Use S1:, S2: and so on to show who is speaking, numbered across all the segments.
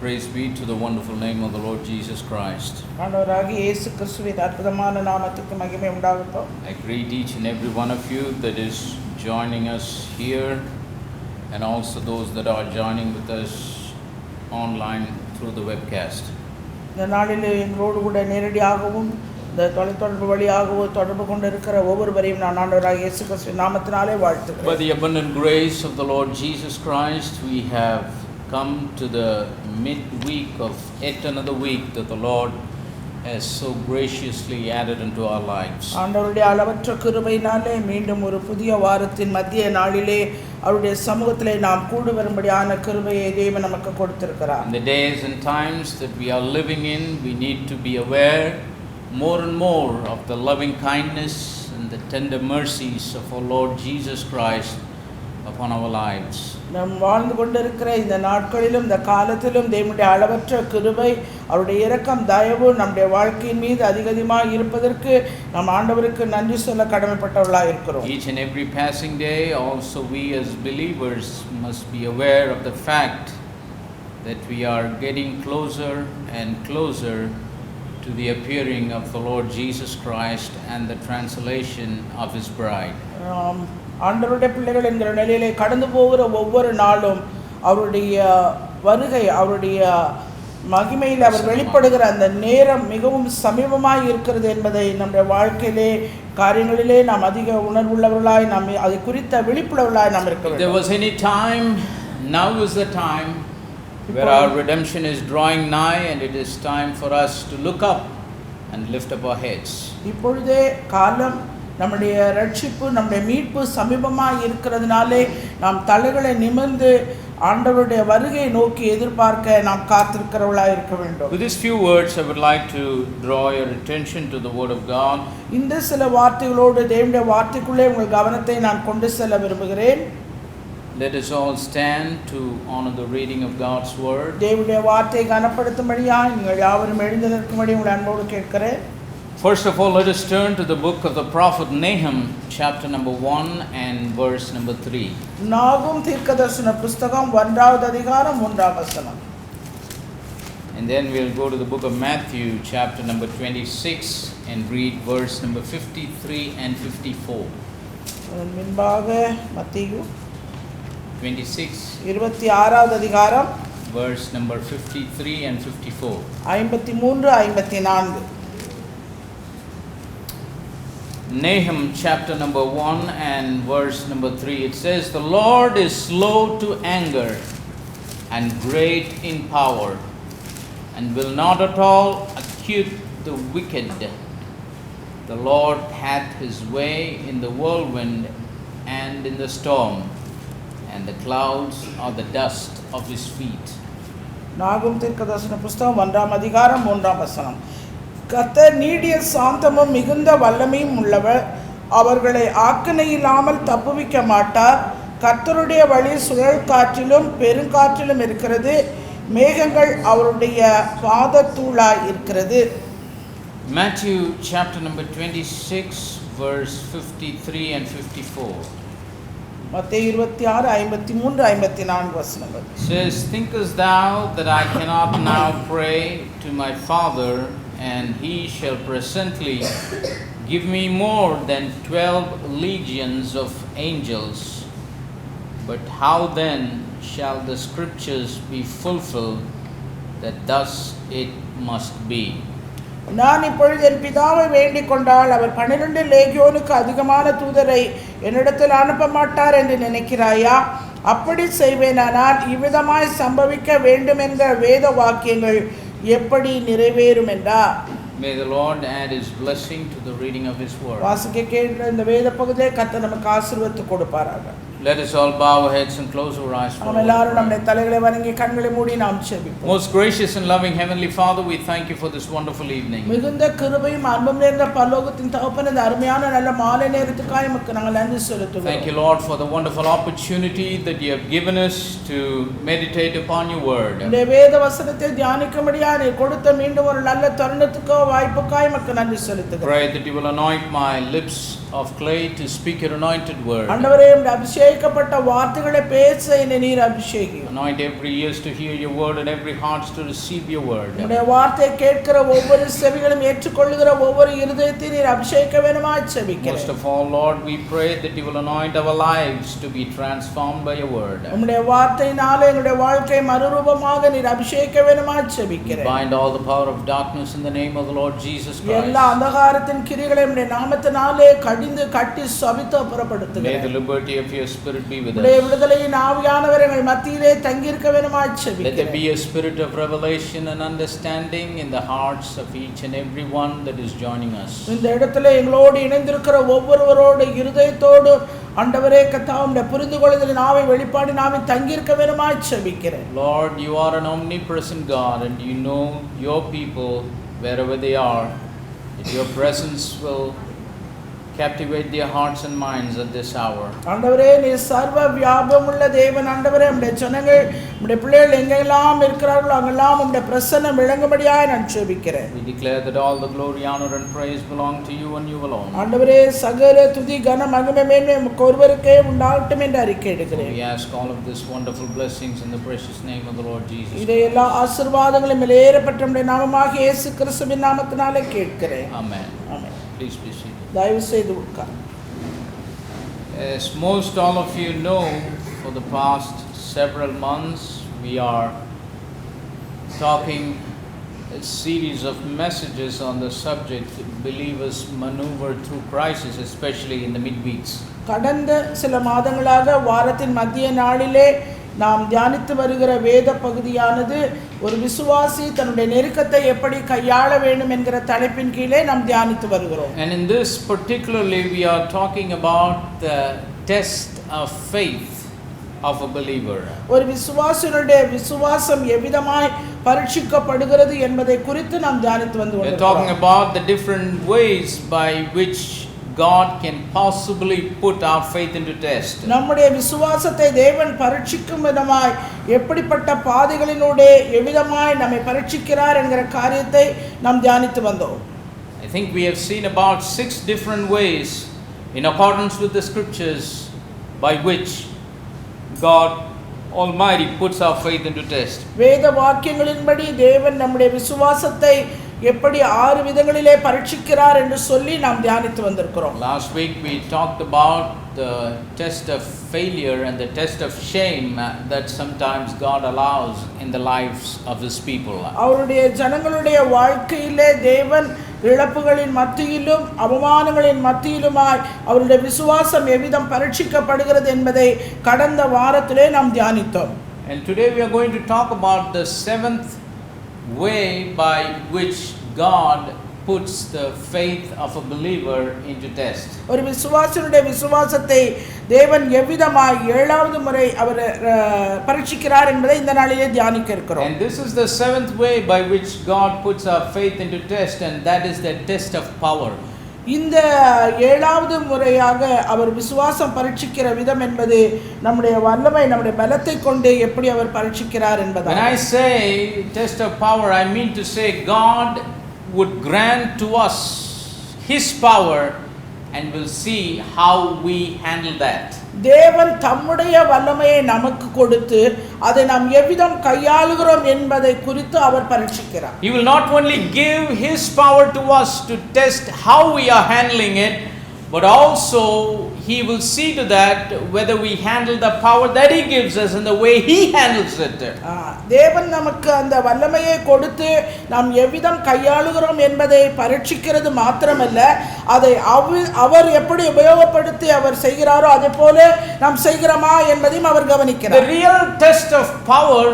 S1: Praise be to the wonderful name of the Lord Jesus Christ.
S2: ஆண்டவராகிய இயேசு கிறிஸ்துவின் அற்புதமான நாமத்துக்கு மகிமை உண்டாகட்டும்.
S1: I greet each and every one of you that is joining us here, and also those that are joining with us online through the webcast.
S2: இந்த நாளில் எங்களோடு கூட நேரடியாகவும் இந்த தொலைத்தொடர்பு வழியாகவும் தொடர்பு கொண்டிருக்கிற ஒவ்வொருவரையும் நான் ஆண்டவராகிய இயேசு கிறிஸ்துவின் நாமத்தினாலே வாழ்த்துகிறேன்.
S1: By the abundant grace of the Lord Jesus Christ, we have come to the midweek of yet another week that the Lord has so graciously added into our lives.
S2: ஆண்டவருடைய அளவற்ற கிருபையினாலே மீண்டும் ஒரு புதிய வாரத்தின் மத்திய நாளிலே அவருடைய சமூகத்திலே நாம் கூடி வரும்படியான கிருபையை தேவன் நமக்கு கொடுத்திருக்கிறார்.
S1: In the days and times that we are living in, we need to be aware more and more of the loving kindness and the tender mercies of our Lord Jesus Christ upon our lives.
S2: நாம் வாழ்ந்து கொண்டிருக்கிற இந்த நாட்களிலும் இந்த காலத்திலும் தேவனுடைய அளவற்ற கிருபை அவருடைய இரக்கம் தயவு நம்முடைய வாழ்க்கையின் மீது அதிகமாக இருப்பதற்கு நாம் ஆண்டவருக்கு நன்றி சொல்ல கடமைப்பட்டவர்களாக இருக்கிறோம்.
S1: Each and every passing day also we as believers must be aware of the fact that we are getting closer and closer to the appearing of the Lord Jesus Christ and the translation of his bride.
S2: ஆண்டவருடைய பிள்ளைகள் என்கிற நிலையிலே கடந்து போகிற ஒவ்வொரு நாளும் அவருடைய வருகை அவருடைய மகிமையில் அவர் வெளிப்படுகிற அந்த நேரம் மிகவும் சமீபமாக இருக்கிறது என்பதை நம்முடைய வாழ்க்கையிலே காரியங்களிலே நாம் அதிக உணர்வுள்ளவர்களாய் நாம் அதை குறித்த விழிப்புள்ளவர்களாய் நாம் இருக்க வேண்டும்.
S1: There was any time, now is the time where our redemption is drawing nigh, and it is time for us to look up and lift up our heads.
S2: இப்பொழுதே காலம் நம்முடைய ரட்சிப்பு நம்முடைய மீட்பு சமீபமாக இருக்கிறதுனாலே நாம் தலைகளை நிமிர்ந்து ஆண்டவருடைய வருகையை நோக்கி எதிர்பார்க்க நாம் காத்திருக்கிறவர்களாக இருக்க வேண்டும்.
S1: With these few words, I would like to draw your attention to the Word of God.
S2: இந்த சில வார்த்தைகளோடு தேவனுடைய வார்த்தைக்குள்ளே உங்கள் கவனத்தை நான் கொண்டு செல்ல விரும்புகிறேன்.
S1: Let us all stand to honor the reading of God's Word.
S2: தேவனுடைய வார்த்தையை கனப்படுத்தும்படியாக நீங்கள் யாவரும் எழுந்து நிற்கும்படி உங்களை அன்போடு கேட்கிறேன்.
S1: First of all, let us turn to the book of the prophet Nahum, chapter number 1 and verse number 3.
S2: நாகும் தீர்க்கதரிசன புத்தகம் 1வது அதிகாரம் 1ஆம் வசனம்.
S1: And then we'll go to the book of Matthew, chapter number 26, and read verse number 53 and 54.
S2: முன்பாக மத்தேயு
S1: 26,
S2: 26வது அதிகாரம்
S1: verse number 53 and 54.
S2: 53 54.
S1: Nahum chapter number 1 and verse number 3, it says, "The Lord is slow to anger and great in power, and will not at all acquit the wicked. The Lord hath his way in the whirlwind and in the storm, and the clouds are the dust of his feet."
S2: நாகும் தீர்க்கதரிசன புத்தகம் 1ஆம் அதிகாரம் 3ஆம் வசனம். கர்த்தர் நீடிய சாந்தமும் மிகுந்த வல்லமையும் உள்ளவர், அவர்களை ஆக்கினையில்லாமல் தப்புவிக்க மாட்டார். கர்த்தருடைய வழி சுழல் காற்றிலும் பெருங்காற்றிலும் இருக்கிறது, மேகங்கள் அவருடைய பாதத்தூளாய் இருக்கிறது.
S1: Matthew chapter number 26 verse 53 and 54.
S2: மத்தேயு 26 53 54 வசனங்கள்.
S1: Says, "Thinkest thou that I cannot now pray to my Father, and he shall presently give me more than 12 legions of angels? But how then shall the scriptures be fulfilled, that thus it must be?"
S2: நான் இப்பொழுது என் பிதாவை வேண்டிக் கொண்டால் அவர் 12 லேகியோனுக்கு அதிகமான தூதரை என்னிடத்தில் அனுப்ப மாட்டார் என்று நினைக்கிறாயா? அப்படி செய்வேனானால் இவ்விதமாய் சம்பவிக்க வேண்டும் என்ற வேத வாக்கியங்கள் எப்படி நிறைவேறும் என்றார்.
S1: May the Lord add his blessing to the reading of his word.
S2: வாசிக்க கேட்ட இந்த வேத பகுதியை கர்த்தர் நமக்கு ஆசீர்வதித்து கொடுப்பாராக.
S1: Let us all bow our heads and close our eyes for a
S2: நாம் எல்லாரும் நம்முடைய தலைகளை வணங்கி கண்களை மூடி நாம் ஜெபிப்போம்.
S1: Most gracious and loving heavenly Father, we thank you for this wonderful evening.
S2: மிகுந்த கிருபையும் அன்பும் நிறைந்த பரலோகத்தின் தகப்பனே, இந்த அருமையான நல்ல மாலை நேரத்துக்காக உமக்கு நாங்கள் நன்றி செலுத்துகிறோம்.
S1: Thank you, Lord, for the wonderful opportunity that you have given us to meditate upon your word.
S2: இந்த வேத வசனத்தை தியானிக்கும்படியாக நீர் கொடுத்த மீண்டும் ஒரு நல்ல தருணத்துக்கோ வாய்ப்புக்காக உமக்கு நன்றி செலுத்துகிறோம்.
S1: Pray that you will anoint my lips of clay to speak your anointed word.
S2: ஆண்டவரே, உம்முடைய அபிஷேக அபிஷேகிக்கப்பட்ட வார்த்தைகளை பேச என்னை நீர் அபிஷேகி.
S1: Anoint every ears to hear your word and every hearts to receive your word.
S2: உம்முடைய வார்த்தையை கேட்கிற ஒவ்வொரு செவிகளும் ஏற்றுக்கொள்ளுகிற ஒவ்வொரு இருதயத்தையும் நீர் அபிஷேகிக்க வேண்டுமாய் ஜெபிக்கிறேன்.
S1: Most of all, Lord, we pray that you will anoint our lives to be transformed by your word.
S2: உம்முடைய வார்த்தையினாலே எங்களுடைய வாழ்க்கை மறுரூபமாக நீர் அபிஷேகிக்க வேண்டுமாய் ஜெபிக்கிறேன்.
S1: Bind all the power of darkness in the name of the Lord Jesus Christ.
S2: எல்லா அந்தகாரத்தின் கிரியைகளை உம்முடைய நாமத்தினாலே கடிந்து கட்டி சபித்து அப்புறப்படுத்துகிறேன்.
S1: May the liberty of your spirit be with us.
S2: உம்முடைய விடுதலையின் ஆவியானவர் எங்கள் மத்தியிலே தங்கியிருக்க வேண்டுமாய் ஜெபிக்கிறேன்.
S1: Let there be a spirit of revelation and understanding in the hearts of each and every one that is joining us.
S2: இந்த இடத்திலே எங்களோடு இணைந்திருக்கிற ஒவ்வொருவரோடு இருதயத்தோடு ஆண்டவரே கர்த்தாவே உம்முடைய புரிந்துகொள்ளுதலின் ஆவி வெளிப்பாடின் ஆவி தங்கியிருக்க வேண்டுமாய் ஜெபிக்கிறேன்.
S1: Lord, you are an omnipresent God and you know your people wherever they are. That your presence will captivate their hearts and minds at this hour.
S2: ஆண்டவரே நீ சர்வ வியாபகமுள்ள தேவன். ஆண்டவரே உம்முடைய ஜனங்கள் உம்முடைய பிள்ளைகள் எங்கெல்லாம் இருக்கிறார்களோ அங்கெல்லாம் உம்முடைய பிரசன்னம் விளங்கும்படியாய் நான் ஜெபிக்கிறேன்.
S1: We declare that all the glory, honor and praise belong to you and you alone.
S2: ஆண்டவரே சகல துதி கன மகிமை மேன்மை உமக்கு ஒருவருக்கே உண்டாகட்டும் என்று அறிக்கையிடுகிறேன்.
S1: We ask all of this wonderful blessings in the precious name of the Lord Jesus.
S2: இதை எல்லா ஆசீர்வாதங்களும் மேலேறப்பட்ட உம்முடைய நாமமாகிய இயேசு கிறிஸ்துவின் நாமத்தினாலே கேட்கிறேன்.
S1: Amen.
S2: Amen.
S1: Please be seated.
S2: தயவு செய்து உட்கார்.
S1: As most all of you know, for the past several months we are talking a series of messages on the subject believers maneuver through crisis, especially in the midweeks.
S2: கடந்த சில மாதங்களாக வாரத்தின் மத்திய நாளிலே நாம் தியானித்து வருகிற வேத பகுதியானது ஒரு விசுவாசி தன்னுடைய நெருக்கத்தை எப்படி கையாள வேண்டும் என்கிற தலைப்பின் கீழே நாம் தியானித்து வருகிறோம்.
S1: And in this particularly we are talking about the test of faith of a believer.
S2: ஒரு விசுவாசியுடைய விசுவாசம் எவ்விதமாய் பரீட்சிக்கப்படுகிறது என்பதை குறித்து நாம் தியானித்து வந்து
S1: We are talking about the different ways by which God can possibly put our faith into test.
S2: நம்முடைய விசுவாசத்தை தேவன் பரீட்சிக்கும் விதமாய் எப்படிப்பட்ட பாதைகளினூடே எவ்விதமாய் நம்மை பரீட்சிக்கிறார் என்கிற காரியத்தை நாம் தியானித்து வந்தோம்.
S1: I think we have seen about 6 different ways in accordance with the scriptures by which God Almighty puts our faith into test.
S2: வேத வாக்கியங்களின்படி தேவன் நம்முடைய விசுவாசத்தை எப்படி 6 விதங்களிலே பரீட்சிக்கிறார் என்று சொல்லி நாம் தியானித்து வந்திருக்கிறோம்.
S1: Last week we talked about the test of failure and the test of shame that sometimes God allows in the lives of his people.
S2: அவருடைய ஜனங்களுடைய வாழ்க்கையிலே தேவன் இழப்புகளின் மத்தியிலும் அவமானங்களின் மத்தியிலுமாய் அவருடைய விசுவாசம் எவ்விதம் பரீட்சிக்கப்படுகிறது என்பதை கடந்த வாரத்திலே நாம் தியானித்தோம்.
S1: And today we are going to talk about the 7th way by which God puts the faith of a believer into test.
S2: ஒரு விசுவாசியுடைய விசுவாசத்தை தேவன் எவ்விதமாய் 7வது முறை அவர் பரீட்சிக்கிறார் என்பதை இந்த நாளிலே தியானிக்க இருக்கிறோம்.
S1: And this is the 7th way by which God puts our faith into test, and that is the test of power.
S2: இந்த 7வது முறையாக அவர் விசுவாசம் பரீட்சிக்கிற விதம் என்பது நம்முடைய வல்லமை நம்முடைய பலத்தை கொண்டு எப்படி அவர் பரீட்சிக்கிறார் என்பது.
S1: When I say test of power, I mean to say God would grant to us his power and we'll see how we handle that.
S2: தேவன் தம்முடைய வல்லமையை நமக்கு கொடுத்து அதை நாம் எவ்விதம் கையாளுகிறோம் என்பதை குறித்து அவர் பரீட்சிக்கிறார்.
S1: He will not only give his power to us to test how we are handling it, but also he will see to that whether we handle the power that he gives us in the way he handles it.
S2: தேவன் நமக்கு அந்த வல்லமையை கொடுத்து நாம் எவ்விதம் கையாளுகிறோம் என்பதை பரீட்சிக்கிறது மாத்திரமல்ல, அதை அவர் எப்படி உபயோகப்படுத்தி அவர் செய்கிறாரோ அதே போல நாம் செய்கிறோமா என்பதையும் அவர் கவனிக்கிறார்.
S1: The real test of power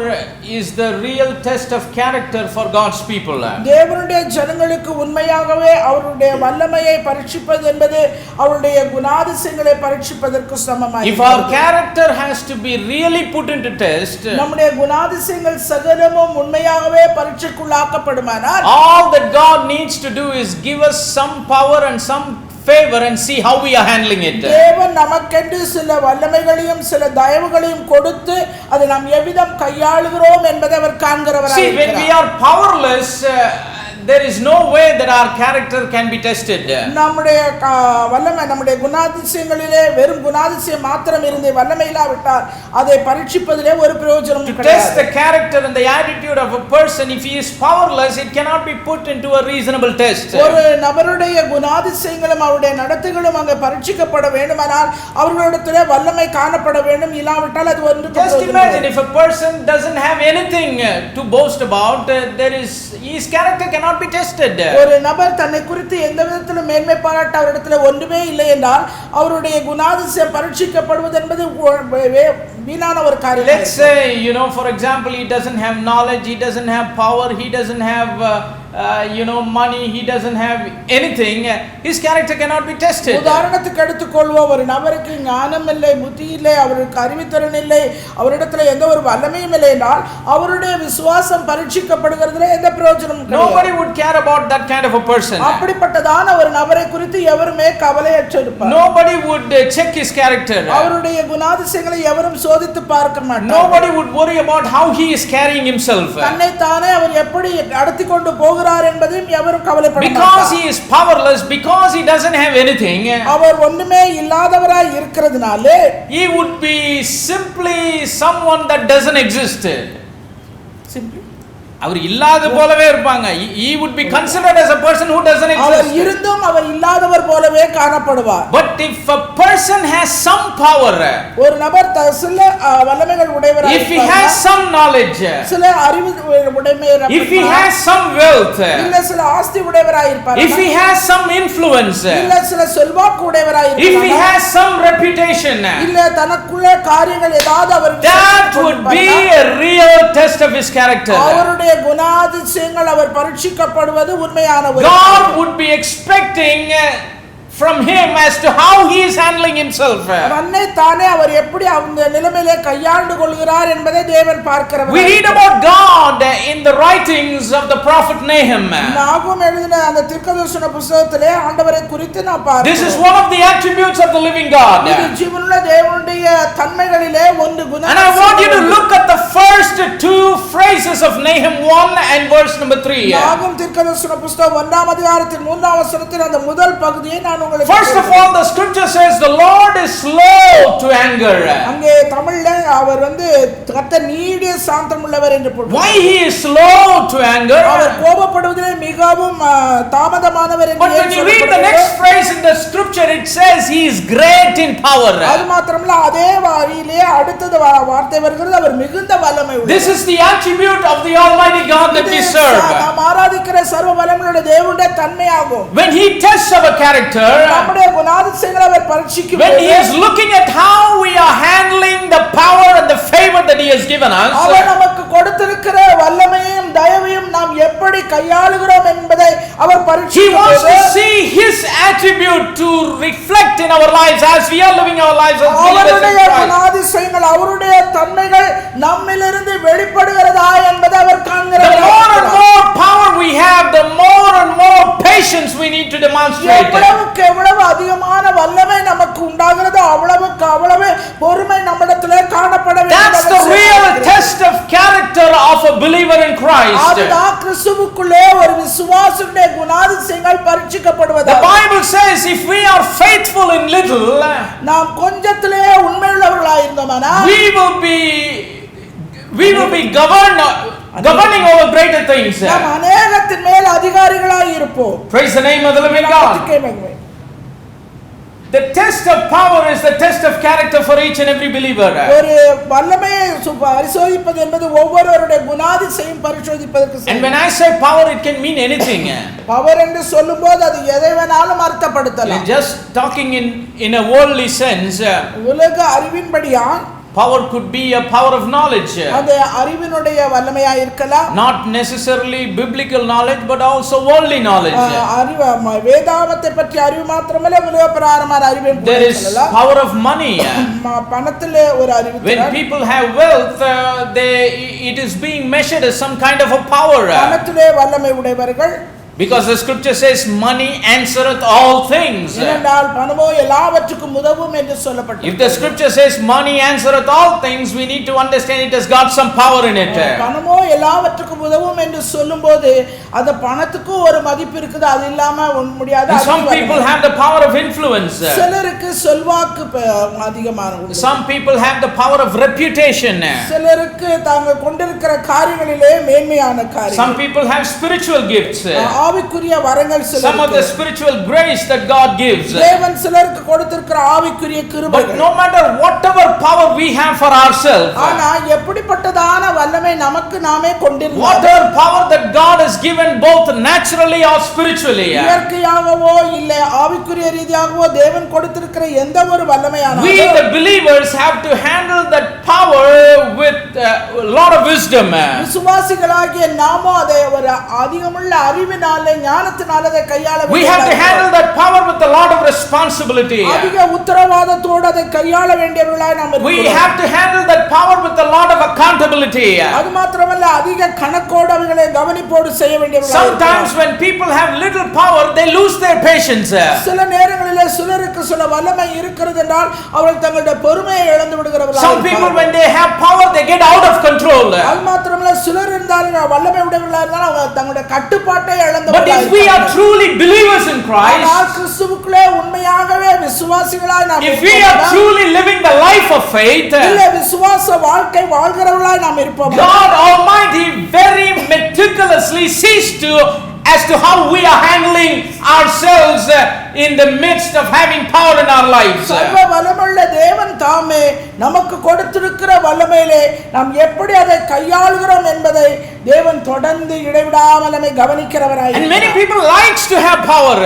S1: is the real test of character for God's people.
S2: தேவனுடைய ஜனங்களுக்கு உண்மையாகவே அவருடைய வல்லமையை பரீட்சிப்பது என்பது அவருடைய குணாதிசயங்களை பரீட்சிப்பதற்கு சமமாய்.
S1: If our character has to be really put into test,
S2: நம்முடைய குணாதிசயங்கள் சகலமும் உண்மையாகவே பரீட்சைக்குள்ளாக்கப்படுமானால்,
S1: all that God needs to do is give us some power and some favor and see how we are handling it.
S2: தேவன் நமக்கென்று சில வல்லமைகளையும் சில தயவுகளையும் கொடுத்து அதை நாம் எவ்விதம் கையாளுகிறோம் என்பதை அவர் காண்கிறவராக
S1: See, when we
S2: இருக்கிறார்.
S1: are powerless, there is no way that our character can be tested.
S2: நம்முடைய வல்லமை நம்முடைய குணாதிசயங்களிலே வெறும் குணாதிசயம் மாத்திரம் இருந்து வல்லமை இல்லாவிட்டால் அதை பரீட்சிப்பதிலே ஒரு பிரயோஜனம்
S1: கிடையாது. To test the character and the attitude of a person, if he is powerless, it cannot be put into a reasonable test.
S2: ஒரு நபருடைய குணாதிசயங்களும் அவருடைய நடத்தைகளும் அங்கே பரீட்சிக்கப்பட வேண்டுமானால் அவர்களிடத்திலே வல்லமை காணப்பட வேண்டும். இல்லாவிட்டால் அது ஒன்று.
S1: Just imagine if a person doesn't have anything to boast about, his character cannot be tested.
S2: ஒரு நபர் தன்னை குறித்து எந்த விதத்திலும் மேன்மை பாராட்ட அவரிடத்தில் ஒன்றுமே இல்லை என்றால் அவருடைய குணாதிசயம் பரீட்சிக்கப்படுவது என்பது வீணான ஒரு காரியம்.
S1: Let's say, for example, he doesn't have knowledge, he doesn't have power, he doesn't have money, he doesn't have anything. His character cannot be tested.
S2: உதாரணத்துக்கு எடுத்துக்கொள்வோம், ஒரு நபருக்கு ஞானம் இல்லை, புத்தி இல்லை, அவருக்கு அறிவுத்திறன் இல்லை, அவரிடத்தில் எந்த ஒரு வல்லமையும் இல்லை என்றால் அவருடைய விசுவாசம் பரீட்சிக்கப்படுகிறதுல எந்த பிரயோஜனமும் கிடையாது.
S1: Nobody would care about that kind of a person.
S2: அப்படிப்பட்டதான ஒரு நபரை குறித்து எவருமே கவலையற்றிருப்பார்.
S1: Nobody would check his character.
S2: அவருடைய குணாதிசயங்களை எவரும் சோதித்து பார்க்க மாட்டார்.
S1: Nobody would worry about how he is carrying himself.
S2: தன்னை தானே அவர் எப்படி நடத்தி கொண்டு போகிறார் என்பதையும் எவரும் கவலைப்பட மாட்டார்.
S1: Because he is powerless, because he doesn't have anything,
S2: அவர் ஒண்ணுமே இல்லாதவராய் இருக்கிறதுனாலே
S1: he would be simply someone that doesn't exist.
S2: Simply
S1: அவர் இல்லாத போலவே இருப்பாங்க. He would be considered as a person who doesn't exist.
S2: அவர் இருந்தும் அவர் இல்லாதவர் போலவே காணப்படுவார்.
S1: But if a person has some power,
S2: ஒரு நபர் சில வல்லமைகள் உடையவராய்
S1: if he has some knowledge,
S2: சில அறிவு உடையவராய்,
S1: if he has some wealth,
S2: இல்ல சில ஆஸ்தி உடையவராய் இருப்பார்,
S1: if he has some influence,
S2: இல்ல சில செல்வாக்கு உடையவராய் இருப்பார்,
S1: if he has some reputation,
S2: இல்ல தனக்குள்ள காரியங்கள் ஏதாவது அவர்
S1: that would be a real test of his character.
S2: அவருடைய குணாதிசயங்கள் அவர் பரீட்சிக்கப்படுவது உண்மையான ஒரு.
S1: God would be expecting from him as to how he is handling himself.
S2: தன்னை தானே அவர் எப்படி அந்த நிலைமையிலே கையாண்டு கொள்கிறார் என்பதை தேவன் பார்க்கிறார்.
S1: We read about God in the writings of the prophet Nahum.
S2: நாகூம் எழுதின அந்த தீர்க்கதரிசன புத்தகத்திலே ஆண்டவரை குறித்து நாம் பார்க்கிறோம்.
S1: This is one of the attributes of the living God.
S2: இது ஜீவனுள்ள தேவனுடைய தன்மைகளிலே ஒன்று குணம்.
S1: And I want you to look at the first two phrases of Nahum 1 and verse number 3.
S2: நாகூம் தீர்க்கதரிசன புத்தகம் 1ஆம் அதிகாரத்தின் 3ஆம் வசனத்தில் அந்த முதல் பகுதியை நான் உங்களுக்கு.
S1: First of all, the scripture says the Lord is slow to anger.
S2: அங்கே தமிழ்ல அவர் கர்த்தர் நீடிய சாந்தம் உள்ளவர் என்று போட்டு.
S1: Why he is slow to anger?
S2: அவர் கோபப்படுவதிலே மிகவும் தாமதமானவர் என்று.
S1: But when you read the next phrase in the scripture, it says he is great in power.
S2: அது மாத்திரமல்ல அதே வரியிலே அடுத்த வார்த்தை வருகிறது, அவர் மிகுந்த வல்லமை உள்ளவர்.
S1: This is the attribute of the Almighty God that we serve.
S2: நாம் ஆராதிக்கிற சர்வ வல்லமையுள்ள தேவனுடைய தன்மையாகும்.
S1: When he tests our character,
S2: நம்முடைய குணாதிசயங்களை அவர் பரீட்சிக்கும்
S1: when he is looking at how we are handling the power and the favor that he has given us,
S2: அவர் நமக்கு கொடுத்திருக்கிற வல்லமையையும் தயவையும் நாம் எப்படி கையாளுகிறோம் என்பதை அவர்
S1: he
S2: பரீட்சிக்கிறார்.
S1: wants to see his attribute to reflect in our lives as we are living our lives as believers in
S2: அவருடைய
S1: Christ.
S2: குணாதிசயங்கள் அவருடைய தன்மைகள் நம்மிலிருந்து வெளிப்படுகிறதா என்பதை அவர்
S1: The
S2: காண்கிறார்.
S1: more and more power we have, the more and more patience we need to demonstrate.
S2: எவ்வளவுக்கு எவ்வளவு அதிகமான வல்லமை நமக்கு உண்டாகிறது அவ்வளவுக்கு அவ்வளவு பொறுமை நம்மிடத்திலே காணப்பட வேண்டும்.
S1: That's the real test of character of a believer in Christ.
S2: அதுதான் கிறிஸ்துவுக்குள்ளே ஒரு விசுவாசியுடைய குணாதிசயங்கள் பரீட்சிக்கப்படுவது.
S1: The Bible says if we are faithful in little,
S2: நாம் கொஞ்சத்திலே உண்மையுள்ளவர்களாய் இருந்தோமானால்
S1: we will be governing over greater things.
S2: நாம் அநேகத்தின் மேல் அதிகாரிகளாய் இருப்போம்.
S1: Praise the name of the living God. The test of power is the test of character for each and every believer.
S2: ஒரு வல்லமையை பரிசோதிப்பது என்பது ஒவ்வொருவருடைய குணாதிசயம் பரிசோதிப்பதற்கு சமம்.
S1: And when I say power, it can mean anything.
S2: Power என்று சொல்லும்போது அது எதை வேணாலும் அர்த்தப்படுத்தலாம்.
S1: Just talking in a worldly sense,
S2: உலக அறிவின்படியா
S1: power could be a power of knowledge.
S2: அது அறிவினுடைய வல்லமையா இருக்கலாம்.
S1: Not necessarily biblical knowledge, but also worldly knowledge.
S2: அறிவு வேதாகமத்தை பற்றி அறிவு மாத்திரமல்ல உலக பிரகாரமான அறிவும் கூட
S1: There is power of money.
S2: பணத்திலே ஒரு அறிவு.
S1: When people have wealth, it is being measured as some kind of a power.
S2: பணத்திலே வல்லமை உடையவர்கள்
S1: Because the scripture says money answereth all things.
S2: ஏனென்றால் பணமோ எல்லாவற்றுக்கும் உதவும் என்று சொல்லப்பட்டிருக்கிறது.
S1: If the scripture says money answereth all things, we need to understand it has got some power in it.
S2: பணமோ எல்லாவற்றுக்கும் உதவும் என்று சொல்லும்போது அந்த பணத்துக்கு ஒரு மதிப்பு இருக்குது, அது இல்லாம முடியாது.
S1: Some people have the power of influence.
S2: சிலருக்கு செல்வாக்கு அதிகமான,
S1: some people have the power of reputation.
S2: சிலருக்கு தாங்கள் கொண்டிருக்கிற காரியங்களிலே மேன்மையான காரியம்.
S1: some people have spiritual gifts.
S2: ஆவிக்குரிய வரங்கள் சிலருக்கு.
S1: some of the spiritual grace that God gives.
S2: தேவன் சிலருக்கு கொடுத்திருக்கிற ஆவிக்குரிய கிருபைகள்.
S1: But no matter whatever power we have for ourselves,
S2: ஆனா எப்படிப்பட்டதான வல்லமை நமக்கு நாமே கொண்டிருந்தாலும்,
S1: whatever power that God has given both naturally or spiritually,
S2: இயற்கையாகவோ இல்ல ஆவிக்குரிய ரீதியாகவோ தேவன் கொடுத்திருக்கிற எந்த ஒரு வல்லமையானாலும்,
S1: we the believers have to handle that power with a lot of wisdom.
S2: விசுவாசிகளாகிய நாமோ அதை ஒரு அதிகமுள்ள அறிவினாலே ஞானத்தினாலே அதை கையாள வேண்டும்.
S1: we have to handle that power with a lot of responsibility.
S2: அதிக உத்தரவாதத்தோடு அதை கையாள வேண்டியவர்களாய் நாம் இருக்கிறோம்.
S1: we have to handle that power with a lot of accountability.
S2: அது மாத்திரமல்ல அதிக கணக்கோடு அவைகளை கவனிப்போடு செய்ய வேண்டியவர்களாய்.
S1: sometimes when people have little power they lose their patience.
S2: சில நேரங்களிலே சிலருக்கு சில வல்லமை இருக்கிறது என்றால் அவர்கள் தங்களுடைய பொறுமையை இழந்து விடுகிறார்கள்.
S1: some people when they have power they get out of control.
S2: அது மாத்திரமல்ல சிலர் இருந்தாலும் வல்லமை உடையவர்களாக இருந்தாலும் அவங்க தங்களுடைய கட்டுப்பாட்டை இழந்து
S1: but if we are truly believers in Christ,
S2: கிறிஸ்துவுக்குள்ளே உண்மையாகவே விசுவாசிகளாய் நாம்,
S1: if we are truly living the life of faith,
S2: இல்ல விசுவாச வாழ்க்கை வாழ்கிறவர்களாய் நாம் இருப்போம்,
S1: God Almighty very meticulously sees to as to how we are handling ourselves in the midst of having power in our lives.
S2: சர்வ வல்லமையுள்ள தேவன் தாமே நமக்கு கொடுத்திருக்கிற வல்லமையிலே நாம் எப்படி அதை கையாளுகிறோம் என்பதை தேவன் தொடர்ந்து இடைவிடாமல் நம்மை கவனிக்கிறவராய்.
S1: and many people likes to have power.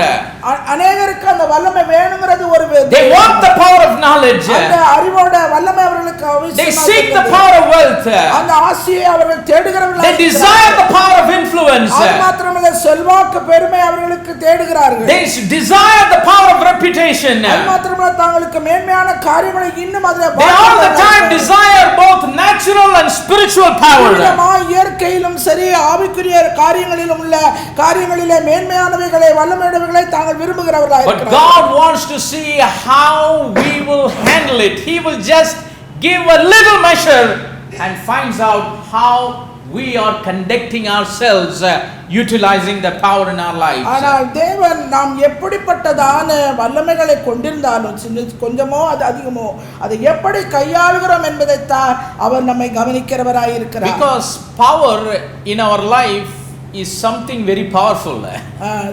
S2: அநேகருக்கு அந்த வல்லமை வேணும்ங்கிறது ஒரு
S1: they want the power of knowledge,
S2: அந்த அறிவோட வல்லமை அவர்களுக்கு அவசியமாக
S1: they seek the power of wealth,
S2: அந்த ஆசையை அவர்கள் தேடுகிறார்கள்,
S1: they desire the power of influence,
S2: அது மாத்திரமல்ல செல்வாக்கு பெருமை அவர்களுக்கு தேடுகிறார்கள்,
S1: they desire the power of reputation,
S2: அது மாத்திரமல்ல தங்களுக்கு மேன்மையான காரியங்களை இன்னும் அதிலே
S1: they all the time desire both natural and spiritual power.
S2: இயற்கையிலும் சரி ஆவிக்குரிய காரியங்களிலும் உள்ள காரியங்களிலே மேன்மையானவைகளை வல்லமையுடையவைகளை தாங்கள் விரும்புகிறவர்களாய் இருக்கிறார்கள்.
S1: but God wants to see how we will handle it. He will just give a little measure and finds out how we are conducting ourselves utilizing the power in our lives.
S2: ஆனால் தேவன் நாம் எப்படிப்பட்டதான வல்லமைகளை கொண்டிருந்தாலும் கொஞ்சமோ அது அதிகமோ அதை எப்படி கையாளுகிறோம் என்பதை தான் அவர் நம்மை கவனிக்கிறவராய் இருக்கிறார்.
S1: because power in our life is something very powerful.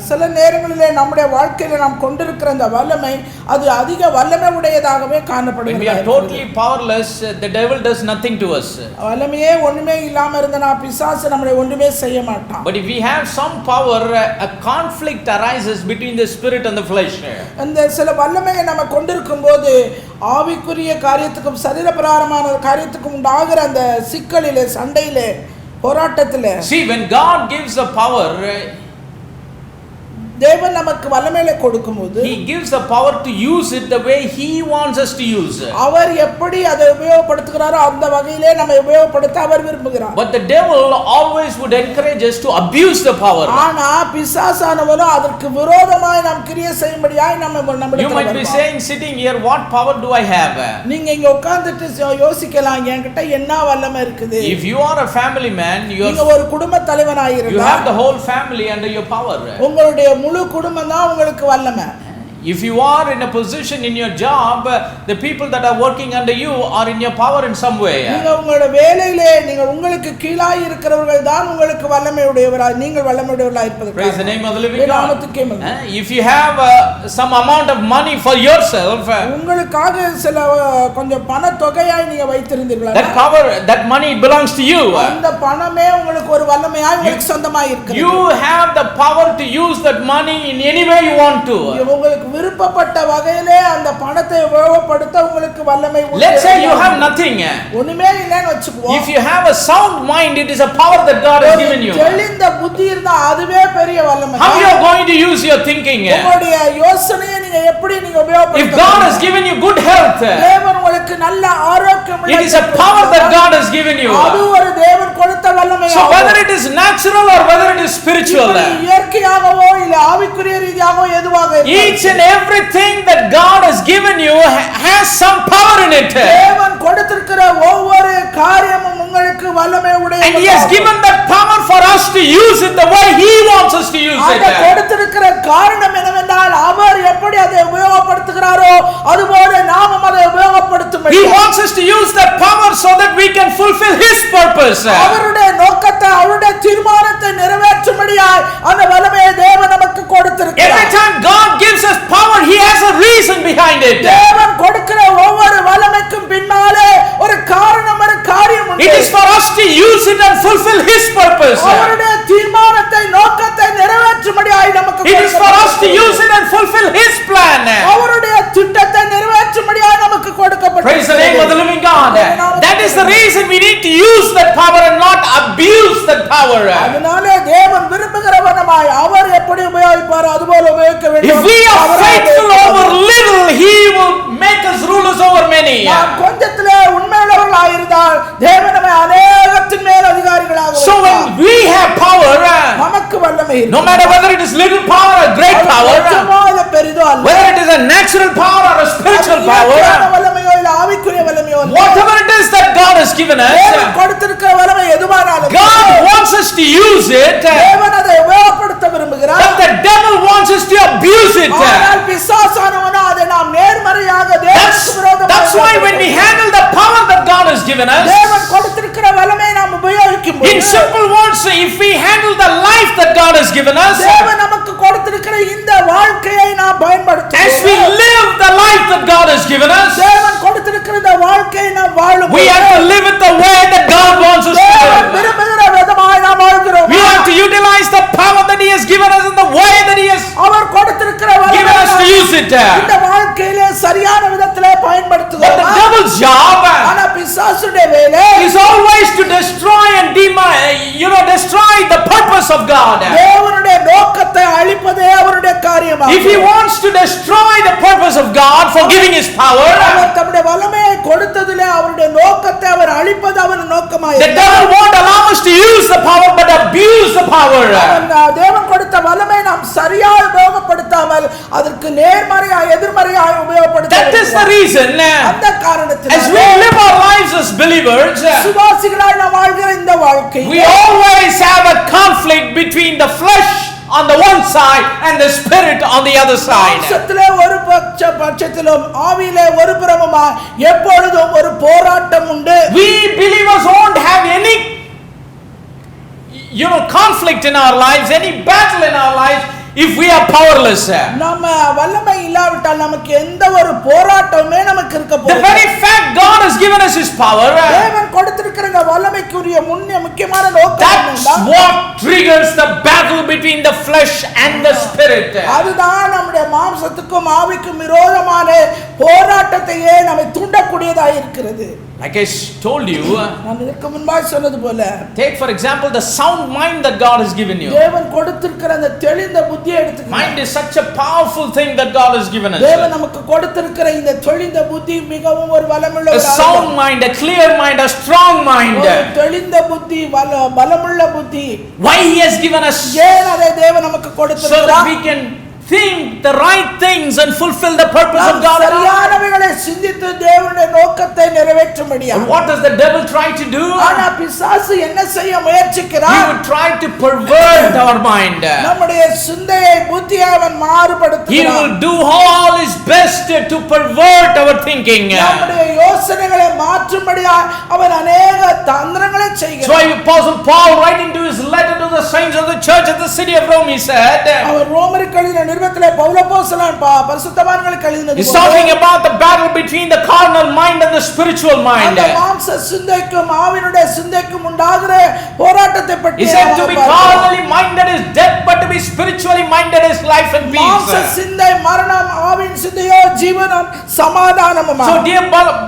S2: சில நேரங்களிலே நம்முடைய வாழ்க்கையில நாம் கொண்டிருக்கிற அந்த வல்லமை அது அதிக வல்லமை உடையதாகவே காணப்படுகிறது.
S1: when we are totally powerless the devil does nothing to us.
S2: வல்லமையே ஒண்ணுமே இல்லாம இருந்தா பிசாசு நம்மை ஒண்ணுமே செய்ய மாட்டான்.
S1: but if we have some power a conflict arises between the spirit and the flesh.
S2: அந்த சில வல்லமையை நம்ம கொண்டிருக்கும்போது ஆவிக்குரிய காரியத்துக்கும் சரீரபிரகாரமான காரியத்துக்கும் உண்டாகிற அந்த சிக்கலிலே சண்டையிலே போராட்டத்திலே,
S1: see when God gives the power
S2: தேவன் நமக்கு வல்லமையை கொடுக்கும்போது
S1: he gives the power to use it the way he wants us to use.
S2: அவர் எப்படி அதை உபயோகப்படுத்துகிறாரோ அந்த வகையிலே நம்ம உபயோகப்படுத்த அவர் விரும்புகிறார்.
S1: but the devil always would encourage us to abuse the power.
S2: ஆனா பிசாசானவனோ அதற்கு விரோதமாய் நாம் கிரியை செய்யும்படியாய் நம்ம
S1: you might be saying sitting here what power do I have?
S2: நீங்க இங்க உட்கார்ந்துட்டு யோசிக்கலாம் என்கிட்ட என்ன வல்லமை இருக்குது.
S1: if you are a family man
S2: நீங்க ஒரு குடும்ப தலைவனாய் இருந்தா
S1: you have the whole family under your power.
S2: உங்களுடைய முழு குடும்பம் தான் உங்களுக்கு வல்லமை.
S1: if you are in a position in your job the people that are working under you are in your power in some way.
S2: நீங்க உங்களுடைய வேலையிலே நீங்க உங்களுக்கு கீழாய் இருக்கிறவர்கள் தான் உங்களுக்கு வல்லமை உடையவராய் நீங்கள் வல்லமை உடையவராய் இருப்பதற்கு.
S1: praise the name of the living God. if you have some amount of money for yourself
S2: உங்களுக்காக சில கொஞ்சம் பண தொகையாய் நீங்க வைத்திருந்தீர்களா
S1: that power that money belongs to you.
S2: அந்த பணமே உங்களுக்கு ஒரு வல்லமையாய் உங்களுக்கு சொந்தமாய் இருக்கிறது.
S1: you have the power to use that money in any way you want to.
S2: உங்களுக்கு விருப்பப்பட்ட வகையிலே அந்த பணத்தை உபயோகப்படுத்த உங்களுக்கு வல்லமை உண்டு.
S1: let's say you have nothing,
S2: ஒண்ணுமே இல்லன்னு வெச்சுக்குவோம்.
S1: if you have a sound mind it is a power that God has given you.
S2: தெளிந்த புத்தி இருந்தா அதுவே பெரிய வல்லமை.
S1: how you are going to use your thinking?
S2: உங்களுடைய யோசனையை நீங்க எப்படி நீங்க உபயோகப்படுத்த?
S1: if God has given you good health health.
S2: தேவன் உங்களுக்கு நல்ல ஆரோக்கியம்
S1: It is a power that God has given you.
S2: அது ஒரு தேவன் கொடுத்த வல்லமை.
S1: So whether it is natural or whether it is spiritual,
S2: இயற்கையாகவோ இல்ல ஆவிக்குரிய ரீதியாகவோ எதுவாக இருக்கட்டும்,
S1: each and everything that God has given you has some power in it.
S2: தேவன் கொடுத்திருக்கிற ஒவ்வொரு காரியமும் உங்களுக்கு வல்லமை உடையது.
S1: And He has given that power for us to use it the way He wants us to use it.
S2: அதை கொடுத்திருக்கிற காரணம் என்னவென்றால் அவர் எப்படி அதை உபயோகப்படுத்துகிறாரோ அதுபோல நாமும் அதை உபயோகப்படுத்தும்.
S1: He wants us to use that power so that we can fulfill His purpose.
S2: அவருடைய நோக்கத்தை அவருடைய தீர்மானத்தை நிறைவேற்றும்படியாய் அந்த வல்லமையை தேவன் நமக்கு கொடுத்திருக்கிறார்.
S1: Every time God gives us power, He has a reason behind it.
S2: தேவன் கொடுக்கிற ஒவ்வொரு வல்லமைக்கும் பின்னாலே ஒரு காரணம் ஒரு காரியம் உண்டு.
S1: It is for us to use it and fulfill His purpose.
S2: அவருடைய தீர்மானத்தை நோக்கத்தை நிறைவேற்றும்படியாய் நமக்கு
S1: It is for us to use it and fulfill His plan.
S2: அவருடைய திட்டத்தை நிறைவேற்றும்படியாய் நமக்கு கொடுக்கப்பட்டது.
S1: Praise the name of the living God. That is the reason we need to use that power and not abuse that power.
S2: அதனாலே தேவன் விரும்புகிறவனாய் அவர் எப்படி உபயோகிப்பாரோ அதுபோல உபயோகிக்க வேண்டும்.
S1: If we are faithful over little, He will make us rulers over many.
S2: நாம் கொஞ்சத்திலே உண்மையுள்ளவர்களாய் இருந்தால் தேவன் நம்மை அநேகத்தின் மேல் அதிகாரிகளாக வைப்பார்.
S1: So when we have power,
S2: நமக்கு வல்லமை
S1: no matter whether it is little power or great power,
S2: கொஞ்சமோ இல்ல பெரிதோ அல்ல,
S1: whether it is a natural power or a spiritual power,
S2: வல்லமையோ இல்ல ஆவிக்குரிய வல்லமையோ அல்ல,
S1: whatever it is that God has given us,
S2: தேவன் கொடுத்திருக்கிற வல்லமை எதுவானாலும்
S1: God wants us to use it,
S2: தேவன் அதை உபயோகப்படுத்த விரும்புகிறார்.
S1: but the devil wants us to abuse it.
S2: ஆனால் பிசாசானவனோ அதை நாம் நேர்மறையாக தேவனுக்கு விரோதமாக
S1: That's why when we handle the power that God has given us,
S2: தேவன் கொடுத்திருக்கிற வல்லமையை நாம் உபயோகிக்கும்
S1: in
S2: போது
S1: simple words, if we handle the life that God has given us,
S2: தேவன் நமக்கு கொடுத்திருக்கிற இந்த வாழ்க்கையை நாம் பயன்படுத்துவோம்.
S1: as we live the life that God has given us,
S2: தேவன் கொடுத்திருக்கிற இந்த வாழ்க்கையை நாம் வாழும்
S1: we have to live it the way that God wants us to
S2: தேவன்
S1: live.
S2: விரும்புகிற விதமாய் நாம் வாழ்கிறோம்.
S1: We have to utilize the power that He has given us in the way that He has
S2: அவர் கொடுத்திருக்கிற
S1: given us to
S2: வல்லமையை
S1: use it.
S2: இந்த வாழ்க்கையிலே சரியான விதத்திலே
S1: But the
S2: பயன்படுத்துகிறோம்.
S1: devil's job
S2: ஆனா பிசாசுடைய வேலை
S1: is always to destroy and destroy the purpose of God.
S2: தேவனுடைய நோக்கத்தை அழிப்பதே அவருடைய காரியமாகும்.
S1: If he wants to destroy the purpose of God for giving His power,
S2: அவர் தம்முடைய வல்லமையை கொடுத்ததிலே அவருடைய நோக்கத்தை அவர் அழிப்பது அவர் நோக்கமாய்
S1: the devil won't allow us to use the power but abuse the power.
S2: தேவன் கொடுத்த வல்லமை நாம் சரியாக உபயோகப்படுத்தாமல் அதற்கு நேர்மறையாய் எதிர்மறையாய் உபயோகப்படுத்த
S1: That is the reason,
S2: அந்த காரணத்தினால்
S1: as we live our lives as believers,
S2: சுவாசிகளாய் நாம் வாழ்கிற இந்த வாழ்க்கை
S1: we always have a conflict between the flesh on the one side and the spirit on the other side.
S2: மாம்சத்திலே ஒரு பட்சத்திலும் ஆவியிலே ஒரு புறமுமாய் எப்பொழுதும் ஒரு போராட்டம் உண்டு.
S1: We believers won't have any conflict in our lives, any battle in our lives if we are powerless.
S2: நம்ம வல்லமை இல்லாவிட்டால் நமக்கு எந்த ஒரு போராட்டமே நமக்கு இருக்க
S1: The
S2: போகிறது.
S1: very fact God has given us His power,
S2: தேவன் கொடுத்திருக்கிற வல்லமைக்குரிய முக்கியமான நோக்கம்
S1: that's what triggers the battle between the flesh and the spirit.
S2: அதுதான் நம்முடைய மாம்சத்துக்கும் ஆவிக்கும் விரோதமான போராட்டத்தையே நம்மை தூண்டக்கூடியதாக இருக்கிறது.
S1: Like I told you,
S2: நான் இதற்கு முன்பாக சொன்னது போல
S1: take for example the sound mind that God has given you.
S2: தேவன் கொடுத்திருக்கிற அந்த தெளிந்த புத்தியை எடுத்துக்கங்க.
S1: Mind is such a powerful thing that God has given us.
S2: தேவன் நமக்கு கொடுத்திருக்கிற இந்த தெளிந்த புத்தி மிகவும் ஒரு வல்லமுள்ள
S1: A sound mind, a clear mind, a strong mind.
S2: தெளிந்த புத்தி பலமுள்ள புத்தி.
S1: Why He has given us
S2: ஏன் அதை தேவன் நமக்கு
S1: so that
S2: கொடுத்திருக்கிறார்?
S1: we can think the right things and fulfill the purpose of God.
S2: சரியானவைகளை சிந்தித்து தேவனுடைய நோக்கத்தை நிறைவேற்றும்படியாக.
S1: And what does the devil try to do?
S2: ஆனா பிசாசு என்ன செய்ய
S1: He
S2: முயற்சிக்கிறான்?
S1: would try to pervert our mind.
S2: நம்முடைய சிந்தையை புத்தியை அவன்
S1: He
S2: மாறுபடுத்துகிறான்.
S1: will do all his best to pervert our thinking.
S2: நம்முடைய யோசனைகளை மாற்றும்படியாக அவன் அநேக தந்திரங்களை
S1: So
S2: செய்கிறான்.
S1: Apostle Paul, writing to his letter to the saints of the church at the city of Rome, he said,
S2: அவர் ரோமருக்கு எழுதின நிருபத்திலே பவுல் அப்போஸ்தலன் பரிசுத்தவான்களுக்கு எழுதினது
S1: he's
S2: போல
S1: talking about the battle between the carnal mind and the spiritual mind.
S2: அந்த மாம்ச சிந்தைக்கும் ஆவியினுடைய சிந்தைக்கும் உண்டாகிற போராட்டத்தை பற்றி
S1: He said to be carnally minded is death, but to be spiritually minded is life and
S2: மாம்ச
S1: peace.
S2: சிந்தை மரணம், ஆவியின் சிந்தையோ ஜீவனும் சமாதானமும்.
S1: So dear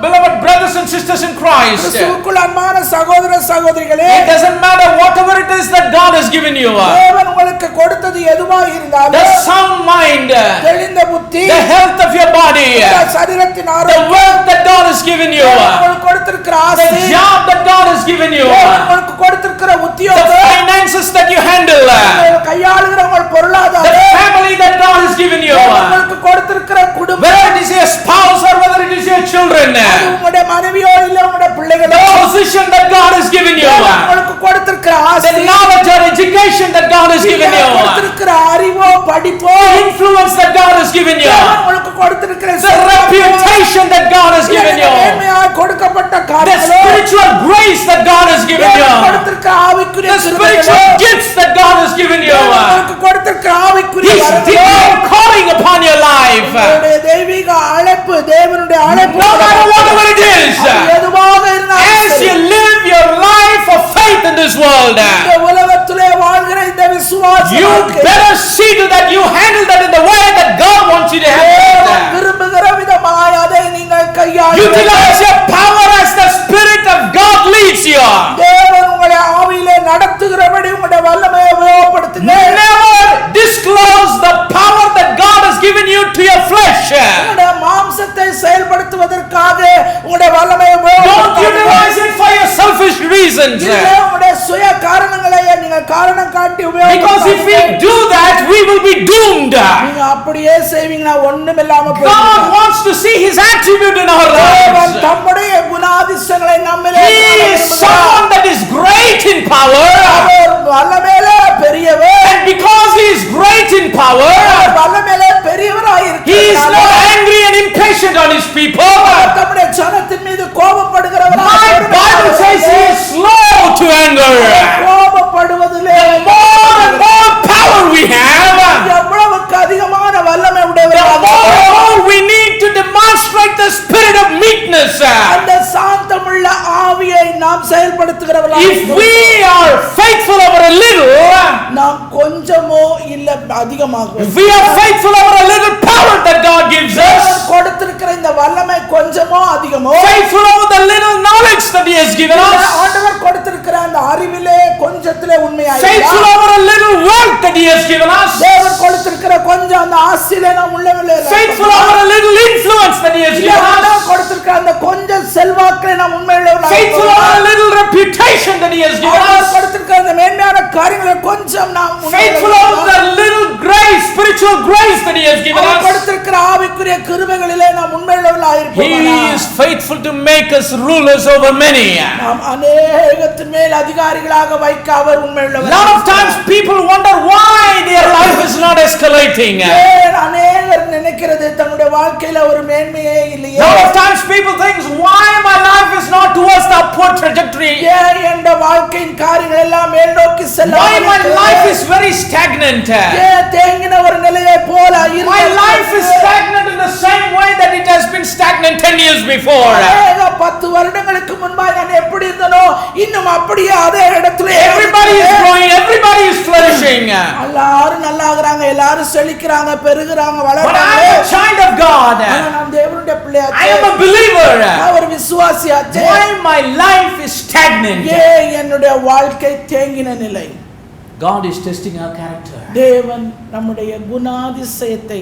S1: beloved brothers and sisters in Christ,
S2: கிறிஸ்துவுக்குள் அன்பான சகோதர சகோதரிகளே,
S1: it doesn't matter whatever it is that God has given you.
S2: தேவன் உங்களுக்கு கொடுத்தது எதுவாக இருந்தாலும்,
S1: The sound mind,
S2: தெளிந்த புத்தி,
S1: the health of your body,
S2: சரீரத்தின்
S1: the
S2: ஆரோக்கியம்,
S1: wealth that God has given you,
S2: உங்களுக்கு கொடுத்திருக்கிற
S1: the
S2: ஆசை,
S1: job that God has given you,
S2: உங்களுக்கு கொடுத்திருக்கிற
S1: the
S2: உத்தியோகம்,
S1: finances that you handle,
S2: கையாளுகிற உங்கள்
S1: the
S2: பொருளாதாரம்,
S1: family that God has given you,
S2: உங்களுக்கு கொடுத்திருக்கிற குடும்பம்,
S1: whether it is your spouse or whether it is your children,
S2: அது உங்களுடைய மனைவியோ இல்ல உங்களுடைய
S1: the
S2: பிள்ளைகளோ,
S1: position that God has given you,
S2: உங்களுக்கு கொடுத்திருக்கிற ஆசை,
S1: the knowledge or education that God has given you,
S2: கொடுத்திருக்கிற அறிவோ படிப்போ,
S1: the influence that God has given you,
S2: உங்களுக்கு கொடுத்திருக்கிற
S1: the reputation that God has given you,
S2: மேன்மையாய் கொடுக்கப்பட்ட
S1: the
S2: காரியங்களோ,
S1: spiritual grace that God has given you,
S2: கொடுத்திருக்கிற ஆவிக்குரிய
S1: the
S2: கிருபைகளோ,
S1: spiritual gifts that God has given you.
S2: உங்களுக்கு கொடுத்திருக்கிற ஆவிக்குரிய
S1: His
S2: வரங்களோ,
S1: divine calling upon your life.
S2: உங்களுடைய தெய்வீக அழைப்பு, தேவனுடைய அழைப்பு,
S1: No matter whatever it is,
S2: அது எதுவாக இருந்தாலும்
S1: as
S2: சரி,
S1: you live your life of faith in this world,
S2: இந்த உலகத்திலே வாழ்கிற இந்த விசுவாச
S1: you
S2: வாழ்க்கை,
S1: better see to that you handle that in the way that God wants you to handle
S2: தேவன்
S1: it.
S2: விரும்புகிற விதமாய் அதை நீங்கள் கையாளுங்கள்.
S1: Utilize your power as the Spirit of God leads you.
S2: தேவன் உங்களை ஆவியிலே நடத்துகிறபடி உங்களுடைய வல்லமையை உபயோகப்படுத்துங்கள்.
S1: Never disclose the power that God has given you to your flesh.
S2: உங்களுடைய மாம்சத்தை செயல்படுத்துவதற்காக உங்களுடைய வல்லமையை
S1: Don't
S2: உபயோகப்படுத்துங்கள்.
S1: utilize it for your selfish reasons.
S2: இல்லை, உங்களுடைய சுய காரணங்களை நீங்கள் காரணம் காட்டி
S1: Because if we
S2: உபயோகப்படுத்துங்கள்.
S1: do that, we will be doomed.
S2: நீங்க அப்படியே செய்வீங்கன்னா ஒண்ணுமில்லாம
S1: God
S2: போய்விடும்.
S1: wants to see His attribute in our
S2: தேவன்
S1: lives.
S2: தம்முடைய குணாதிசயங்களை நம்மிலே
S1: He
S2: காண
S1: is
S2: விரும்புகிறார்.
S1: someone that is great in power.
S2: அவர் வல்லமையிலே பெரியவர்.
S1: And because He is great in power,
S2: our வல்லமையிலே பெரியவராய்
S1: He is not
S2: இருக்கிறார்.
S1: angry and impatient on His people.
S2: அவர் தம்முடைய ஜனத்தின் மீது கோபப்படுகிறவராய்
S1: My Bible says He is slow to anger.
S2: கோபப்படுவதிலே
S1: More and more power we have,
S2: எவ்வளவுக்கு அதிகமான வல்லமை
S1: the
S2: உடையவராக
S1: more and more we need to demonstrate the spirit of meekness.
S2: அந்த சாந்தமுள்ள ஆவியை நாம் செயல்படுத்துகிறவர்களாக
S1: If we are faithful over a little,
S2: நாம் கொஞ்சமோ இல்ல அதிகமாக
S1: if we are faithful over a little power that God gives us,
S2: கொடுத்திருக்கிற இந்த வல்லமை கொஞ்சமோ அதிகமோ,
S1: faithful over the little knowledge that He has given us,
S2: ஆண்டவர் கொடுத்திருக்கிற அந்த அறிவிலே கொஞ்சத்திலே உண்மையாய்
S1: faithful over a little wealth that He has given us,
S2: தேவன் கொடுத்திருக்கிற கொஞ்சம் அந்த ஆசையிலே நாம் உள்ளவில்லை,
S1: faithful over a little influence that He has given
S2: ஆண்டவர்
S1: us,
S2: கொடுத்திருக்கிற அந்த கொஞ்சம் செல்வாக்கிலே நாம் உண்மையுள்ளவர்களாக
S1: faithful over a little reputation that He has given
S2: ஆண்டவர்
S1: us,
S2: கொடுத்திருக்கிற அந்த மேன்மையான காரியங்களை கொஞ்சம் நாம்
S1: faithful over the little grace, spiritual grace that He has given
S2: our
S1: us.
S2: கொடுத்திருக்கிற ஆவிக்குரிய கிருபைகளிலே நாம் உண்மையுள்ளவர்களாக
S1: He
S2: இருப்போம்.
S1: is faithful to make us rulers over many.
S2: நாம் அநேகத்தின் மேல் அதிகாரிகளாக வைக்க அவர்
S1: A
S2: உண்மையுள்ளவர்.
S1: lot of times people wonder why their life is not escalating.
S2: ஏன் அநேகர் நினைக்கிறது தன்னுடைய வாழ்க்கையில ஒரு மேன்மையே
S1: A
S2: இல்லையே,
S1: lot of times people think why my life is not towards the upward trajectory.
S2: ஏன் என்ற வாழ்க்கையின் காரியங்கள் எல்லாம் மேல் நோக்கி
S1: Why my life
S2: செல்ல
S1: is very stagnant.
S2: ஏன் தேங்கின ஒரு நிலையை போல
S1: My life is stagnant in the same way that it has been stagnant 10 years before.
S2: 10 வருடங்களுக்கு முன்பாக நான் எப்படி இருந்தனோ இன்னும் அப்படியே அதே இடத்துல
S1: Everybody is growing, everybody is flourishing.
S2: எல்லாரும் நல்லாகறாங்க, எல்லாரும் செழிக்கறாங்க, பெருகுறாங்க,
S1: But I
S2: வளர்றாங்க.
S1: am a child of God.
S2: ஆனா நாம் தேவனுடைய பிள்ளையாச்சே.
S1: I am a believer.
S2: நான் ஒரு விசுவாசியாச்சே.
S1: Why my life is stagnant?
S2: ஏன் என்னுடைய வாழ்க்கை தேங்கின நிலை?
S1: God is testing our character.
S2: தேவன் நம்முடைய குணாதிசயத்தை,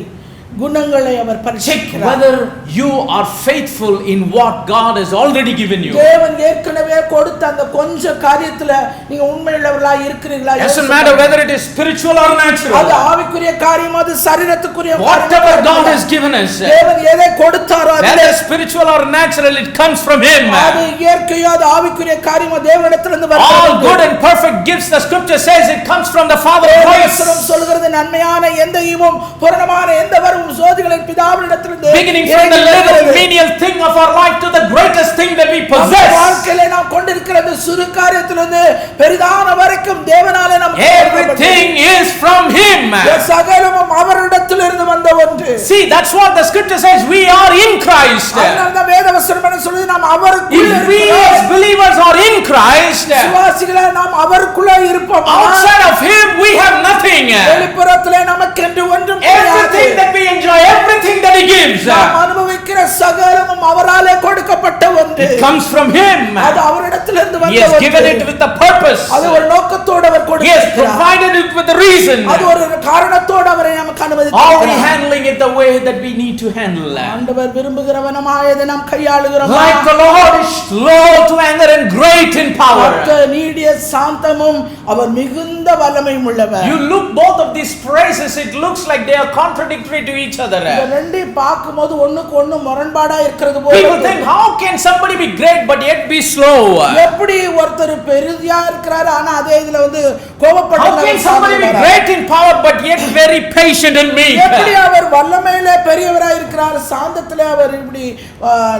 S2: குணங்களை அவர்
S1: Check
S2: பரீட்சிக்கிறார்.
S1: whether you are faithful in what God has already given you.
S2: தேவன் ஏற்கனவே கொடுத்த அந்த கொஞ்ச காரியத்துல நீங்க உண்மையுள்ளவர்களாக இருக்கிறீர்களா?
S1: Doesn't matter whether it is spiritual or
S2: அது
S1: natural.
S2: ஆவிக்குரிய காரியம், அது சரீரத்துக்குரிய
S1: Whatever God has given us,
S2: தேவன் எதை கொடுத்தாரோ அது
S1: whether spiritual or natural, it comes from Him.
S2: அது இயற்கையோ அது ஆவிக்குரிய காரியமோ தேவனிடத்திலிருந்து
S1: All
S2: வருகிறது.
S1: good and perfect gifts, the scripture says, it comes from the Father of lights.
S2: வசனம் சொல்கிறது நன்மையான எந்த ஈவும் பூரணமான எந்த வரமும் சோதிகளின் பிதாவினிடத்திலிருந்து
S1: Beginning from the little menial thing of our life to the greatest thing that we possess.
S2: வாழ்க்கையிலே நாம் கொண்டிருக்கிற அந்த சிறு காரியத்திலிருந்து பெரிதான வரைக்கும் தேவனாலே நமக்கு
S1: Everything is from Him.
S2: சகலமும் அவரிடத்திலிருந்து வந்த ஒன்று.
S1: See, that's what the scripture says. We are in Christ.
S2: அதனால தான் வேதவசனம் என்ன வேதம் சொல்லுது நாம் அவருக்குள்ள
S1: If we
S2: இருக்கிறோம்.
S1: as believers are in Christ,
S2: விசுவாசிகளே நாம் அவருக்குள்ள இருப்போம்.
S1: outside of Him we have nothing.
S2: வெளிப்புறத்திலே நமக்கென்று ஒன்றும்
S1: Everything that we enjoy, everything that He gives,
S2: நாம் அனுபவிக்கிற சகலமும் அவராலே கொடுக்கப்பட்ட ஒன்று.
S1: it comes from Him.
S2: அது அவரிடத்திலிருந்து
S1: He
S2: வந்த
S1: has given
S2: ஒன்று.
S1: it with a purpose.
S2: அது ஒரு நோக்கத்தோடு அவர்
S1: He has
S2: கொடுத்திருக்கிறார்.
S1: provided it with a reason.
S2: அது ஒரு காரணத்தோடு அவரை நமக்கு
S1: Are we
S2: அனுமதித்திருக்கிறார்.
S1: handling it the way that we need to handle that?
S2: ஆண்டவர் விரும்புகிறவனமாய் இதை நாம் கையாளுகிறோமா?
S1: Like the Lord is slow to anger and great in power.
S2: கர்த்தர் நீடிய சாந்தமும் அவர் மிகுந்த வல்லமையும் உள்ளவர்.
S1: You look both of these phrases, it looks like they are contradictory to each other.
S2: இந்த ரெண்டையும் பார்க்கும்போது ஒண்ணுக்கு ஒண்ணு முரண்பாடா இருக்கிறது போல
S1: People think, how can somebody be great but yet be slow?
S2: எப்படி ஒருத்தர் பெரியா இருக்கிறாரு ஆனா அதே இதுல வந்து
S1: How
S2: கோபப்படுறாரு?
S1: can somebody be great in power but yet very patient and meek?
S2: எப்படி அவர் வல்லமையிலே பெரியவராய் இருக்கிறார், சாந்தத்திலே அவர் இப்படி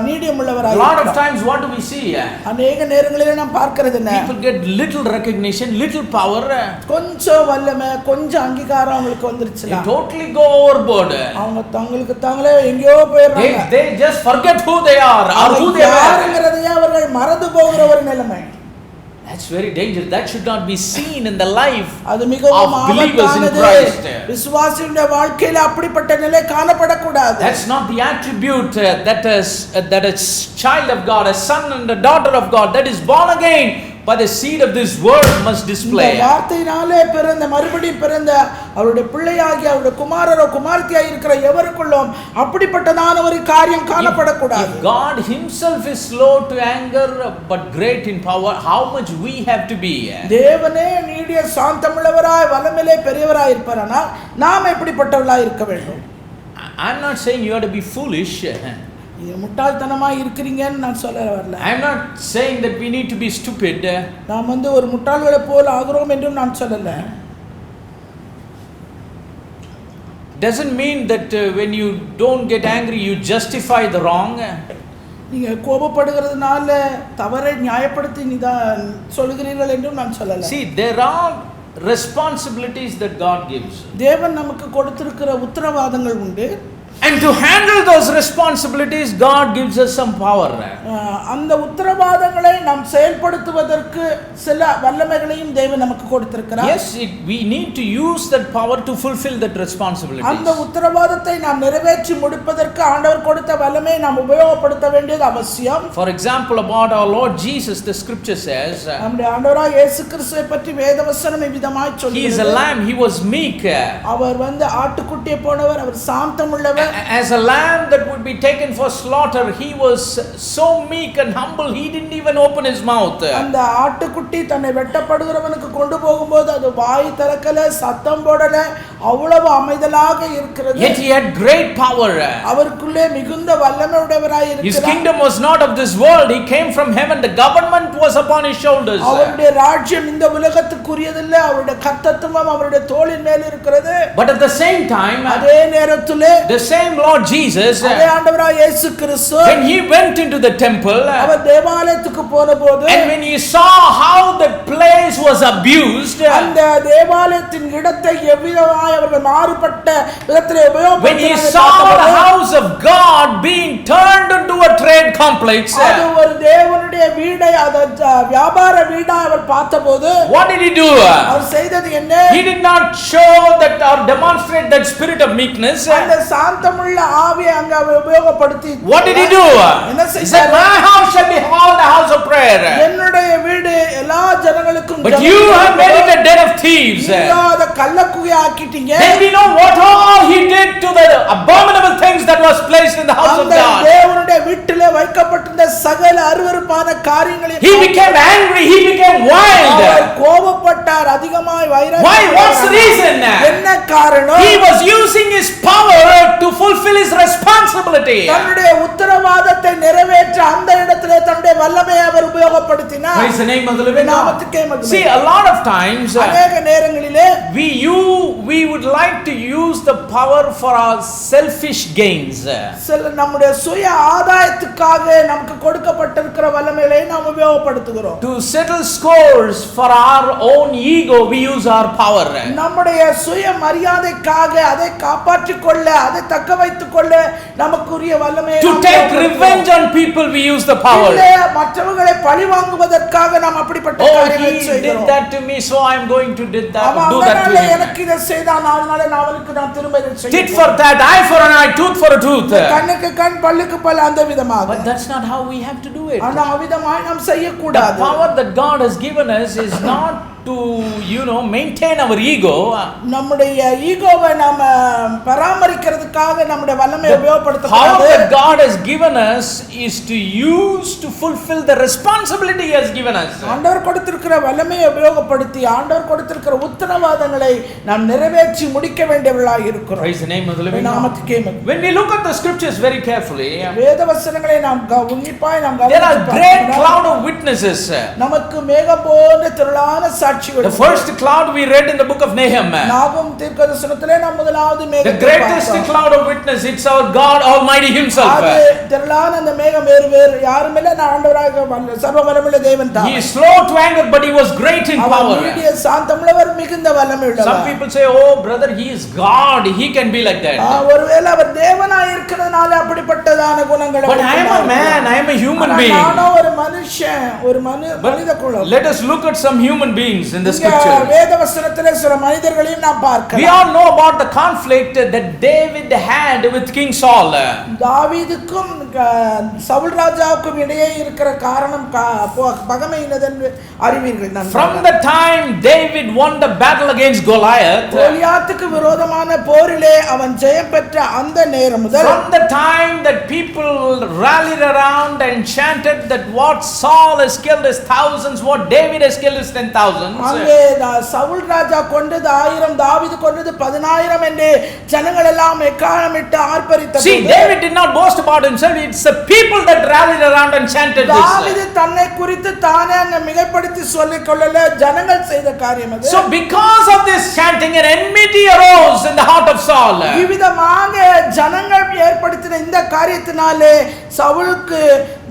S2: நீடியம்
S1: A
S2: உள்ளவராய்
S1: lot of
S2: இருக்கிறார்?
S1: times what do we see?
S2: அநேக நேரங்களிலே நாம் பார்க்கிறது என்ன?
S1: People get little recognition, little power.
S2: கொஞ்சம் வல்லமை, கொஞ்சம் அங்கீகாரம் அவங்களுக்கு வந்துருச்சு.
S1: They totally go overboard.
S2: அவங்க தங்களுக்கு தாங்களே எங்கேயோ போயிடுறாங்க.
S1: They just forget who they are or who they are.
S2: யாருங்கிறதையே அவர்கள் மறந்து போகிற ஒரு நிலைமை.
S1: That's very dangerous. That should not be seen in the life
S2: அது மிகவும்
S1: of believers in
S2: ஆபத்தானது.
S1: Christ.
S2: விசுவாசியுடைய வாழ்க்கையில அப்படிப்பட்ட நிலை காணப்படக்கூடாது.
S1: That's not the attribute that a child of God, a son and a daughter of God that is born again by the seed of this word must display.
S2: இந்த வார்த்தையினாலே பிறந்த மறுபடியும் பிறந்த அவருடைய பிள்ளையாகிய அவருடைய குமாரரோ குமாரத்தியாய் இருக்கிற எவருக்குள்ளும் அப்படிப்பட்டதான ஒரு காரியம் காணப்படக்கூடாது.
S1: If God himself is slow to anger but great in power, how much we have to be?
S2: தேவனே நீடிய சாந்தமுள்ளவராய் வல்லமையிலே பெரியவராய் இருப்பாரானால் நாம் எப்படிப்பட்டவர்களாய் இருக்க வேண்டும்?
S1: I'm not saying you have to be foolish.
S2: இது முட்டாள்தனமா இருக்கிறீங்கன்னு நான் சொல்ல வரல.
S1: I'm not saying that we need to be stupid.
S2: நாம் வந்து ஒரு முட்டாள்களை போல ஆகிறோம் என்றும் நான் சொல்லல.
S1: Doesn't mean that when you don't get angry you justify the wrong.
S2: நீங்க கோபப்படுகிறதுனால தவறை நியாயப்படுத்தி சொல்கிறீர்கள் என்றும் நான் சொல்லல.
S1: See, there are responsibilities that God gives.
S2: தேவன் நமக்கு கொடுத்திருக்கிற உத்தரவாதங்கள் உண்டு.
S1: And to handle those responsibilities, God gives us some power.
S2: அந்த உத்தரவாதங்களை நாம் செயல்படுத்துவதற்கு சில வல்லமைகளையும் தேவன் நமக்கு கொடுத்திருக்கிறார்.
S1: Yes, we need to use that power to fulfill that responsibility.
S2: அந்த உத்தரவாதத்தை நாம் நிறைவேற்றி முடிப்பதற்கு ஆண்டவர் கொடுத்த வல்லமையை நாம் உபயோகப்படுத்த வேண்டியது அவசியம்.
S1: For example, about our Lord Jesus, the scripture says,
S2: நம்முடைய ஆண்டவராகிய இயேசு கிறிஸ்துவை பற்றி வேதவசனம் இவ்விதமாய் சொல்கிறது.
S1: He is a lamb, he was meek.
S2: அவர் வந்து ஆட்டுக்குட்டியை போன்றவர், அவர் சாந்தமுள்ளவர்.
S1: As a lamb that would be taken for slaughter, he was so meek and humble, he didn't even open his mouth.
S2: அந்த ஆட்டுக்குட்டி தன்னை வெட்டப்படுகிறவனுக்கு கொண்டு போகும்போது அது வாய் திறக்கல, சத்தம் போடல, அவ்வளவு அமைதலாக இருக்கிறது.
S1: Yet he had great power.
S2: அவருக்குள்ளே மிகுந்த வல்லமை உடையவராய் இருக்கிறார்.
S1: His kingdom was not of this world, he came from heaven, the government was upon his shoulders.
S2: அவருடைய ராஜ்யம் இந்த உலகத்துக்குரியதில்லை, அவருடைய கர்த்தத்துவம் அவருடைய தோளின் மேல் இருக்கிறது.
S1: But at the same time,
S2: அதே நேரத்திலே
S1: the same Lord Jesus,
S2: அதே ஆண்டவராகிய இயேசு கிறிஸ்து
S1: when he went into the temple,
S2: அவர் தேவாலயத்துக்கு போனபோது
S1: and when he saw how the place was abused,
S2: அந்த தேவாலயத்தின் இடத்தை எவ்விதமாய் அவர்கள் மாறுபட்ட விதத்திலே
S1: when he saw the house of God being turned into a trade complex,
S2: அது ஒரு தேவனுடைய வீடை, அது வியாபார வீடா அவர் பார்த்தபோது
S1: what did he do?
S2: அவர் செய்தது என்ன?
S1: He did not show that or demonstrate that spirit of meekness.
S2: அந்த சாந்தமுள்ள ஆவியை அங்க அவர் உபயோகப்படுத்தி
S1: What did he do?
S2: என்ன
S1: He said,
S2: செய்தார்?
S1: my house shall be called a house of prayer,
S2: என்னுடைய வீடு எல்லா ஜனங்களுக்கும்
S1: but you have made it a den of thieves.
S2: அத கள்ளக்குகையா ஆக்கிட்டீங்க.
S1: Then we know what all he did to the abominable things that was placed in the house of
S2: அந்த
S1: God.
S2: தேவனுடைய வீட்டிலே வைக்கப்பட்டிருந்த சகல அருவருப்பான காரியங்களை
S1: He became angry, he became wild.
S2: அவர் கோபப்பட்டார், அதிகமாய் வைராக்கியம்.
S1: Why? What's the reason?
S2: என்ன காரணம்?
S1: He was using his power to fulfill his responsibility.
S2: தன்னுடைய உத்தரவாதத்தை நிறைவேற்ற அந்த இடத்திலே தன்னுடைய வல்லமையை அவர் உபயோகப்படுத்தினார்.
S1: Praise the name of the living God.
S2: நாமத்துக்கே மகிமை.
S1: See, a lot of times
S2: அநேக நேரங்களிலே
S1: we would like to use the power for our selfish gains.
S2: சில நம்முடைய சுய ஆதாயத்துக்காக செய்வதற்காக நமக்கு கொடுக்கப்பட்டிருக்கிற வல்லமையை நாம் உபயோகப்படுத்துகிறோம்.
S1: To settle scores for our own ego, we use our power.
S2: நம்முடைய சுய மரியாதைக்காக அதை காப்பாற்றிக் கொள்ள, அதை தக்க வைத்துக் கொள்ள நமக்குரிய வல்லமையை
S1: To take revenge on people, we use the power.
S2: மற்றவர்களை பழி வாங்குவதற்காக நாம் அப்படிப்பட்ட காரியங்களை
S1: He
S2: செய்கிறோம்.
S1: did that to me, so I am going to do that to
S2: எனக்கு இதை செய்தான், அதனால நான் அவனுக்கு நான் திரும்ப இதை செய்வேன்.
S1: tit for tat, eye for an eye, tooth for a tooth.
S2: கண்ணுக்கு கண், பல்லுக்கு பல், அந்த விதமாக.
S1: But that's not how we have to do it.
S2: ஆனா அவிதமாய் நாம்
S1: The
S2: செய்யக்கூடாது.
S1: power that God has given us is not to maintain our ego.
S2: நம்முடைய ஈகோவை நாம பராமரிக்கிறதுக்காக நம்முடைய வல்லமையை
S1: The power
S2: உபயோகப்படுத்தக்கூடாது.
S1: that God has given us is to use to fulfill the responsibility He has given us.
S2: ஆண்டவர் கொடுத்திருக்கிற வல்லமையை உபயோகப்படுத்தி ஆண்டவர் கொடுத்திருக்கிற உத்தரவாதங்களை நாம் நிறைவேற்றி முடிக்க வேண்டியவர்களாக இருக்கிறோம்.
S1: Praise the name of the living God.
S2: நாமத்துக்கே மகிமை.
S1: When we look at the scriptures very carefully,
S2: வேத வசனங்களை நாம் உன்னிப்பாய் நாம்
S1: there are
S2: கவனித்து
S1: great
S2: பார்த்தால்
S1: cloud of witnesses.
S2: நமக்கு மேகம் போன்ற திரளான சாட்சிகள்.
S1: The first cloud we read in the book of Nahum.
S2: நாகும் தீர்க்கதரிசனத்திலே நாம் முதலாவது
S1: The
S2: மேகத்தை
S1: greatest
S2: பார்த்தோம்.
S1: cloud of witness, it's our God Almighty Himself.
S2: அது திரளான அந்த மேகம் வேறு யாரும் இல்லை, நான் ஆண்டவராக சர்வ வல்லமையுள்ள தேவன் தான்.
S1: He is slow to anger, but He was great in
S2: our
S1: power.
S2: நீடிய சாந்தமுள்ளவர், மிகுந்த வல்லமை உள்ளவர்.
S1: Some people say, oh brother, He is God, He can be like that.
S2: ஒருவேளை அவர் தேவனாய் இருக்கிறதுனால அப்படிப்பட்டதான குணங்களை
S1: But I am a man, I am a human being.
S2: நானும் ஒரு மனுஷன், ஒரு மனித குலம்.
S1: Let us look at some human beings in the
S2: இங்க
S1: scripture.
S2: வேத வசனத்திலே சில மனிதர்களையும் நாம் பார்க்கலாம்.
S1: We all know about the conflict that David had with King Saul.
S2: தாவீதுக்கும் Saul ராஜாவுக்கும் இடையே இருக்கிற காரணம் பகைமை என்னதென்று அறிவீர்கள்.
S1: From the time David won the battle against Goliath,
S2: கோலியாத்துக்கு விரோதமான போரிலே அவன் ஜெயம் பெற்ற அந்த நேரம் முதல்,
S1: from the time that people rallied around and chanted that what Saul has killed is thousands, what David has killed is 10,000.
S2: அங்கே சவுல் ராஜா கொண்டது 1000, தாவீது கொண்டது 10000 என்று ஜனங்கள் எல்லாம் எக்காலமிட்டு ஆர்ப்பரித்த
S1: See, David did not boast about himself, it's the people that rallied around and chanted
S2: தாவீது
S1: this.
S2: தன்னை குறித்து தானே அங்க மிகைப்படுத்தி சொல்லிக் கொள்ளல, ஜனங்கள் செய்த காரியம் அது.
S1: So because of this chanting, an enmity arose in the heart of Saul.
S2: விவிதமாக ஜனங்கள் ஏற்படுத்தின இந்த காரியத்தினாலே சவுலுக்கு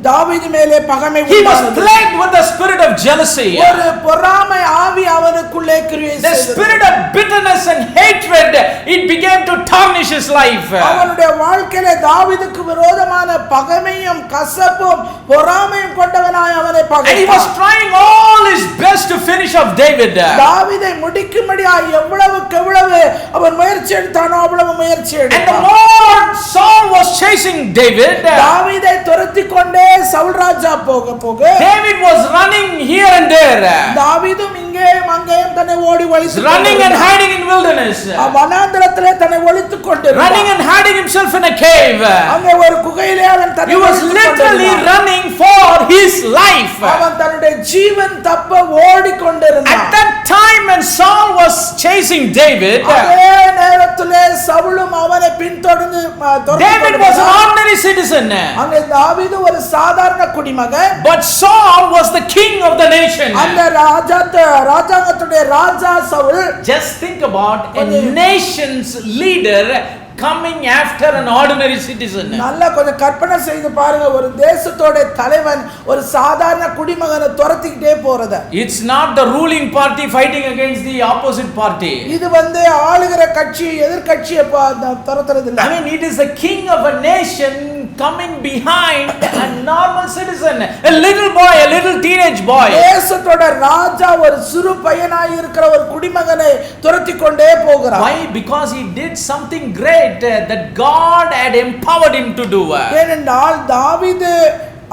S2: தாவீது மேலே பகைமை
S1: He was
S2: உண்டானது.
S1: plagued with the spirit of jealousy.
S2: ஒரு பொறாமை ஆவி அவனுக்குள்ளே கிரியை
S1: The
S2: செய்தது.
S1: spirit of bitterness and hatred, it began to tarnish his life.
S2: அவனுடைய வாழ்க்கையிலே தாவீதுக்கு விரோதமான பகைமையும் கசப்பும் பொறாமையும் கொண்டவனாய் அவனை
S1: And he was
S2: பகைத்தான்.
S1: trying all his best to finish off David.
S2: தாவீதை முடிக்கும்படியாய் எவ்வளவுக்கு எவ்வளவு அவன் முயற்சி எடுத்தானோ அவ்வளவு முயற்சி
S1: And the
S2: எடுத்தான்.
S1: more Saul was chasing David,
S2: தாவீதை துரத்தி கொண்டே சவுல் ராஜா போக போக
S1: David was running here and there,
S2: தாவீதும் இங்கேயும் அங்கேயும் தன்னை ஓடி ஒளித்து
S1: running and hiding in wilderness,
S2: வனாந்தரத்திலே தன்னை ஒளித்துக் கொண்டிருந்தான்.
S1: running and hiding himself in a cave.
S2: அங்கே ஒரு குகையிலே அவன்
S1: He
S2: தன்னை
S1: was
S2: ஒளித்துக்
S1: literally
S2: கொண்டிருந்தான்.
S1: running for his life.
S2: அவன் தன்னுடைய ஜீவன் தப்ப ஓடிக்கொண்டிருந்தான்.
S1: At that time when Saul was chasing David,
S2: அதே நேரத்திலே சவுலும் அவனை பின்தொடர்ந்து
S1: David was an ordinary citizen,
S2: அங்கே தாவீது ஒரு சாதாரண குடிமகன்.
S1: but Saul was the king of the nation.
S2: அந்த ராஜாங்கத்துடைய ராஜா Saul.
S1: Just think about a nation's leader coming after an ordinary citizen.
S2: நல்லா கொஞ்சம் கற்பனை செய்து பாருங்க, ஒரு தேசத்தோட தலைவன் ஒரு சாதாரண குடிமகனை துரத்திக்கிட்டே போறத.
S1: It's not the ruling party fighting against the opposite party.
S2: இது ஆளுகிற கட்சி எதிர்க்கட்சியை துரத்துறது இல்ல.
S1: I mean, it is the king of a nation coming behind a normal citizen, a little boy, a little teenage boy.
S2: தேசத்தோட ராஜா ஒரு சிறு பையனாய் இருக்கிற ஒரு குடிமகனை துரத்தி கொண்டே போகிறார்.
S1: Why? Because he did something great that God had empowered him to do.
S2: ஏனென்றால் தாவீது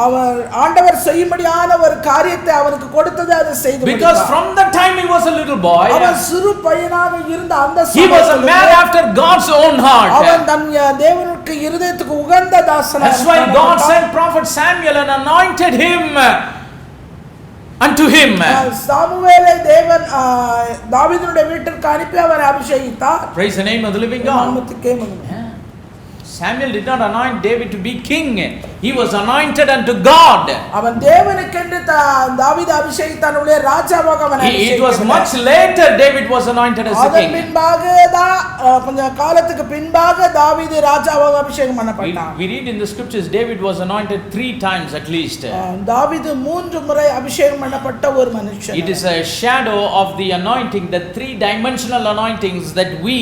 S2: அவர் ஆண்டவர் செய்யும்படியான ஒரு காரியத்தை அவருக்கு கொடுத்தது அதை செய்து
S1: Because from the time he was a little boy,
S2: அவன் சிறு பையனாக இருந்த அந்த
S1: he was a man after God's own heart.
S2: அவன் தன் தேவனுக்கு இருதயத்துக்கு உகந்த தாசனாக.
S1: That's why God sent prophet Samuel and anointed him unto him.
S2: சாமுவேலை தேவன் தாவீதுடைய வீட்டிற்கு அனுப்பி அவரை அபிஷேகித்தார்.
S1: Praise the name of the living God.
S2: நாமத்துக்கே மகிமை.
S1: Samuel did not anoint David to be king. He was anointed unto God.
S2: அவன் தேவனுக்கென்று தாவீது அபிஷேகித்தானுடைய ராஜாவாக அவன்
S1: It was much later David was anointed as a
S2: அதன்
S1: king.
S2: பின்பாக தான் கொஞ்சம் காலத்துக்கு பின்பாக தாவீது ராஜாவாக அபிஷேகம் பண்ணப்பட்டான்.
S1: We read in the scriptures David was anointed 3 times at least.
S2: தாவீது 3 முறை அபிஷேகம் பண்ணப்பட்ட ஒரு மனுஷன்.
S1: It is a shadow of the anointing, the 3-dimensional anointings that we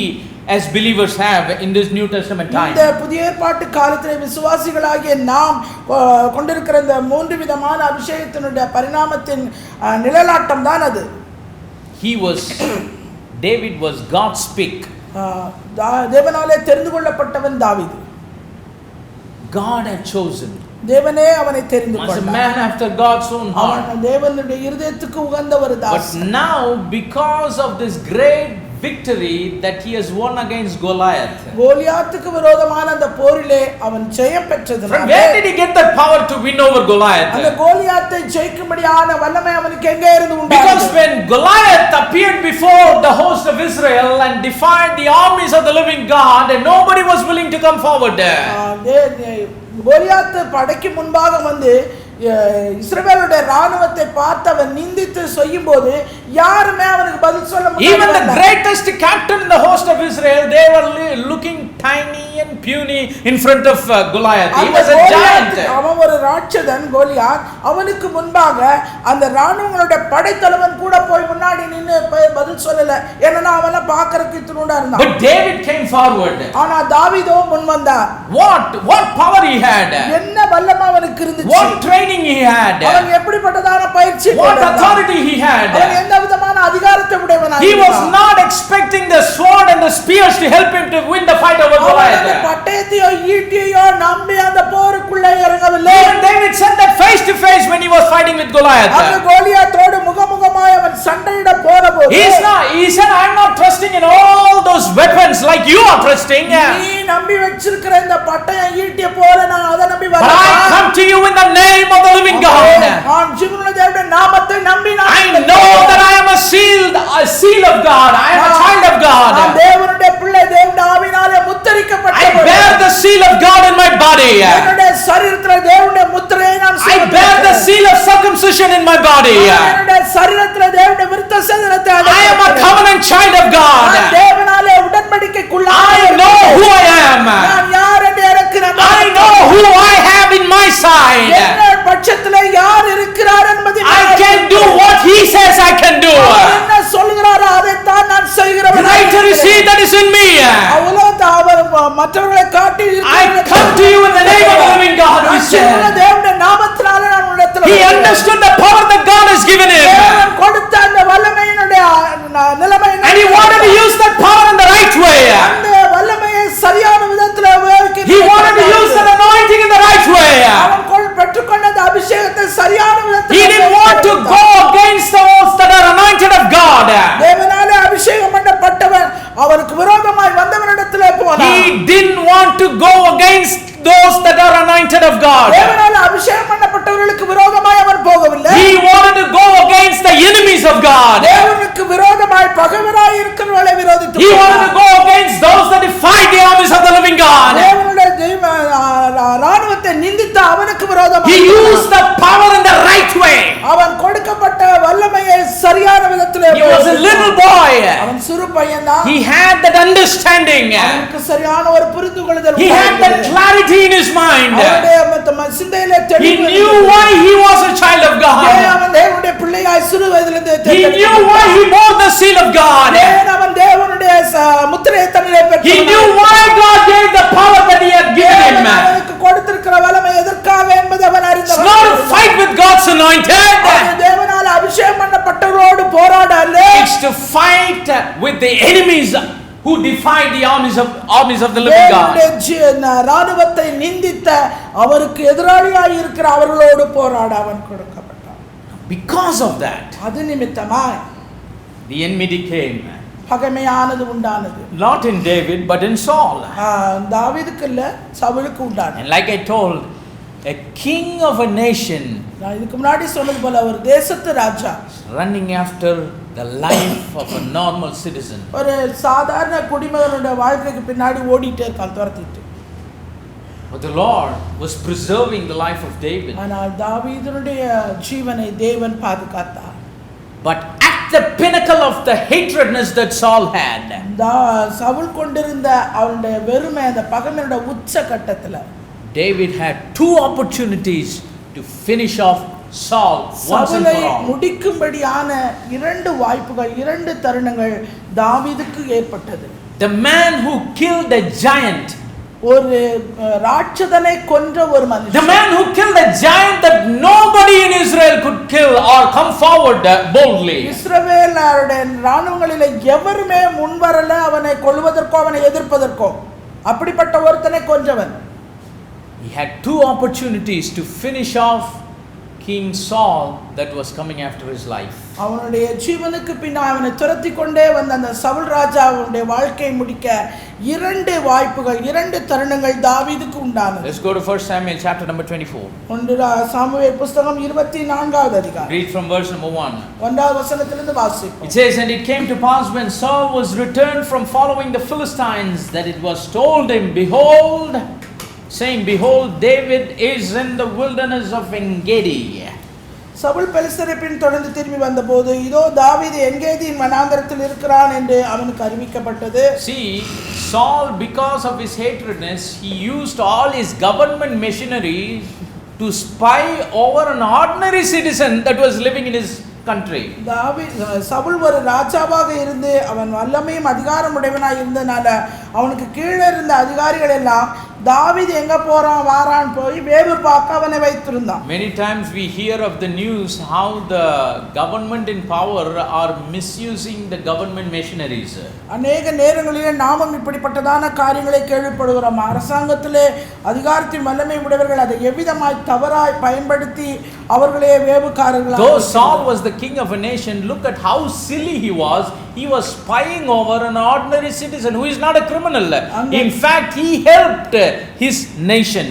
S1: as believers have in this New Testament time.
S2: இந்த புதிய ஏற்பாட்டு காலத்திலே விசுவாசிகளாகிய நாம் கொண்டிருக்கிற இந்த 3 விதமான அபிஷேகத்தினுடைய பரிணாமத்தின் நிழலாட்டம் தான் அது.
S1: David was God's pick.
S2: தேவனாலே தெரிந்து கொள்ளப்பட்டவன் தாவீது.
S1: God had chosen.
S2: தேவனே அவனை தெரிந்து கொண்டார்.
S1: As a man after God's own heart.
S2: அவன் தேவனுடைய இருதயத்துக்கு உகந்த ஒரு தாசன்.
S1: But now because of this great victory that he has won against Goliath.
S2: கோலியாத்துக்கு விரோதமான அந்த போரிலே அவன் ஜெயம் பெற்றதனால.
S1: From where did he get that power to win over Goliath?
S2: அந்த கோலியாத்தை ஜெயிக்கும்படியான வல்லமை அவனுக்கு எங்கே இருந்து உண்டானது?
S1: Because when Goliath appeared before the host of Israel and defied the armies of the living God, and nobody was willing to come forward there.
S2: Goliath படைக்கு முன்பாக வந்து இஸ்ரவேலுடைய ராணுவத்தை பார்த்து அவன் நிந்தித்து செய்யும்போது யாருமே அவனுக்கு பதில் சொல்ல முடியல.
S1: Even the greatest captain in the host of Israel, they were looking tiny and puny in front of Goliath. He was a giant.
S2: அவன் ஒரு ராட்சதன் கோலியாத். அவனுக்கு முன்பாக அந்த ராணுவங்களுடைய படைத்தலைவன் கூட போய் முன்னாடி நின்னு பதில் சொல்லல. ஏன்னா அவன பார்க்கறதுக்கு இத்துணுண்டா இருந்தான்.
S1: But David came forward.
S2: ஆனா தாவீதோ முன் வந்தான்.
S1: What power he had?
S2: என்ன வல்லமை அவனுக்கு இருந்துச்சு?
S1: What training he had?
S2: அவன் எப்படிப்பட்டதான பயிற்சி?
S1: What authority he had?
S2: அவன் எந்த விதமான அதிகாரத்தை உடையவனாக?
S1: He was not expecting the sword and the spears to help him to win the fight over Goliath.
S2: பட்டயத்தையோ ஈட்டியோ நம்பி அந்த போருக்குள்ளே இறங்கவில்லை.
S1: Even David said that face to face when he was fighting with Goliath.
S2: அந்த கோலியாத்தோடு முகமுகமாய் அவன் சண்டையிட போறபோது
S1: he said, I'm not trusting in all those weapons like you are trusting.
S2: நீ நம்பி வச்சிருக்கிற இந்த பட்டயம் ஈட்டிய போல நான் அத நம்பி வரேன்.
S1: But I come to you in the name of the living God.
S2: நான் ஜீவனுள்ள தேவனுடைய நாமத்தை நம்பி நான்
S1: I know that I am a seal of God. I am a child of God.
S2: நான் தேவனுடைய பிள்ளை, தேவனுடைய ஆவியினாலே முத்திரிக்கப்பட்டவன்.
S1: I bear the seal of God in my body.
S2: என்னுடைய சரீரத்திலே தேவனுடைய முத்திரையை நான்
S1: I bear the seal of circumcision in my body.
S2: என்னுடைய சரீரத்திலே தேவனுடைய விருத்தசேதனத்தை
S1: I am a covenant child of God.
S2: நான் தேவனாலே உடன்படிக்கைக்குள்ளாக
S1: I know who I am.
S2: நான் யார் என்று எனக்கு
S1: I know who I have in my side.
S2: என்ன பட்சத்திலே யார் இருக்கிறார் என்பதை
S1: I can do what he says I can do.
S2: என்ன சொல்கிறாரோ அதை தான் நான் செய்கிறவன்.
S1: Greater is he that is in me.
S2: அவ்வளவு அவர் மற்றவர்களை காட்டி
S1: I come to you in the name of the living God.
S2: தேவனுடைய நாமத்தினாலே நான் உன்னிடத்தில்
S1: He understood the power that God has given him.
S2: தேவன் கொடுத்த அந்த வல்லமையினுடைய நிலைமை
S1: And he wanted to use that power in the right way.
S2: அந்த வல்லமையை சரியான விதத்தில் உபயோகிக்க
S1: He wanted to use that anointing in the right way.
S2: அவன் பெற்றுக்கொண்ட அந்த அபிஷேகத்தை சரியான விதத்தில்
S1: He didn't want to go against those that are anointed of God.
S2: தேவனாலே அபிஷேகம் பண்ணப்பட்டவன் அவருக்கு விரோதமாய் வந்தவனிடத்திலே போனான்.
S1: He didn't want to go against those that are anointed of God.
S2: தேவனாலே அபிஷேகம் பண்ணப்பட்டவர்களுக்கு விரோதமாய் அவர் போகவில்லை.
S1: He wanted to go against the enemies of God.
S2: தேவனுக்கு விரோதமாய் பகைவராய் இருக்கிறவர்களை விரோதித்து
S1: He wanted to go against those that defied the armies of the living God.
S2: தேவனுடைய ராணுவத்தை நிந்தித்த அவனுக்கு விரோதமாய்
S1: He used the power in the right way.
S2: அவன் கொடுக்கப்பட்ட வல்லமையை சரியான விதத்திலே
S1: He was a little boy.
S2: அவன் சிறு பையன்தான்.
S1: He had that understanding.
S2: அவனுக்கு சரியான ஒரு புரிந்துகொள்ளுதல்
S1: He had that clarity in his mind.
S2: அவனுடைய சிந்தையிலே
S1: He
S2: தெளிவு
S1: knew why he was a child of God.
S2: அவன் தேவனுடைய பிள்ளையாய் சிறு வயதிலிருந்து
S1: He knew why he bore the seal of God.
S2: அவன் தேவனுடைய முத்திரையை தன்னிலே பெற்றான்.
S1: He knew why God gave the power that he had given him.
S2: அவனுக்கு கொடுத்திருக்கிற வல்லமை எதற்காக என்பதை அவன்
S1: It's
S2: அறிந்தவன்.
S1: not a fight with God's anointed.
S2: தேவனால அபிஷேகம் பண்ணப்பட்டவரோடு போராட அல்ல.
S1: It's to fight with the enemies who defied the armies of the living God.
S2: ராணுவத்தை நிந்தித்த அவருக்கு எதிராளியாய் இருக்கிற அவர்களோடு போராட அவன் கொடுக்கப்பட்டான்.
S1: Because of that,
S2: அது நிமித்தமாய்
S1: the enmity came.
S2: பகைமையானது உண்டானது.
S1: Not in David, but in Saul.
S2: தாவீதுக்கு இல்ல, சவுலுக்கு உண்டானது.
S1: And like I told, a king of a nation,
S2: நான் இதுக்கு முன்னாடி சொன்னது போல ஒரு தேசத்து ராஜா
S1: running after the life of a normal citizen.
S2: ஒரு சாதாரண குடிமகனுடைய வாழ்க்கைக்கு பின்னாடி ஓடிட்டே இருக்கான் துரத்திட்டு.
S1: But the Lord was preserving the life of David.
S2: ஆனால் தாவீதுடைய ஜீவனை தேவன் பாதுகாத்தார்.
S1: But at the pinnacle of the hatredness that Saul had,
S2: Saul கொண்டிருந்த அவருடைய வெறுமை அந்த பகைமையோட உச்ச கட்டத்துல
S1: David had two opportunities to finish off Saul once and for all.
S2: முடிக்கும்படியான இரண்டு வாய்ப்புகள், இரண்டு தருணங்கள் தாவீதுக்கு ஏற்பட்டது.
S1: The man who killed a giant,
S2: ஒரு ராட்சதனை கொன்ற ஒரு மனுஷன்,
S1: the man who killed a giant that nobody in Israel could kill or come forward boldly.
S2: இஸ்ரவேலருடைய ராணுவங்களிலே எவருமே முன்வரல அவனை கொல்வதற்கோ அவனை எதிர்ப்பதற்கோ. அப்படிப்பட்ட ஒருத்தனை கொன்றவன்.
S1: He had two opportunities to finish off King Saul that was coming after his life.
S2: அவனுடைய ஜீவனுக்கு பின்னால் அவனை துரத்தி கொண்டே வந்த அந்த சவுல் ராஜாவுடைய வாழ்க்கையை முடிக்க இரண்டு வாய்ப்புகள், இரண்டு தருணங்கள் தாவீதுக்கு உண்டானது.
S1: Let's go to 1 Samuel chapter number 24.
S2: ஒன்று சாமுவேல் புத்தகம் 24வது அதிகாரம்.
S1: Read from verse number 1.
S2: 1வது வசனத்திலிருந்து வாசிப்போம்.
S1: It says, "And it came to pass when Saul was returned from following the Philistines that it was told him, behold, saying, behold, David is in the wilderness of En-gedi."
S2: Saul பெலிஸ்தரை பின் தொடர்ந்து திரும்பி வந்தபோது இதோ தாவீது என்கேதியின் வனாந்தரத்தில் இருக்கிறான் என்று அவனுக்கு அறிவிக்கப்பட்டது.
S1: See, Saul, because of his hatredness, he used all his government machinery to spy over an ordinary citizen that was living in his country.
S2: Saul ஒரு ராஜாவாக இருந்து அவன் வல்லமையும் அதிகாரம் உடையவனாய் இருந்தனால அவனுக்கு கீழே இருந்த அதிகாரிகள் எல்லாம் தாவீது எங்க போறான் வாரான் போய் வேவு பார்க்க அவனை வைத்திருந்தான்.
S1: Many times we hear of the news how the government in power are misusing the government machineries.
S2: அநேக நேரங்களிலே நாமும் இப்படிப்பட்டதான காரியங்களை கேள்விப்படுகிறோம். அரசாங்கத்திலே அதிகாரத்தின் வல்லமை உடையவர்கள் அதை எவ்விதமாய் தவறாய் பயன்படுத்தி அவர்களே வேவுக்காரர்களாக.
S1: Though Saul was the king of a nation, look at how silly he was. He was spying over an ordinary citizen who is not a criminal. In fact, he helped his nation.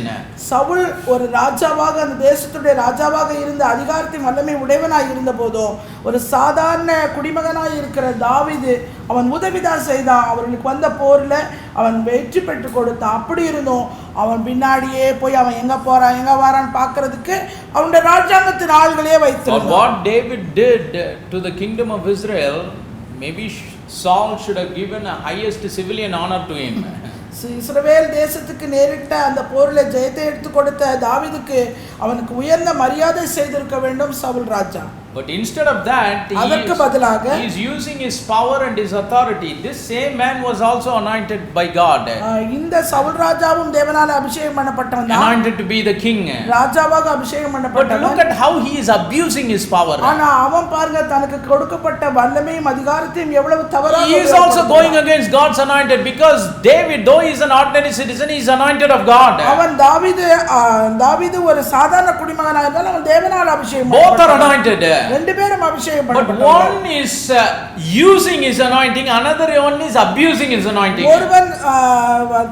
S2: Saul ஒரு ராஜாவாக அந்த தேசத்துடைய ராஜாவாக இருந்த அதிகாரத்தின் வல்லமை உடையவனாய் இருந்த போதும் ஒரு சாதாரண குடிமகனாய் இருக்கிற தாவீது அவன் உதவிதான் செய்தான். அவர்களுக்கு வந்த போர்ல அவன் வெற்றி பெற்று கொடுத்தான். அப்படி இருந்தும் அவன் பின்னாடியே போய் அவன் எங்க போறான் எங்க வரான்னு பார்க்கிறதுக்கு அவனுடைய ராஜாங்கத்தின் ஆள்களே வைத்திருந்தான்.
S1: What David did to the kingdom of Israel, maybe Saul should have given a highest civilian honor to him.
S2: இஸ்ரவேல் தேசத்துக்கு நேரிட்ட அந்த போரில் ஜெயத்தை எடுத்து கொடுத்த தாவீதுக்கு அவனுக்கு உயர்ந்த மரியாதை செய்திருக்க வேண்டும் சவுல் ராஜா.
S1: But instead of that, he is using his power and his authority. This same man was also anointed by God.
S2: இந்த சவுல் ராஜாவும் தேவனால அபிஷேகம் பண்ணப்பட்டவன் தான்.
S1: Anointed to be the king.
S2: ராஜாவாக அபிஷேகம் பண்ணப்பட்டவன்.
S1: But look at how he is abusing his power.
S2: ஆனா அவன் பாருங்க தனக்கு கொடுக்கப்பட்ட வல்லமையும் அதிகாரத்தையும் எவ்வளவு தவறாக.
S1: He is also going against God's anointed because David, though he is an ordinary citizen, he is anointed of God.
S2: அவன் தாவீது ஒரு சாதாரண குடிமகனாக இருந்தாலும் அவன் தேவனால அபிஷேகம்.
S1: Both are anointed.
S2: ரெண்டு பேரும் அபிஷேகம்
S1: பண்ணப்பட்டவர்கள். But one is using his anointing, another one is abusing his anointing.
S2: ஒருவன்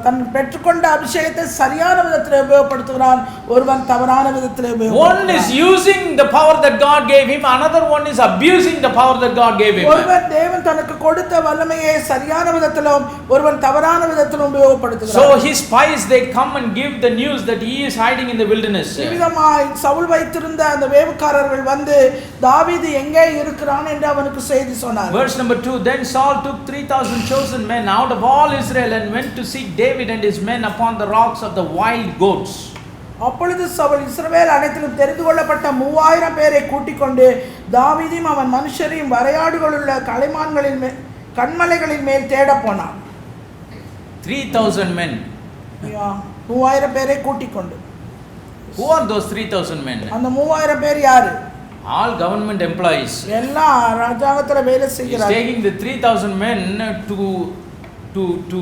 S2: தன் பெற்றுக்கொண்ட அபிஷேகத்தை சரியான விதத்தில் உபயோகப்படுத்துகிறான், ஒருவன் தவறான விதத்தில் உபயோகப்படுத்துகிறான்.
S1: One is using the power that God gave him, another one is abusing the power that God gave him.
S2: ஒருவன் தேவன் தனக்கு கொடுத்த வல்லமையை சரியான விதத்திலும் ஒருவன் தவறான விதத்திலும் உபயோகப்படுத்துகிறான்.
S1: So his spies, they come and give the news that he is hiding in the wilderness.
S2: இவ்விதமாய் சவுல் வைத்திருந்த அந்த வேவுக்காரர்கள் வந்து தாவீது எங்கே இருக்கிறான் என்று அவனுக்கு செய்தி சொன்னார்.
S1: Verse number 2, then Saul took 3,000 chosen men out of all Israel and went to seek David and his men upon the rocks of the wild goats.
S2: அப்பொழுது சவுல் இஸ்ரவேல் அனைத்திலும் தெரிந்து கொள்ளப்பட்ட 3000 பேரை கூட்டிக் கொண்டு தாவீதையும் அவன் மனுஷரையும் வரையாடுகளுள்ள கலைமான்களின் கண்மலைகளின் மேல் தேட போனான்.
S1: 3,000 men.
S2: 3000 பேரை கூட்டிக் கொண்டு.
S1: Who are those 3,000 men?
S2: அந்த 3000 பேர் யாரு?
S1: All government employees.
S2: எல்லா ராஜாங்கத்துல வேலை செய்கிறார்கள்.
S1: He is taking the 3,000 men to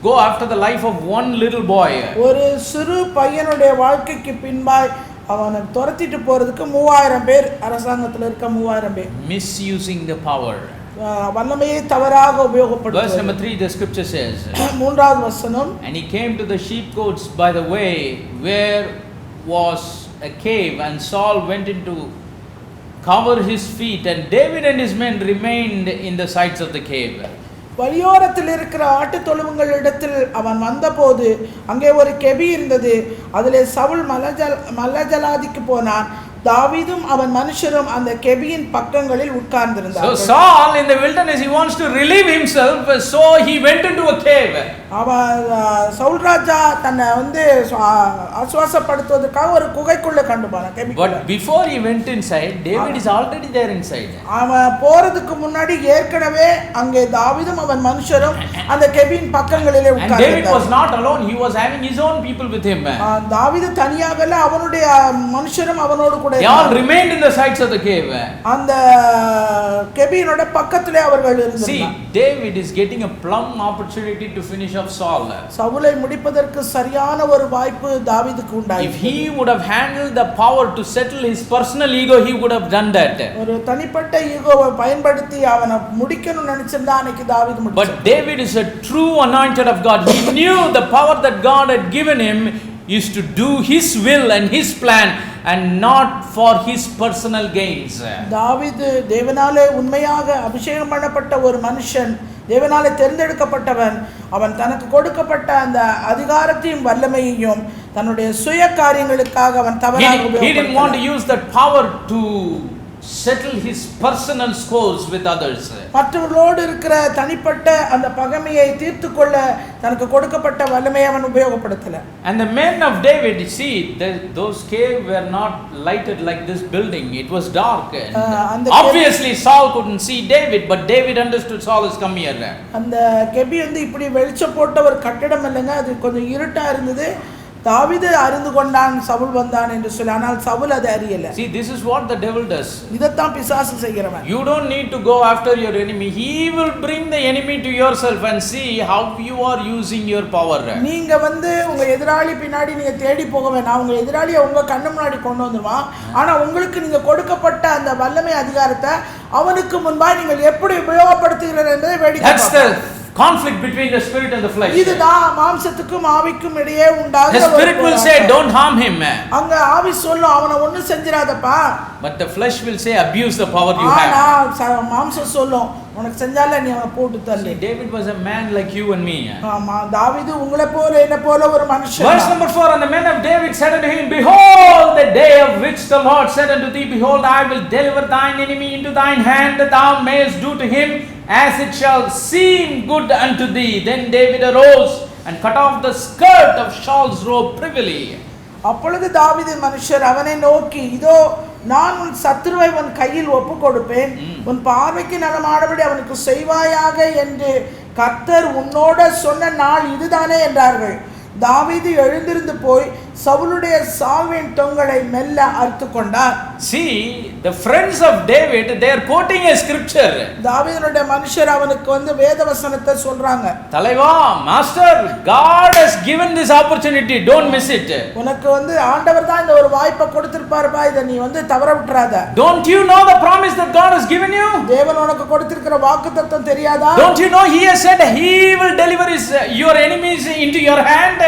S1: go after the life of one little boy.
S2: ஒரு சிறு பையனுடைய வாழ்க்கைக்கு பின்பாய் அவனை துரத்திட்டு போறதுக்கு 3000 பேர், அரசாங்கத்துல இருக்க 3000 பேர்.
S1: Misusing the power.
S2: வல்லமையை தவறாக உபயோகப்படுத்துவது.
S1: Verse number 3, the scripture says.
S2: மூன்றாவது வசனம்.
S1: And he came to the sheepcotes by the way where was a cave, and Saul went into cover his feet, and David and his men remained in the sides of the cave.
S2: வழியோரத்தில் இருக்கிற ஆட்டு தொழுவங்களிடத்தில் அவன் வந்தபோது அங்கே ஒரு கெபி இருந்தது. அதிலே சவுல் மல்லஜலாதிக்கு போனான். தாவீதும் அவன் மனுஷரும் அந்த கெபியின் பக்கங்களில் உட்கார்ந்திருந்தார்கள்.
S1: So Saul in the wilderness, he wants to relieve himself, so he went into a cave.
S2: Saul ராஜா தன்னை ஆசுவாசப்படுத்துவதற்காக ஒரு குகைக்குள்ள கண்டு போனான்.
S1: But before he went inside, David is already there inside.
S2: அவன் போறதுக்கு முன்னாடி ஏற்கனவே அங்கே தாவீதும் அவன் மனுஷரும் அந்த கெபியின் பக்கங்களிலே உட்கார்ந்தார்கள்.
S1: And David was not alone, he was having his own people with him.
S2: தாவீது தனியாக இல்ல, அவனுடைய மனுஷரும் அவனோடு கூட.
S1: They all remained in the sides of the cave.
S2: அந்த கெபியினோட பக்கத்திலே அவர்கள் இருந்தார்கள்.
S1: See, David is getting a plum opportunity to finish off Saul.
S2: சவுலை முடிப்பதற்கு சரியான ஒரு வாய்ப்பு தாவீதுக்கு உண்டாயிற்று.
S1: If he would have handled the power to settle his personal ego, he would have done that.
S2: ஒரு தனிப்பட்ட ஈகோவை பயன்படுத்தி அவனை முடிக்கணும்னு நினைச்சிருந்தா அன்னைக்கு தாவீது முடிச்சான்.
S1: But David is a true anointed of God. He knew the power that God had given him is to do his will and his plan and not for his personal gains.
S2: தாவீது தேவனாலே உண்மையாக அபிஷேகம் பண்ணப்பட்ட ஒரு மனுஷன், தேவனாலே தேர்ந்தெடுக்கப்பட்டவன். அவன் தனக்கு கொடுக்கப்பட்ட அந்த அதிகாரத்தையும் வல்லமையையும் தன்னுடைய சுய காரியங்களுக்காக அவன் தவறாக உபயோகித்தான்.
S1: He didn't want to use that power to settle his personal scores with others.
S2: மற்றவர்களோடு இருக்கிற தனிப்பட்ட அந்த பகைமையை தீர்த்துக்கொள்ள தனக்கு கொடுக்கப்பட்ட வல்லமையை அவன் உபயோகப்படுத்தல.
S1: And the men of David, see, those caves were not lighted like this building. It was dark. Obviously Saul couldn't see David, but David understood Saul is come here.
S2: அந்த கெபி இப்படி வெளிச்சம் போட்ட ஒரு கட்டடம் இல்லைங்க, அது கொஞ்சம் இருட்டா இருந்தது. தாவீது அறிந்து கொண்டான் சவுல் வந்தான் என்று சொல்லி, ஆனால் சவுல் அதை அறியல.
S1: See, this is what the devil does.
S2: இதத்தான் பிசாசு செய்கிறவன்.
S1: You don't need to go after your enemy. He will bring the enemy to yourself and see how you are using your power.
S2: நீங்க உங்க எதிராளி பின்னாடி நீங்க தேடி போக வேண்டாம். உங்க எதிராளியை உங்க கண்ணு முன்னாடி கொண்டு வந்துருவான். ஆனா உங்களுக்கு நீங்க கொடுக்கப்பட்ட அந்த வல்லமை அதிகாரத்தை அவனுக்கு முன்பாக நீங்கள் எப்படி உபயோகப்படுத்துகிறீர்கள் என்பதை வேடிக்கை பார்க்கணும்.
S1: Conflict between the spirit and the flesh.
S2: இதுதான் மாம்சத்துக்கும் ஆவிக்கும் இடையே உண்டாகிற
S1: The spirit will say don't harm him.
S2: அங்க ஆவி சொல்லும் அவனை ஒண்ணும் செஞ்சிராதப்பா.
S1: But the flesh will say abuse the power you have.
S2: ஆனா மாம்சம் சொல்லும் உனக்கு செஞ்சால நீ அவனை போட்டு தள்ளு.
S1: David was a man like you and me.
S2: ஆமா, தாவீது உங்களை போல என்ன போல ஒரு மனுஷன்.
S1: Verse number 4, and the men of David said unto him, behold, the day of which the Lord said unto thee, behold, I will deliver thine enemy into thine hand, that thou mayest do to him as it shall seem good unto thee. Then David arose and cut off the skirt of Saul's robe privily.
S2: அப்பொழுது தாவீதின் மனுஷர் அவனை நோக்கி, இதோ நான் உன் சத்துருவை உன் கையில் ஒப்பு கொடுப்பேன், உன் பார்வைக்கு நலமானபடி அவனுக்கு செய்வாயாக என்று கர்த்தர் உன்னோட சொன்ன நாள் இதுதானே என்றார்கள். தாவீது எழுந்திருந்து போய் சவுலுடைய சால்வையின் தொங்கலை மெல்ல அறுத்து கொண்டார்.
S1: See, the friends of David, they are quoting a scripture.
S2: தாவீதுடைய மனுஷர் அவனுக்கு வேத வசனத்தை சொல்றாங்க.
S1: தலைவா, master, God has given this opportunity, don't miss it.
S2: உனக்கு ஆண்டவர் தான் இந்த ஒரு வாய்ப்பை கொடுத்திருப்பாருப்பா, இத நீ தவற விட்டுறாத.
S1: Don't you know the promise that God has given you?
S2: தேவன் உனக்கு கொடுத்திருக்கிற வாக்குத்தத்தம் தெரியாதா?
S1: Don't you know he has said he will deliver your enemies into your hand?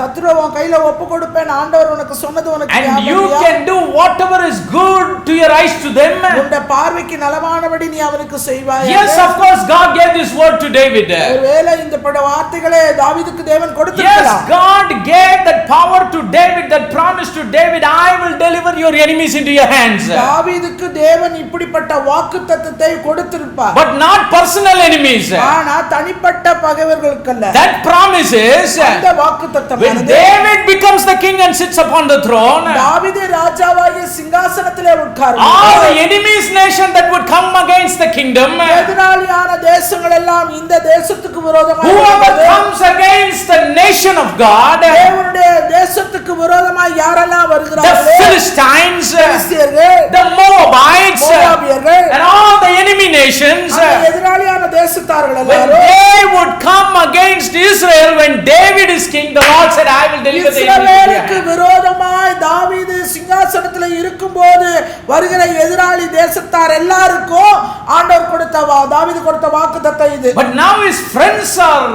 S2: சத்துருவை உன் கையில ஒப்பு கொடுப்பேன் ஆண்டவர் உனக்கு சொன்னது உனக்கு
S1: and you can do whatever is good to your eyes to them.
S2: உன்னுடைய பார்வைக்கு நலமானபடி நீ அவனுக்கு செய்வாய்.
S1: Yes, of course God gave this word to David.
S2: ஒருவேளை இந்த வார்த்தைகளை தாவீதுக்கு தேவன் கொடுத்திருக்கலாம்.
S1: Yes, God gave that power to David, that promise to David, I will deliver your enemies into your hands.
S2: தாவீதுக்கு தேவன் இப்படிப்பட்ட வாக்குத்தத்தத்தை கொடுத்திருப்பார்.
S1: But not personal enemies.
S2: ஆனா தனிப்பட்ட பகைவர்களுக்கு அல்ல.
S1: That promise is
S2: அந்த வாக்குத்தத்தம்
S1: when David becomes the king and sits upon the throne,
S2: தாவீது ராஜாவாகிய சிங்காசனத்திலே உட்கார்வார்.
S1: all the enemies nation that would come against the kingdom,
S2: எதிராளியான தேசங்கள் எல்லாம் இந்த தேசத்துக்கு விரோதமாக
S1: whoever comes against the nation of God,
S2: தேவனுடைய தேசத்துக்கு விரோதமாக யாரெல்லாம் வருகிறார்களோ,
S1: the Philistines,
S2: பெலிஸ்தியர்கள்,
S1: the Moabites,
S2: மோவாபியர்கள்,
S1: and all the enemy nations,
S2: எதிராளியான தேசத்தார்கள்
S1: when
S2: எல்லாரும்
S1: they would come against Israel, when David is king, the Lord said, I will deliver the
S2: இஸ்ரவேலுக்கு விரோதமாய் தாவீது சிங்காசனத்தில் இருக்கும்போது வருகிற எதிராளி தேசத்தார் எல்லாருக்கும் ஆண்டவர் கொடுத்த தாவீது கொடுத்த வாக்குத்தத்தம் இது.
S1: But now his friends are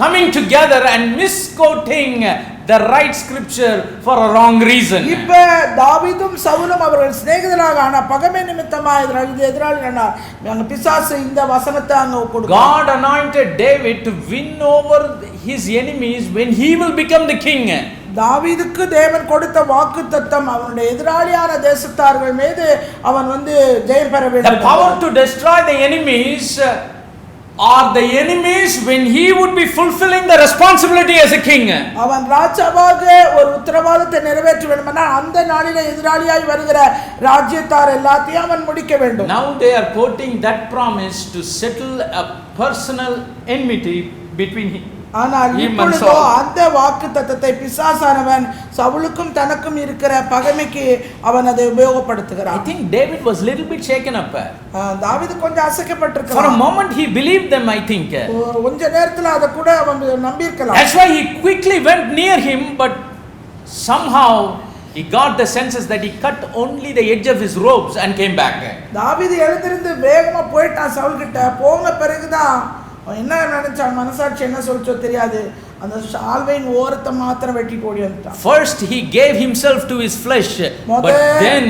S1: coming together and misquoting the right scripture for a wrong reason.
S2: இப்ப தாவீதும் சவுலும் அவர்கள் சிநேகிதராக ஆனா பகைமை நிமித்தமா எதிராளினா அங்க பிசாசு இந்த வசனத்தை அங்க கொடுத்தார்.
S1: God anointed David to win over his enemies when he will become the king.
S2: தாவீதுக்கு தேவன் கொடுத்த வாக்குத்தத்தம் அவனுடைய எதிராளியான தேசத்தார்கள் மீது அவன் ஜெயம் பெற வேண்டும்.
S1: The power to destroy the enemies are the enemies when he would be fulfilling the responsibility as a king.
S2: அவன் ராஜாவாக ஒரு உத்தரவாதத்தை நிறைவேற்ற வேண்டுமென்றால் அந்த நாளிலே எதிராளியாய் வருகிற ராஜ்யத்தார் எல்லாத்தையும் அவன் முடிக்க வேண்டும்.
S1: Now they are quoting that promise to settle a personal enmity between him.
S2: ஆனால் இப்பொழுதோ அந்த வாக்குத்தத்தத்தை பிசாசானவன் சவுலுக்கும் தனக்கும் இருக்கிற பகைமைக்கு அவன் அதை உபயோகப்படுத்துகிறான்.
S1: I think David was little bit shaken up.
S2: தாவீது கொஞ்சம் அசைக்கப்பட்டிருக்கிறான்.
S1: For a moment he believed them, I think.
S2: கொஞ்ச நேரத்துல அத கூட அவன் நம்பி இருக்கலாம்.
S1: That's why he quickly went near him, but somehow he got the senses that he cut only the edge of his robes and came back.
S2: தாவீது எழுந்திருந்து வேகமா போயிட்டான் சவுல் கிட்ட. போன பிறகுதான் என்ன நினைச்சான், மனசாட்சி என்ன சொல்லிச்சோ தெரியாது, அந்த சால்வையின் ஓரத்தை மாத்திரம் வெட்டிட்டு ஓடி வந்துட்டான்.
S1: First he gave himself to his flesh, but then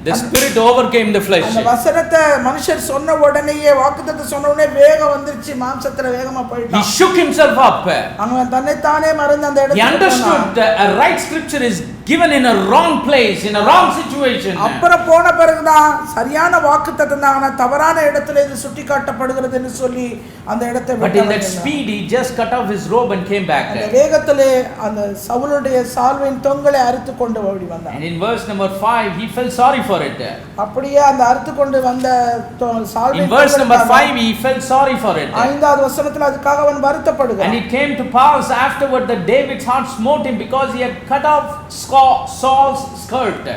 S1: the spirit overcame the flesh.
S2: அந்த வசனத்தை மனுஷர் சொன்ன உடனேயே, வாக்குத்தத்தத்தை சொன்ன உடனே வேகம் வந்துருச்சு, மாம்சத்துல வேகமா போயிட்டான்.
S1: He shook himself up.
S2: அவன் தன்னை தானே மறந்து அந்த இடத்துல
S1: he understood a right scripture is given in a wrong place, in a wrong situation.
S2: அப்புறம் போன பிறகுதான் சரியான வாக்குத்தத்தம் தான், ஆனா தவறான இடத்துல இது சுட்டி காட்டப்படுகிறதுன்னு சொல்லி அந்த இடத்தை
S1: But in that speed he just cut off his robe and came back.
S2: அந்த வேகத்திலே அந்த சவுலுடைய சால்வையின் தொங்கலை அறுத்து கொண்டு ஓடி வந்தான்.
S1: And in verse number 5 he felt sorry for it.
S2: அப்படியே அந்த அறுத்து கொண்டு வந்த சால்வையின்
S1: in verse number 5 he felt sorry for it.
S2: 5வது வசனத்துல அதுக்காக அவன் வருத்தப்படுகிறான்.
S1: And it came to pass afterward that David's heart smote him because he had cut off Saul's skirt.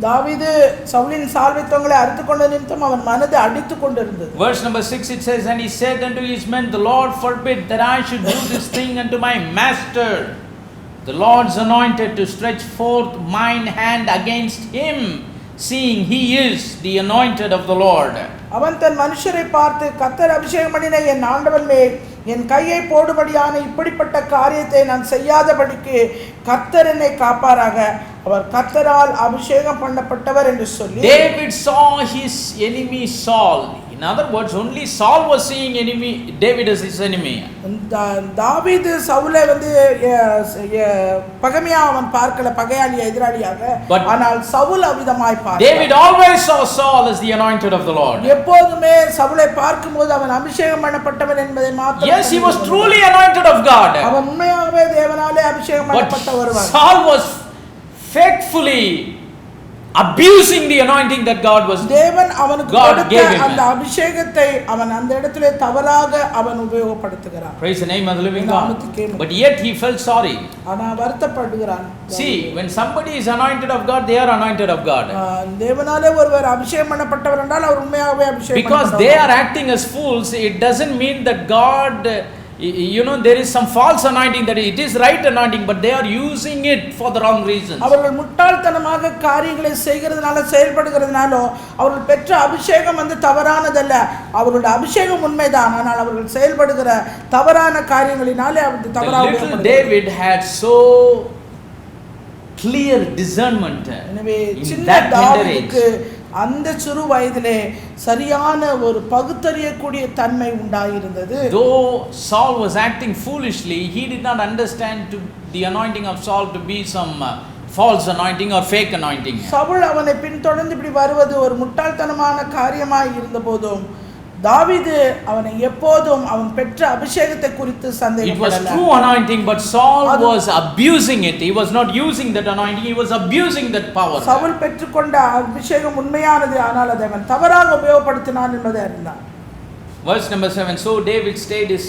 S2: தாவீது சவுலின் சால்வை தொங்கலை அறுத்து கொண்ட நிமித்தம் அவன் மனதை அடித்து கொண்டிருந்தது.
S1: Verse number 6 it says, and he said unto his men, the Lord forbid that I should do this thing unto my master, the Lord's anointed, to stretch forth mine hand against him, seeing he is the anointed of the Lord.
S2: அவன் தன் மனுஷரை பார்த்து, கர்த்தர் அபிஷேகம் பண்ணின என் ஆண்டவன் மேல் என் கையை போடும்படியான இப்படிப்பட்ட காரியத்தை நான் செய்யாதபடிக்கு கர்த்தர் என்னை காப்பாராக, அவர் கர்த்தரால் அபிஷேகம் பண்ணப்பட்டவர் என்று சொல்லி.
S1: David saw his enemy Saul. In other words, only Saul was seeing David as his enemy.
S2: தாவீது சவுலை பகைமையா அவன் பார்க்கல, பகையாளியா எதிராளியாக, ஆனால் சவுல் அவிதமாய் பார்த்தான்.
S1: David always saw Saul as the anointed of the Lord.
S2: எப்போதுமே சவுலை பார்க்கும்போது அவன் அபிஷேகம் பண்ணப்பட்டவன் என்பதை மாத்திரம்.
S1: Yes, he was truly anointed of God.
S2: அவன் உண்மையாகவே தேவனாலே அபிஷேகம் பண்ணப்பட்ட ஒருவன்.
S1: Saul was faithfully abusing the anointing that God was
S2: தேவன் அவனுக்கு கொடுத்த அந்த அபிஷேகத்தை அவன் அந்த இடத்திலே தவறாக அவன் உபயோகப்படுத்துகிறான்.
S1: Praise the name of the living God. But yet he felt sorry.
S2: ஆனா வருத்தப்படுகிறான்.
S1: See, when somebody is anointed of God, they are anointed of God.
S2: தேவனாலே ஒருவர் அபிஷேகம் பண்ணப்பட்டவர் என்றால் அவர் உண்மையாகவே அபிஷேகம்
S1: because they are acting as fools, it doesn't mean that God, there is some false anointing, that it is right anointing, but they are using it for the wrong reasons.
S2: அவர்கள் முட்டாள்தனமாக காரியங்களை செய்கிறதுனால, செயல்படுகிறதுனால அவர்கள் பெற்ற அபிஷேகம் தவறானதல்ல. அவர்களுடைய அபிஷேகம் உண்மைதான், ஆனால் அவர்கள் செயல்படுகிற தவறான காரியங்களினாலே அது தவறாக.
S1: Little David had so clear discernment.
S2: எனவே சின்ன தாவீதுக்கு அந்த சிறு வயதிலே சரியான ஒரு பகுத்தறியக்கூடிய தன்மை உண்டாயிருந்தது.
S1: Though Saul was acting foolishly, he did not understand the anointing of Saul to be some false anointing or fake anointing.
S2: Saul அவனை பின்தொடர்ந்து இப்படி வருவது ஒரு முட்டாள்தனமான காரியமாய் இருந்தபோதும், தாவீது அவனை எப்போதும் அவன் பெற்ற அபிஷேகத்தை குறித்து சந்தேகப்படல.
S1: It was true anointing, but Saul was abusing it. He was not using that anointing, he was abusing that power.
S2: Saul பெற்றுக்கொண்ட அபிஷேகம் உண்மையானது, ஆனால் அதை அவன் தவறாக உபயோகப்படுத்தினான் என்பதை அறிந்தான்.
S1: Verse number 7, so David stayed his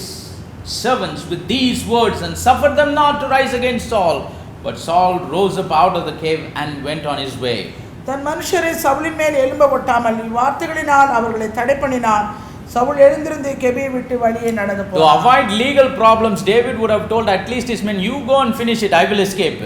S1: servants with these words and suffered them not to rise against Saul, but Saul rose up out of the cave and went on his way.
S2: தன் மனுஷரை சவுலின் மேல் எழும்ப ஒட்டாமல் வார்த்தைகளினால் அவர்களை தடை பண்ணினான். சவுல் எழுந்திருந்து கெபியை விட்டு வழியே நடந்து போனான்.
S1: To avoid legal problems, David would have told at least his men, you go and finish it, I will escape.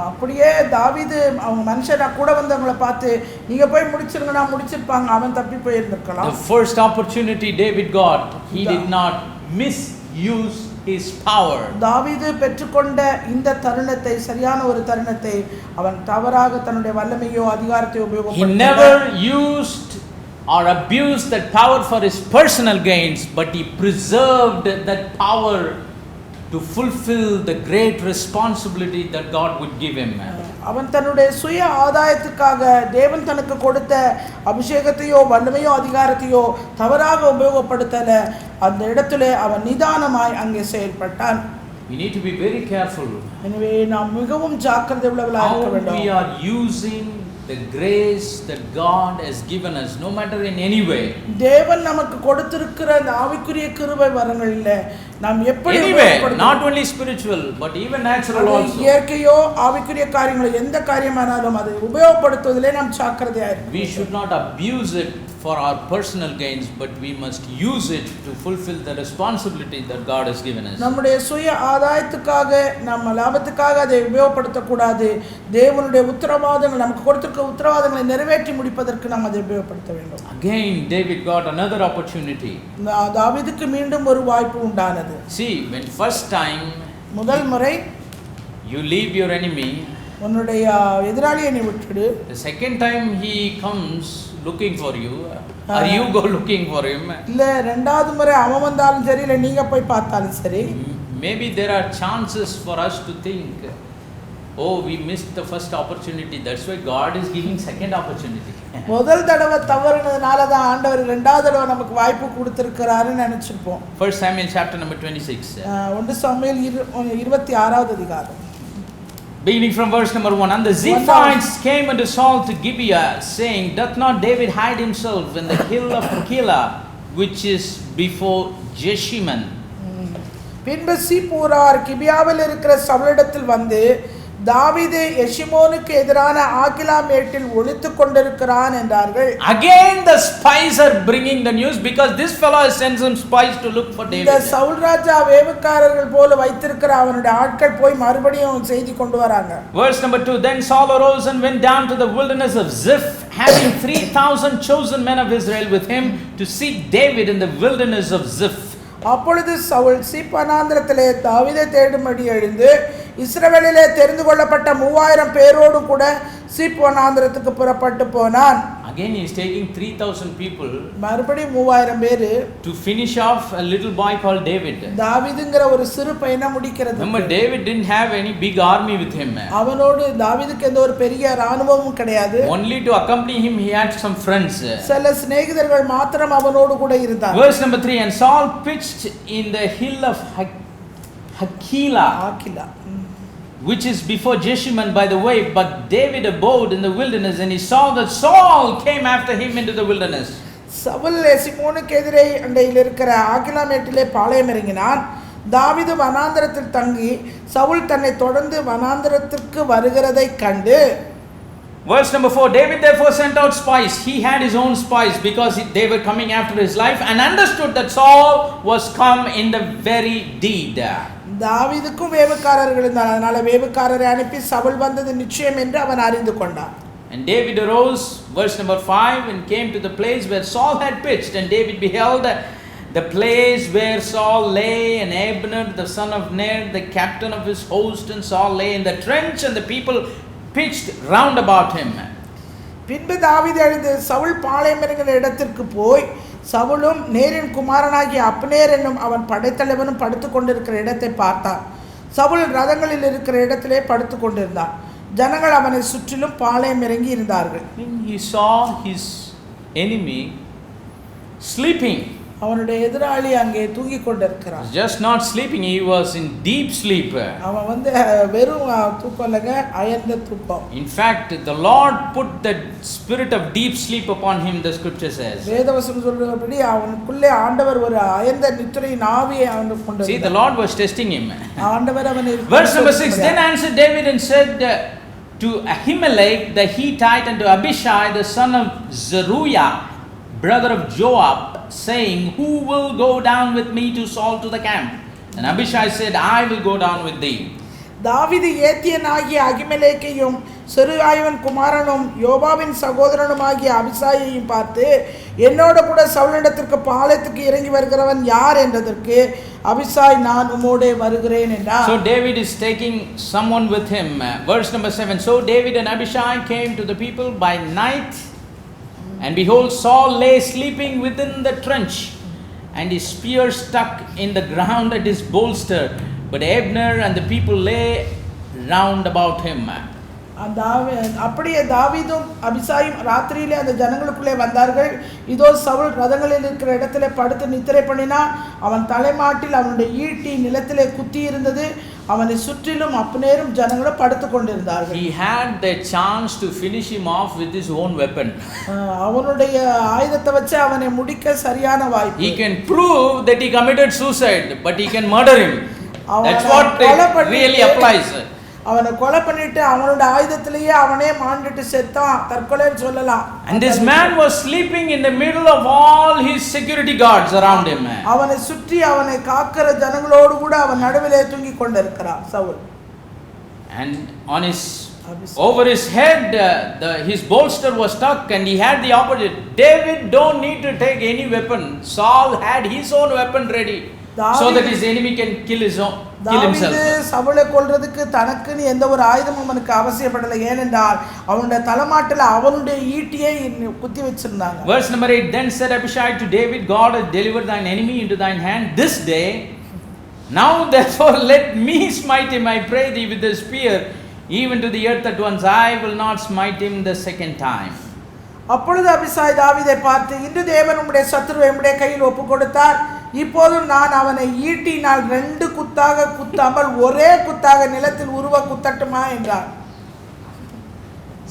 S2: அப்படியே தாவீது அவங்க மனுஷனா கூட வந்தவங்களை பார்த்து, நீங்க போய் முடிச்சிருங்க, நான் முடிச்சிருப்பாங்க, அவன் தப்பி போய் இருந்திருக்கலாம்.
S1: The first opportunity David got, he did not misuse his power.
S2: தாவீது பெற்றுக்கொண்ட இந்த தருணத்தை, சரியான ஒரு தருணத்தை அவன் தவறாக தன்னுடைய வல்லமையோ அதிகாரத்தையோ
S1: He
S2: உபயோகப்படுத்தவில்லை.
S1: never used or abused that power for his personal gains, but he preserved that power to fulfill the great responsibility that God would give him.
S2: அவன் தன்னுடைய சுய ஆதாயத்துக்காக தேவன் தனக்கு கொடுத்த அபிஷேகத்தையோ வல்லமையோ அதிகாரத்தையோ தவறாக உபயோகப்படுத்தல. அந்த இடத்துல அவன் நிதானமாய் அங்கே செயல்பட்டான்.
S1: We need to be very careful
S2: எனவே நாம் மிகவும் ஜாக்கிரதை உள்ளவர்களாக
S1: how
S2: இருக்க வேண்டும்.
S1: we are using the grace that God has given us, no matter in any way.
S2: தேவன் நமக்கு கொடுத்திருக்கிற அந்த ஆவிக்குரிய கிருபை வரங்களில் நாம் எப்படி
S1: Anyway, not only spiritual, but even natural also.
S2: இயற்கையோ ஆவிக்குரிய காரியங்களோ எந்த காரியமானாலும் அதை உபயோகப்படுத்துவதிலே நாம் ஜாக்கிரதையாக இருக்க
S1: We should not abuse it for our personal gains, but we must use it to fulfill the responsibility that God has given us.
S2: நம்முடைய சுய ஆதாயத்துக்காக நம்ம லாபத்துக்காக அதை உபயோகப்படுத்தக்கூடாது. தேவனுடைய உத்தரவாதங்கள் நமக்கு கொடுத்திருக்கிற உத்தரவாதங்களை நிறைவேற்றி முடிப்பதற்கு நாம் அதை உபயோகப்படுத்த வேண்டும்.
S1: Again, David got another opportunity.
S2: தாவீதுக்கு மீண்டும் ஒரு வாய்ப்பு உண்டானது.
S1: See, when first time
S2: முதல் முறை
S1: you leave your enemy,
S2: உன்னுடைய எதிராளியை நீ விட்டுடு.
S1: the second time he comes looking for you, or you go looking for him.
S2: இல்ல ரெண்டாவது முறை அவன் வந்தாலும் சரி, இல்லை நீங்க போய் பார்த்தாலும் சரி,
S1: Maybe there are chances for us to think, oh, we missed the first opportunity, that's why God is giving second opportunity.
S2: முதல் தடவை தவறுனதுனால தான் ஆண்டவர் ரெண்டாவது தடவை நமக்கு வாய்ப்பு கொடுத்திருக்கிறாருன்னு நினைச்சிருப்போம்.
S1: 1 Samuel chapter number 26.
S2: 1 சாமுவேல் 26வது அதிகாரம்.
S1: Beginning from verse number 1. And the Ziphites came unto Saul to Gibeah, saying, Doth not David hide himself in the hill of Keilah, which is before Jeshimon?
S2: பின்பு சீப்பூரார் கிபியாவில் இருக்கிற சவுலிடத்தில் வந்து, தாவீது எஷிமோனுக்கு எதிரான ஆகிலா மேட்டில் ஒளித்துக் கொண்டிருக்கிறான் என்றார்கள்.
S1: Again the spies are bringing the news, because this fellow has sent some spies to look for David.
S2: இந்த சவுல் ராஜா வேவுக்காரர்கள் போல வைத்திருக்கிற அவனுடைய ஆட்கள் போய் மறுபடியும் செய்தி கொண்டு வராங்க.
S1: Verse number 2. Then Saul arose and went down to the wilderness of Ziph, having 3,000 chosen men of Israel with him, to seek David in the wilderness of Ziph.
S2: அப்பொழுது சவுல் சீப் வனாந்திரத்திலே தாவீதை தேடும்படி எழுந்து இஸ்ரவேலிலே தெரிந்து கொள்ளப்பட்ட 3000 பேரோடு கூட சீப் வனாந்திரத்துக்கு புறப்பட்டு போனான்.
S1: Again he is taking 3,000 people
S2: மறுபடியும் 3000 பேரு
S1: to finish off a little boy called David.
S2: தாவீதுங்கிற ஒரு சிறு பையனை முடிக்கிறது.
S1: Remember, David didn't have any big army with him.
S2: அவனோடு தாவீதுக்கு எந்த ஒரு பெரிய ராணுவமும் கிடையாது.
S1: Only to accompany him he had some friends.
S2: சில சிநேகிதர்கள் மாத்திரம் அவனோடு கூட இருந்தார்கள்.
S1: Verse number 3. And Saul pitched in the hill of Keilah,
S2: ஆகிலா,
S1: which is before Jeshimon by the way, but David abode in the wilderness, and he saw that Saul came after him into the wilderness.
S2: Saul எசிமோனுக்கு எதிரே அண்டையில் இருக்கிற ஆகிலா மேட்டிலே பாளையம் இறங்கினான். தாவீது வனாந்திரத்தில் தங்கி சவுல் தன்னை தொடர்ந்து வனாந்திரத்திற்கு வருகிறதை கண்டு.
S1: Verse number 4. David therefore sent out spies. He had his own spies, because they were coming after his life, and understood that Saul was come in the very deed.
S2: தாவீதுக்கும் வேவுக்காரர்கள் இருந்தார். அதனால வேவுக்காரரை அனுப்பி சவுல் வந்தது நிச்சயம் என்று அவன் அறிந்து கொண்டான்.
S1: And David arose, verse number 5, and came to the place where Saul had pitched, and David beheld the place where Saul lay, and Abner the son of Ner, the captain of his host, and Saul lay in the trench, and the people pitched round about him.
S2: பின்பு தாவீது எழுந்து சவுல் பாளையம் இறங்கின இடத்திற்கு போய் சவுலும் நேரின் குமாரனாகிய Abner என்னும் அவன் படைத்தலைவனும் படுத்துக் கொண்டிருக்கிற இடத்தை பார்த்தான். சவுல் ரதங்களில் இருக்கிற இடத்திலே படுத்துக் கொண்டிருந்தான். ஜனங்கள் அவனை சுற்றிலும் பாளையம் இறங்கி இருந்தார்கள்.
S1: He saw his enemy sleeping.
S2: அவனுடைய எதிராளி அங்கே தூங்கிக் கொண்டிருக்கிறான்.
S1: Just not sleeping, he was in deep sleep.
S2: அவன் வந்து வெறும் தூக்கம் இல்லைங்க, அயர்ந்த தூக்கம்.
S1: In fact, the Lord put the spirit of deep sleep upon him, the scripture says.
S2: வேதவசனம் சொல்றபடி அவனுக்குள்ளே ஆண்டவர் ஒரு அயர்ந்த நித்திரையின் ஆவியை அவனுக்கு கொண்டு
S1: See, the Lord was testing him.
S2: ஆண்டவர் அவனை.
S1: Verse number 6. Then answered David and said to Ahimelech the Hittite, and to Abishai the son of Zeruiah, brother of Joab, saying, Who will go down with me to Saul to the camp? And Abishai said, I will go down with thee.
S2: தாவீது ஏத்தியனாகிய அகிமெலேக்கையும் செருயாவின் குமாரனும் யோவாபின் சகோதரனுமாகிய அபிசாயையும் பார்த்து, என்னோட கூட சவுலிடத்திற்கு பாளையத்துக்கு இறங்கி வருகிறவன் யார் என்றதற்கு அபிசாய், நான் உம்மோடே வருகிறேன் என்றார்.
S1: So David is taking someone with him. Verse number 7. So David and Abishai came to the people by night, and behold, Saul lay sleeping within the trench, and his spear stuck in the ground at his bolster. But Abner and the people lay round about him.
S2: அப்படியே தாவீதும் அபிசாயும் ராத்திரியிலே அந்த ஜனங்களுக்குள்ளே வந்தார்கள். இதோ சவுல் ரதங்களில் இருக்கிற இடத்திலே படுத்து நித்திரை பண்ணினான். அவன் தலைமாட்டில் அவனுடைய ஈட்டி நிலத்திலே குத்தி இருந்தது. அவனை சுற்றிலும் அப்னேரும் ஜனங்களும் படுத்து கொண்டிருந்தார்கள்.
S1: He had the chance to finish him off with his own weapon.
S2: அவனுடைய ஆயுதத்தை வச்சு அவனை முடிக்க சரியான வாய்ப்பு.
S1: He can prove that he committed suicide, but he can murder him. That's what really applies.
S2: அவனை கொலை பண்ணிட்டு அவனோட ஆயுதத்திலேயே அவனே மாண்டிட்டு செத்தான், தற்கொலைன்னு சொல்லலாம்.
S1: And this man was sleeping in the middle of all his security guards around him.
S2: அவனை சுற்றி அவனை காக்கிற ஜனங்களோடு கூட அவன் நடுவிலே தூங்கி கொண்டிருக்கிறான் Saul.
S1: And on his over his head his bolster was stuck, and he had the opportunity. David don't need to take any weapon. Saul had his own weapon ready, so that his enemy can kill himself.
S2: சவுலை கொல்றதுக்கு தனக்குன்னு எந்த ஒரு ஆயுதமும் அவனுக்கு அவசியப்படலை. ஏனென்றால் அவனுடைய தலைமாட்டில் அவனுடைய ஈட்டியை குத்தி வச்சிருந்தாங்க.
S1: Verse number 8. Then said Abishai to David, God has delivered thine enemy into thine hand this day. Now therefore let me smite him, I pray thee, with the spear, even to the earth at once. I will not smite him the second time.
S2: அப்பொழுது அபிசாய் தாவீதை பார்த்து, இன்று தேவன் உம்முடைய சத்துருவை உம்முடைய கையில் ஒப்பு கொடுத்தார். இப்போதும் நான் அவனை ஈட்டினால் 2 குத்தாக குத்தாமல் ஒரே குத்தாக நிலத்தில் உருவ குத்தட்டுமா என்றார்.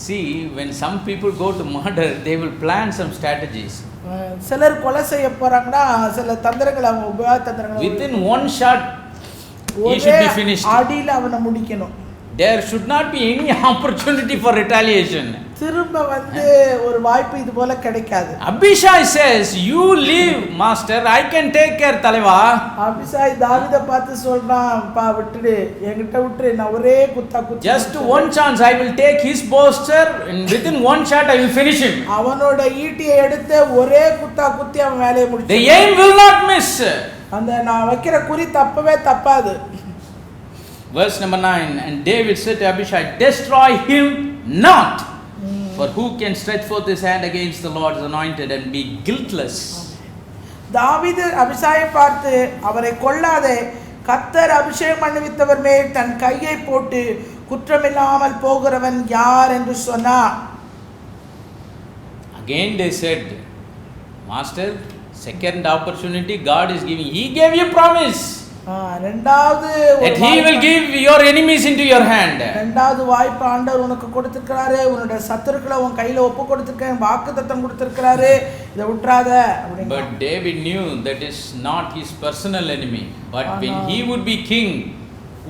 S1: See, when some people go to murder, they will plan some strategies.
S2: சிலர் கொலை செய்ய போறாங்கன்னா சில தந்திரங்களை அவங்க உபயோக தந்திரங்களை
S1: within one shot he should be finished.
S2: அடியில அவனை முடிக்கணும்.
S1: There should not be any opportunity for retaliation.
S2: திரும்ப வந்து ஒரு வாய்ப்பு இது போல கிடைக்காது.
S1: Abishai says, you leave master, I can take care தலைவா.
S2: அபிஷாய் தாவீதை பார்த்து சொல்றான், பா விட்டுடு, என்கிட்ட விட்டுரு, நான் ஒரே குத்தா குத்தி.
S1: Just one chance, I will take his bolster, and within one shot I will finish him.
S2: அவனோட ஈட்டியை எடுத்து ஒரே குத்தா குத்தி அவன் வேலையை முடிச்சு.
S1: The aim will not miss.
S2: அந்த நான் வைக்கிற குறி தப்பவே தப்பாது.
S1: Verse number 9. And David said to Abishai, destroy him not. For who can stretch forth his hand against the Lord's anointed and be guiltless?
S2: தாவீது அபிஷாயை பார்த்து, அவரை கொல்லாதே, கர்த்தர் அபிஷேகம் பண்ணுவித்தவர் மேல் தன் கையை போட்டு குற்றமில்லாமல் போகிறவன் யார் என்று சொன்னார்.
S1: Again they said, Master, second opportunity God is giving. He gave you promise
S2: இரண்டாவது
S1: that he will give your enemies into your hand.
S2: இரண்டாவது வாய்ப்பு ஆண்டவர் உனக்கு கொடுத்திருக்காரு. உன்னுடைய சத்துருக்களை உன் கையில ஒப்பு கொடுத்திருக்கேன், வாக்குத்தத்தம் கொடுத்திருக்காரு, இதை விட்டுறாத அப்படிங்க.
S1: But David knew that is not his personal enemy, but when he would be king,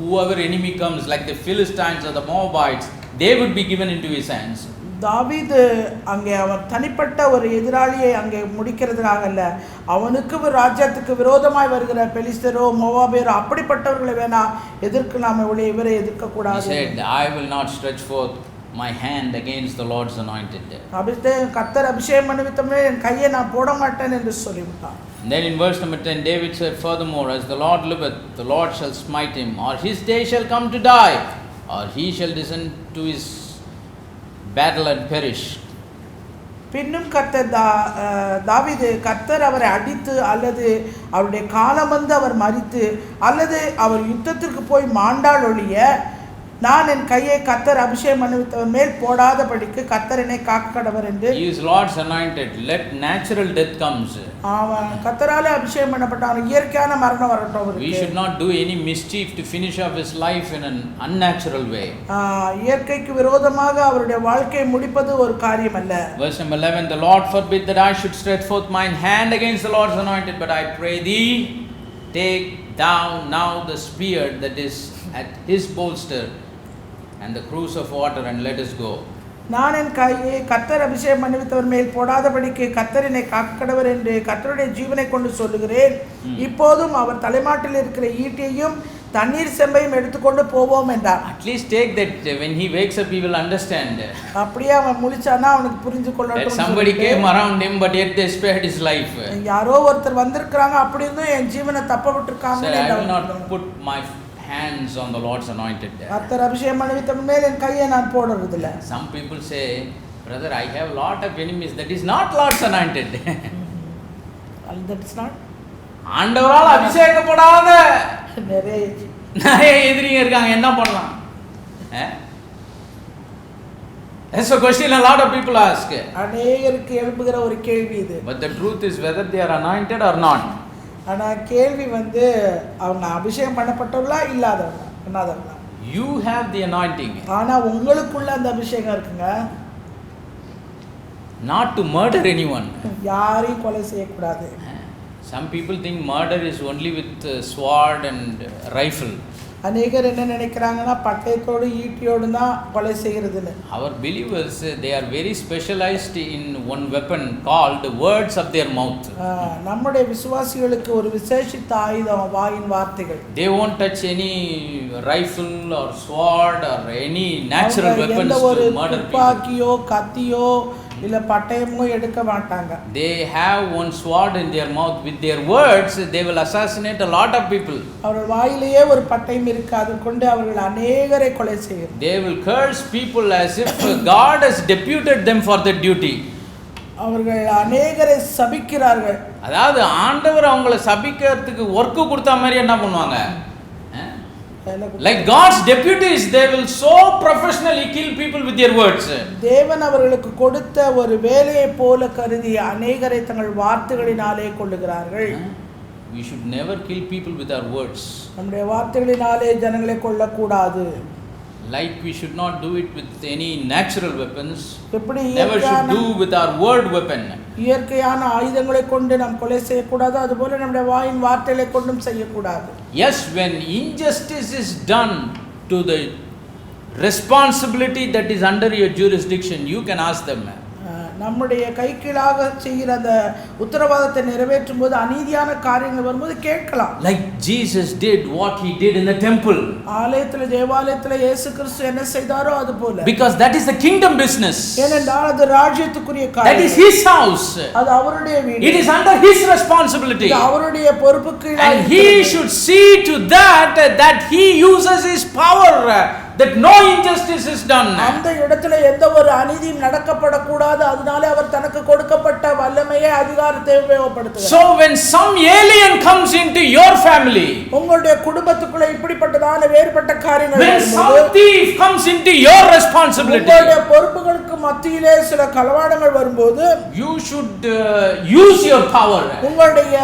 S1: whoever enemy comes, like the Philistines or the Moabites, they would be given into his hands.
S2: தாவீது அங்கே அவன் தனிப்பட்ட ஒரு எதிராளியை அங்கே முடிக்கிறதுக்காக அல்ல, அவனுக்கு ராஜ்யத்துக்கு விரோதமாய் வருகிற பெலிஸ்தரோ மோவாபியரோ அப்படிப்பட்டவர்களை வேணா எதிர்க்கலாமே ஒழிய இவரை எதிர்க்க கூடாது.
S1: He said, I will not stretch forth my hand against the Lord's anointed.
S2: கர்த்தர் அபிஷேகம் பண்ணுவித்தவனே என் கையை நான் போட மாட்டேன் என்று சொல்லிவிட்டான்.
S1: Then in verse number 10, David said, furthermore, as the Lord liveth, the Lord shall smite him, or his day shall come to die, or he shall descend to his battle and perish.
S2: பின்னும் கர்த்தர் தாவீது, கர்த்தர் அவரை அடித்து அல்லது அவருடைய காலம் வந்து அவர் மரித்து அல்லது அவர் யுத்தத்திற்கு போய் மாண்டால் ஒழிய நான் என் கையை கர்த்தர் அபிஷேகம் பண்ணுவித்தவர் மேல் போடாதபடிக்கு கர்த்தர் என்னை காக்கடவர் என்று.
S1: He is Lord's anointed. Let natural death comes.
S2: அவன் கர்த்தராலே அபிஷேகம் பண்ணப்பட்டவன், இயற்கையான மரணம் வரட்டும் அவருக்கு.
S1: We should not do any mischief to finish off his life in an unnatural way.
S2: இயற்கைக்கு விரோதமாக அவருடைய வாழ்க்கையை முடிப்பது ஒரு காரியம் அல்ல.
S1: Verse number 11, the Lord forbid that I should stretch forth mine hand against the Lord's anointed, but I pray thee, take down now the spear that is at his bolster and the cruse of water, and let us go.
S2: நான் என் கையை கர்த்தர் அபிஷேகம் பண்ணுவித்தவர் மேல் போடாதபடிக்கு கர்த்தரினை காக்கடவர் என்று கர்த்தருடைய ஜீவனை கொண்டு சொல்லுகிறேன். இப்போதும் அவர் தலைமாட்டில் இருக்கிற ஈட்டியையும் தண்ணீர் செம்பையும் எடுத்துக்கொண்டு போவோம் என்றார்.
S1: At least take that, when he wakes up he will understand.
S2: அப்படியே அவன் முழிச்சானா அவனுக்கு புரிஞ்சு
S1: That
S2: கொள்ளட்டும்.
S1: somebody came around him but yet they spared his life.
S2: யாரோ ஒருத்தர் வந்திருக்காங்க அப்படி இருந்தும் என் ஜீவனை தப்ப விட்டுருக்காங்க.
S1: So I will not put my hands on the Lord's anointed.
S2: கர்த்தர் அபிஷேகம் பண்ணிவிட்ட மேல் என் கையை நான் போடுறது இல்ல.
S1: Some people say, brother, I have lot of enemies. That is not Lord's anointed.
S2: That is not.
S1: ஆண்டவரால் அபிஷேகப்படாத
S2: நிறைய
S1: எதிரிங்க இருக்காங்க, என்ன பண்ணலாம்? That's a question a lot of people ask.
S2: அநேகருக்கு எழுப்புகிற ஒரு கேள்வி இது.
S1: But the truth is whether they are anointed or not.
S2: ஆனா கேள்வி வந்து அவங்க அபிஷேகம் பண்ணப்பட்டவங்களா இல்லாதவங்களா?
S1: You have the anointing.
S2: ஆனா உங்களுக்குள்ள அந்த அபிஷேகம் இருக்குங்க.
S1: Not to murder anyone.
S2: யாரையும் கொலை செய்யக்கூடாது.
S1: Some people think murder is only with sword and rifle.
S2: அநேகர் என்ன நினைக்கிறாங்கன்னா பட்டயத்தோடு ஈட்டியோடு தான் கொலை செய்கிறதுன்னு.
S1: Our believers, they are very specialized in one weapon called words of their mouth.
S2: நம்முடைய விசுவாசிகளுக்கு ஒரு விசேஷித்த ஆயுதம் வாயின் வார்த்தைகள்.
S1: They won't touch any rifle or sword or any natural weapons to murder people.
S2: துப்பாக்கியோ கத்தியோ இல்ல பட்டயமோ எடுக்க மாட்டாங்க.
S1: They have one sword in their mouth. With their words they will assassinate a lot of people.
S2: அவர்கள் வாயிலேயே ஒரு பட்டயம் இருக்கு, அது கொண்டு அவர்கள் அநேகரை கொலை செய்கிறார்கள்.
S1: They will curse people as if God has deputed them for that duty.
S2: அவர்கள் அநேகரை சபிக்கிறார்கள்.
S1: அதாவது ஆண்டவர் அவங்களை சபிக்கிறதுக்கு வொர்க் கொடுத்த மாதிரி என்ன பண்ணுவாங்க? Like God's deputies, they will so professionally kill people with their words.
S2: தேவன் அவர்களுக்கு கொடுத்த ஒரு வேலையை போல கருதி அநேகரை தங்கள் வார்த்தைகளினாலே கொல்லுகிறார்கள்.
S1: We should never kill people with our words.
S2: நம்முடைய வார்த்தைகளினாலே ஜனங்களை கொல்லக்கூடாது.
S1: Like we should not do it with any natural weapons.
S2: எப்படி
S1: Never should do with our word weapon.
S2: இயற்கையான ஆயுதங்களை கொண்டு நாம் கொலை செய்யக்கூடாது, அதுபோல நம்முடைய வாயின் வார்த்தைகளை கொண்டும் செய்யக்கூடாது.
S1: Yes, when injustice is done to the responsibility that is under your jurisdiction, you can ask them.
S2: நம்முடைய கைக்கீழாக செய்கிற அந்த உத்தரவாதத்தை நிறைவேற்றும் போது அநீதியான காரியங்கள் வரும்போது கேட்கலாம்.
S1: Like Jesus did what he did in the temple.
S2: ஆலயத்துல தேவாலயத்துல இயேசு கிறிஸ்து என்ன செய்தாரோ அதுபோல.
S1: Because that is the kingdom business.
S2: ஏனென்றால் அது ராஜ்யத்துக்குரிய காரியம்.
S1: That is his house.
S2: அது அவருடைய வீடு.
S1: It is under his responsibility.
S2: இது அவருடைய பொறுப்புக்கு கீழாக.
S1: And he should see to that he uses his power, that no injustice is done.
S2: அந்த இடத்துல எந்த ஒரு அநீதியும் நடக்கப்பட கூடாது, அதனால அவர் தனக்கு கொடுக்கப்பட்ட வல்லமையை அதிகாரத்தை உபயோகப்படுத்துகிறார்.
S1: So when some alien comes into your family,
S2: உங்களுடைய குடும்பத்துக்குள்ள இப்படிப்பட்டதான வேறுபட்ட காரியங்கள்
S1: when some thief comes into your responsibility,
S2: உங்களுடைய பொறுப்புகளுக்கு மத்தியிலே சில கலவாடங்கள் வரும்போது
S1: you should use your power.
S2: உங்களுடைய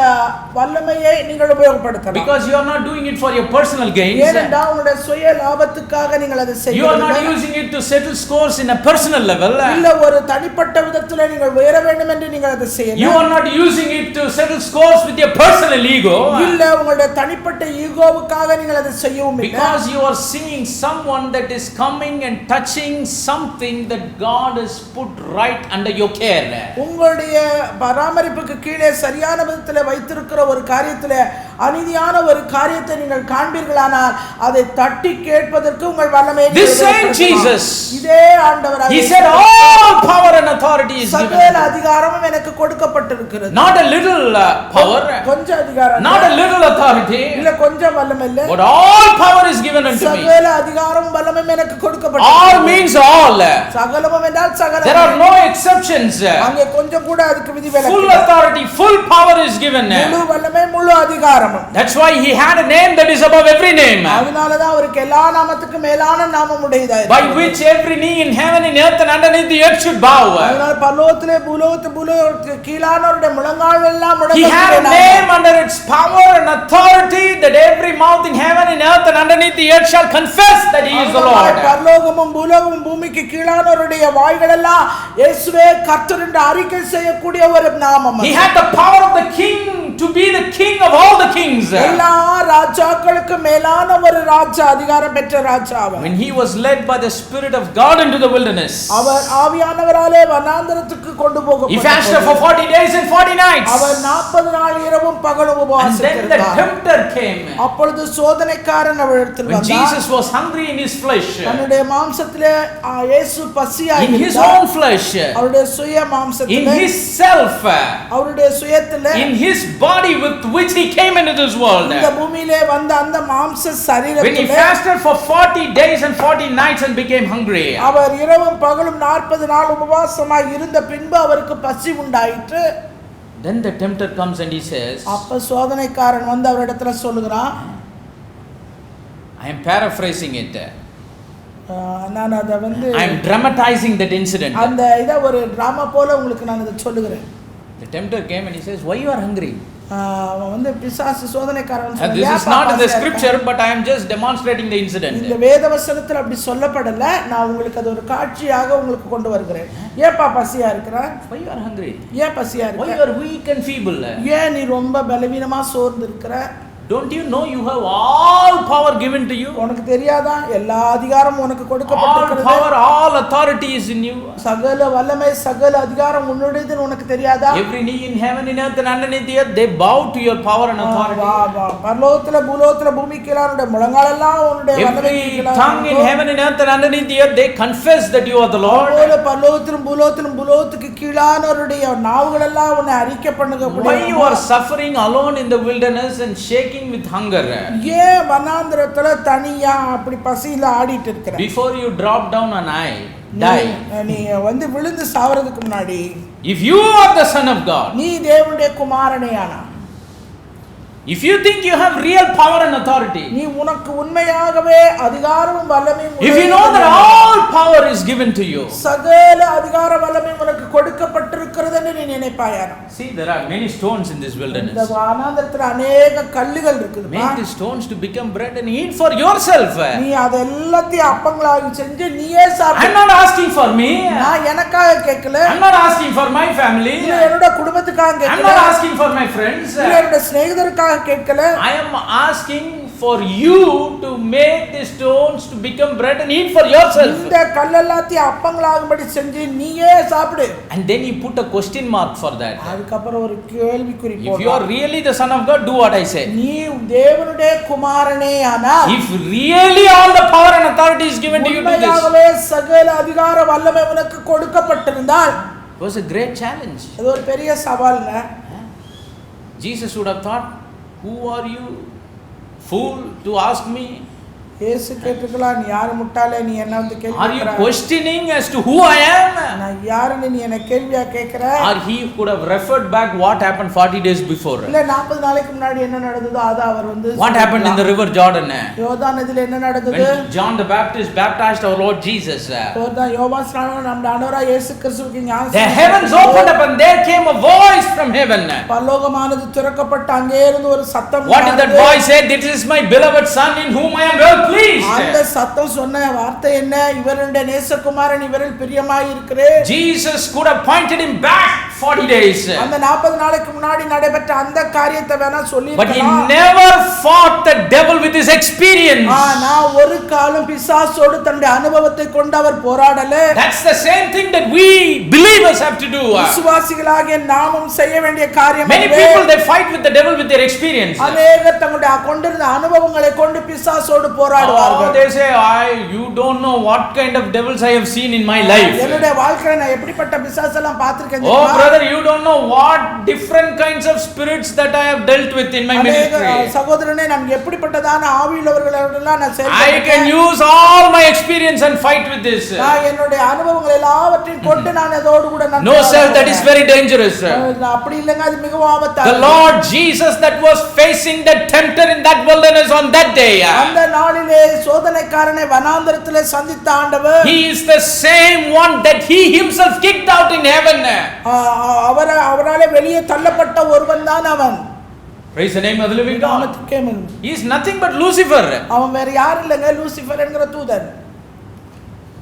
S2: வல்லமையை நீங்கள் உபயோகப்படுத்தலாம்.
S1: Because you are not doing it for your personal gains.
S2: ஏனென்றால் உங்களுடைய சுய லாபத்துக்காக நீங்கள் அதை செய்யவில்லை.
S1: You are not using it to settle scores in a personal level.
S2: இல்ல ஒரு தனிப்பட்ட விதத்திலே நீங்கள் உயர வேண்டும் என்று நீங்கள் அதை செய்யலாம்.
S1: You are not using it to settle scores with your personal ego.
S2: இல்ல உங்களுடைய தனிப்பட்ட ஈகோவுக்காக நீங்கள் அதை செய்யவும் இல்லை.
S1: Because you are seeing someone that is coming and touching something that God has put right under your care.
S2: உங்களுடைய பராமரிப்புக்கு கீழே சரியான விதத்திலே வைத்திருக்கிற ஒரு காரியத்திலே அநீதியான ஒரு காரியத்தை நீங்கள் காண்பீர்களானால் அதை தட்டி கேட்பதற்கு உங்கள் வல்லமையை
S1: This same Jesus,
S2: இதே ஆண்டவராக
S1: he said all power and authority is given.
S2: சகல அதிகாரமும் எனக்கு கொடுக்கப்பட்டிருக்கிறது.
S1: Not a little power,
S2: கொஞ்சம் அதிகாரம்,
S1: not a little authority,
S2: இல்ல கொஞ்சம் வல்லமை இல்ல,
S1: but all power is given unto me.
S2: சகல அதிகாரம் வல்லமையும் எனக்கு கொடுக்கப்பட்டிருக்கிறது.
S1: All means all.
S2: சகலமும் என்றால் சகலம்.
S1: There are no exceptions.
S2: அங்கே கொஞ்சம் கூட அதுக்கு விதிவிலக்கு.
S1: Full authority, full power is given.
S2: முழு வல்லமை, முழு அதிகாரம்.
S1: That's why he had a name that is above every name.
S2: அதனால தான் அவருக்கு எல்லா நாமத்துக்கும் மேலான நாமம் உடையதாய்.
S1: By which every knee in heaven, in earth and underneath the earth should bow.
S2: அதனால பரலோகத்திலே பூலோகத்திலே கீழானவருடைய முழங்கால் எல்லாம் முடங்கப்படும்.
S1: He had a name under its power and authority that every mouth in heaven, in earth and underneath the earth shall confess that he is the Lord.
S2: பரலோகமும் பூலோகமும் பூமிக்கு கீழானவருடைய வாய்கள் எல்லாம் இயேசுவே கர்த்தர் என்று அறிக்கை செய்யக்கூடிய ஒரு நாமம்.
S1: He had the power of the king to be the king of all the kings.
S2: எல்லா ராஜாக்களுக்கு மேலான ஒரு ராஜா, அதிகாரம் பெற்ற ராஜா அவர்.
S1: When he was led by the Spirit of God into the wilderness,
S2: அவர் ஆவியானவராலே வனாந்தரத்துக்கு கொண்டு போகப்பட்டார்.
S1: he fasted for 40 days and 40 nights.
S2: அவர் 40 நாள் இரவும் பகலும் உபவாசித்தார்.
S1: And then the tempter came.
S2: அப்பொழுது சோதனைக்காரன் அவரிடத்தில்
S1: When
S2: வந்தார்.
S1: Jesus was hungry in his flesh,
S2: தன்னுடைய மாம்சத்திலே இயேசு பசியாய்
S1: in his
S2: இருந்தார்.
S1: own flesh,
S2: அவருடைய சுய மாம்சத்திலே,
S1: in his self,
S2: அவருடைய சுயத்திலே,
S1: in his body with which he came into this world.
S2: இந்த பூமியிலே வந்த அந்த மாம்ச
S1: When he
S2: சரீரத்திலே
S1: fasted for 40 days and 40 nights and became hungry,
S2: அவர் இரவும் பகலும் 40 நாள் உபவாசமாய் இருந்த பின்பு அவருக்கு பசி உண்டாயிற்று.
S1: then the tempter comes and he says,
S2: அப்ப சோதனைக்காரன் வந்து அவரிடத்துல சொல்லுகிறான்,
S1: I am paraphrasing it,
S2: நான் அதை வந்து
S1: I am dramatizing that incident.
S2: அந்த இதை ஒரு டிராமா போல உங்களுக்கு நான் இதை சொல்லுகிறேன்.
S1: The tempter came and he says, why you are hungry?
S2: அவன் வந்து பிசாசு சோதனைக்காரன்
S1: And this is not in the scripture, but I am just demonstrating the incident.
S2: இந்த வேத வசனத்துல அப்படி சொல்லப்படல, நான் உங்களுக்கு அது ஒரு காட்சியாக உங்களுக்கு கொண்டு வருகிறேன். ஏப்பா பசியா இருக்கிற?
S1: Why you are hungry?
S2: ஏன் பசியா
S1: Why
S2: இருக்க?
S1: you are weak and feeble?
S2: ஏன் நீ ரொம்ப பலவீனமா சோர்ந்து இருக்கிற?
S1: Don't you know you have all power given to you?
S2: உனக்கு தெரியாதா எல்லா அதிகாரமும் உனக்கு
S1: All
S2: கொடுக்கப்பட்டிருக்கிறது?
S1: power, all authority is in you.
S2: சகல வல்லமை சகல அதிகாரம் உன்னுடையதுன்னு உனக்கு தெரியாதா?
S1: Every knee in heaven, in earth and underneath the earth, they bow to your power and authority.
S2: பரலோகத்துல பூலோகத்துல பூமிக்கு கீழான முழங்கால் எல்லாம் உன்னுடைய
S1: Every tongue in heaven and earth and underneath the earth, they confess that you are the Lord.
S2: பரலோகத்திலும் பூலோகத்திலும் பூலோகத்துக்கு கீழானவருடைய நாவுகள் எல்லாம் உன்னை அறிக்கை பண்ணுங்க.
S1: Why you are suffering alone in the wilderness and shaking with hunger?
S2: ஏன் வனாந்திரத்துல தனியா அப்படி பசியில ஆடிட்டு இருக்கிற?
S1: Before you drop down and die,
S2: நீ வந்து விழுந்து சாவறதுக்கு முன்னாடி,
S1: if you are the Son of God,
S2: நீ தேவனுடைய குமாரனேயானா,
S1: if you think you have real power and authority,
S2: நீ உனக்கு உண்மையாகவே அதிகாரமும் வல்லமையும்,
S1: if you know that all power is given to you,
S2: சகல அதிகார வல்லமையும் உனக்கு கொடுக்கப்பட்டிருக்கிறது என்று நீ நினைப்பாயானா.
S1: see, there are many stones in this
S2: இந்த
S1: wilderness.
S2: வனாந்திரத்துல அநேக கல்லுகள் இருக்குது.
S1: Make these stones to become bread and eat for yourself.
S2: நீ அது எல்லாத்தையும் அப்பங்களாக செஞ்சு நீயே
S1: I'm
S2: சாப்பிடு.
S1: not asking for me.
S2: நான் எனக்காக கேட்கல,
S1: I'm not asking for my family.
S2: இல்ல என்னோட குடும்பத்துக்காக
S1: I'm
S2: கேட்கல,
S1: not asking for my friends.
S2: இல்ல என்னோட சிநேகிதருக்காக கேட்கல.
S1: I am asking for you to make these stones to become bread and eat for yourself.
S2: இந்த கல்லெல்லாத்தையும் அப்பங்களாகும்படி செஞ்சு நீயே சாப்பிடு.
S1: And then he put a question mark for that.
S2: அதுக்கப்புறம் ஒரு கேள்விக்குறி
S1: If you
S2: போடுறான்.
S1: are really the Son of God, do what I say.
S2: நீ தேவனுடைய குமாரனே ஆனால்,
S1: If really all the power and authority is given to you to this,
S2: உண்மையாகவே சகல அதிகார வல்லமை உனக்கு கொடுக்கப்பட்டிருந்தால்,
S1: it was a great challenge.
S2: அது ஒரு பெரிய சவால்ங்க.
S1: Jesus would have thought, who are you, fool, to ask me?
S2: இயேசு கேட்டுக்கலாம், நீ யாரு முட்டாளே, நீ என்ன வந்து கேள்வி
S1: Are you
S2: கேட்கிற?
S1: questioning as to who I am?
S2: நான் யாருன்னு நீ என்ன கேள்வியா கேட்கிற?
S1: Or he could have referred back what happened 40 days before.
S2: இல்ல 40 நாளைக்கு முன்னாடி என்ன நடந்ததோ அத அவர் வந்து
S1: What happened in the river Jordan?
S2: யோர்தான் நதியில என்ன நடந்தது?
S1: When John the Baptist baptized our Lord Jesus,
S2: யோர்தான் யோவான் ஸ்நானம் நம்ம ஆண்டவராகிய இயேசு கிறிஸ்துவுக்கு
S1: the
S2: ஞானஸ்நானம்
S1: heavens opened up and there came a voice from heaven.
S2: பரலோகமானது திறக்கப்பட்டு அங்கே இருந்து ஒரு சத்தம்
S1: What did that voice say? This is my beloved son in whom I am well pleased.
S2: அந்த சத்தம் சொன்ன வார்த்தை என்ன? இவருடைய நேசகுமாரன், இவரில் பிரியமாய் இருக்கிறேன்.
S1: Jesus could have pointed him back 40 days.
S2: அந்த 40 நாளைக்கு முன்னாடி நடைபெற்ற அந்த காரியத்தை வேணா சொல்லி
S1: But he
S2: இருக்கலாம்.
S1: never fought the devil with his experience.
S2: ஆனா ஒரு காலம் பிசாசோடு தன்னுடைய அனுபவத்தை கொண்டு அவர் போராடல.
S1: That's the same thing that we believers have to do.
S2: விசுவாசிகளாகிய நாமும் செய்ய வேண்டிய காரியம்.
S1: Many people they fight with the devil with their experience.
S2: அநேகர் தங்களுடைய கொண்டிருந்த அனுபவங்களை கொண்டு பிசாசோடு போராடுவார்கள்.
S1: They say, you don't know what kind of devils I have seen in my life.
S2: என்னுடைய வாழ்க்கையில நான் எப்படிப்பட்ட பிசாசெல்லாம் பார்த்திருக்கேன்.
S1: Oh brother, you don't know what different kinds of spirits that I have dealt with in my ministry.
S2: சகோதரனே, நான் எப்படிப்பட்டதான ஆவியுள்ளவர்களெல்லாம் நான்
S1: I can use all my experience and fight with this.
S2: நான் என்னுடைய அனுபவங்கள் எல்லாவற்றையும் கொண்டு நான் அதோடு கூட நான்
S1: No sir, that is very dangerous.
S2: அப்படி இல்லங்க, அது மிகவும் ஆபத்தானது.
S1: The Lord Jesus that was facing the tempter in that wilderness on that day.
S2: அந்த நாளிலே சோதனைக்காரனை வனாந்தரத்திலே சந்தித்த ஆண்டவர்,
S1: He is the same one that he himself kicked out in heaven.
S2: அவராலே வெளியே தள்ளப்பட்ட ஒருவன் தான் அவன்.
S1: Praise the name of the living God. He is nothing but Lucifer.
S2: அவன் வேற யாரும் இல்லங்க, லூசிபர் என்கிற தூதன்.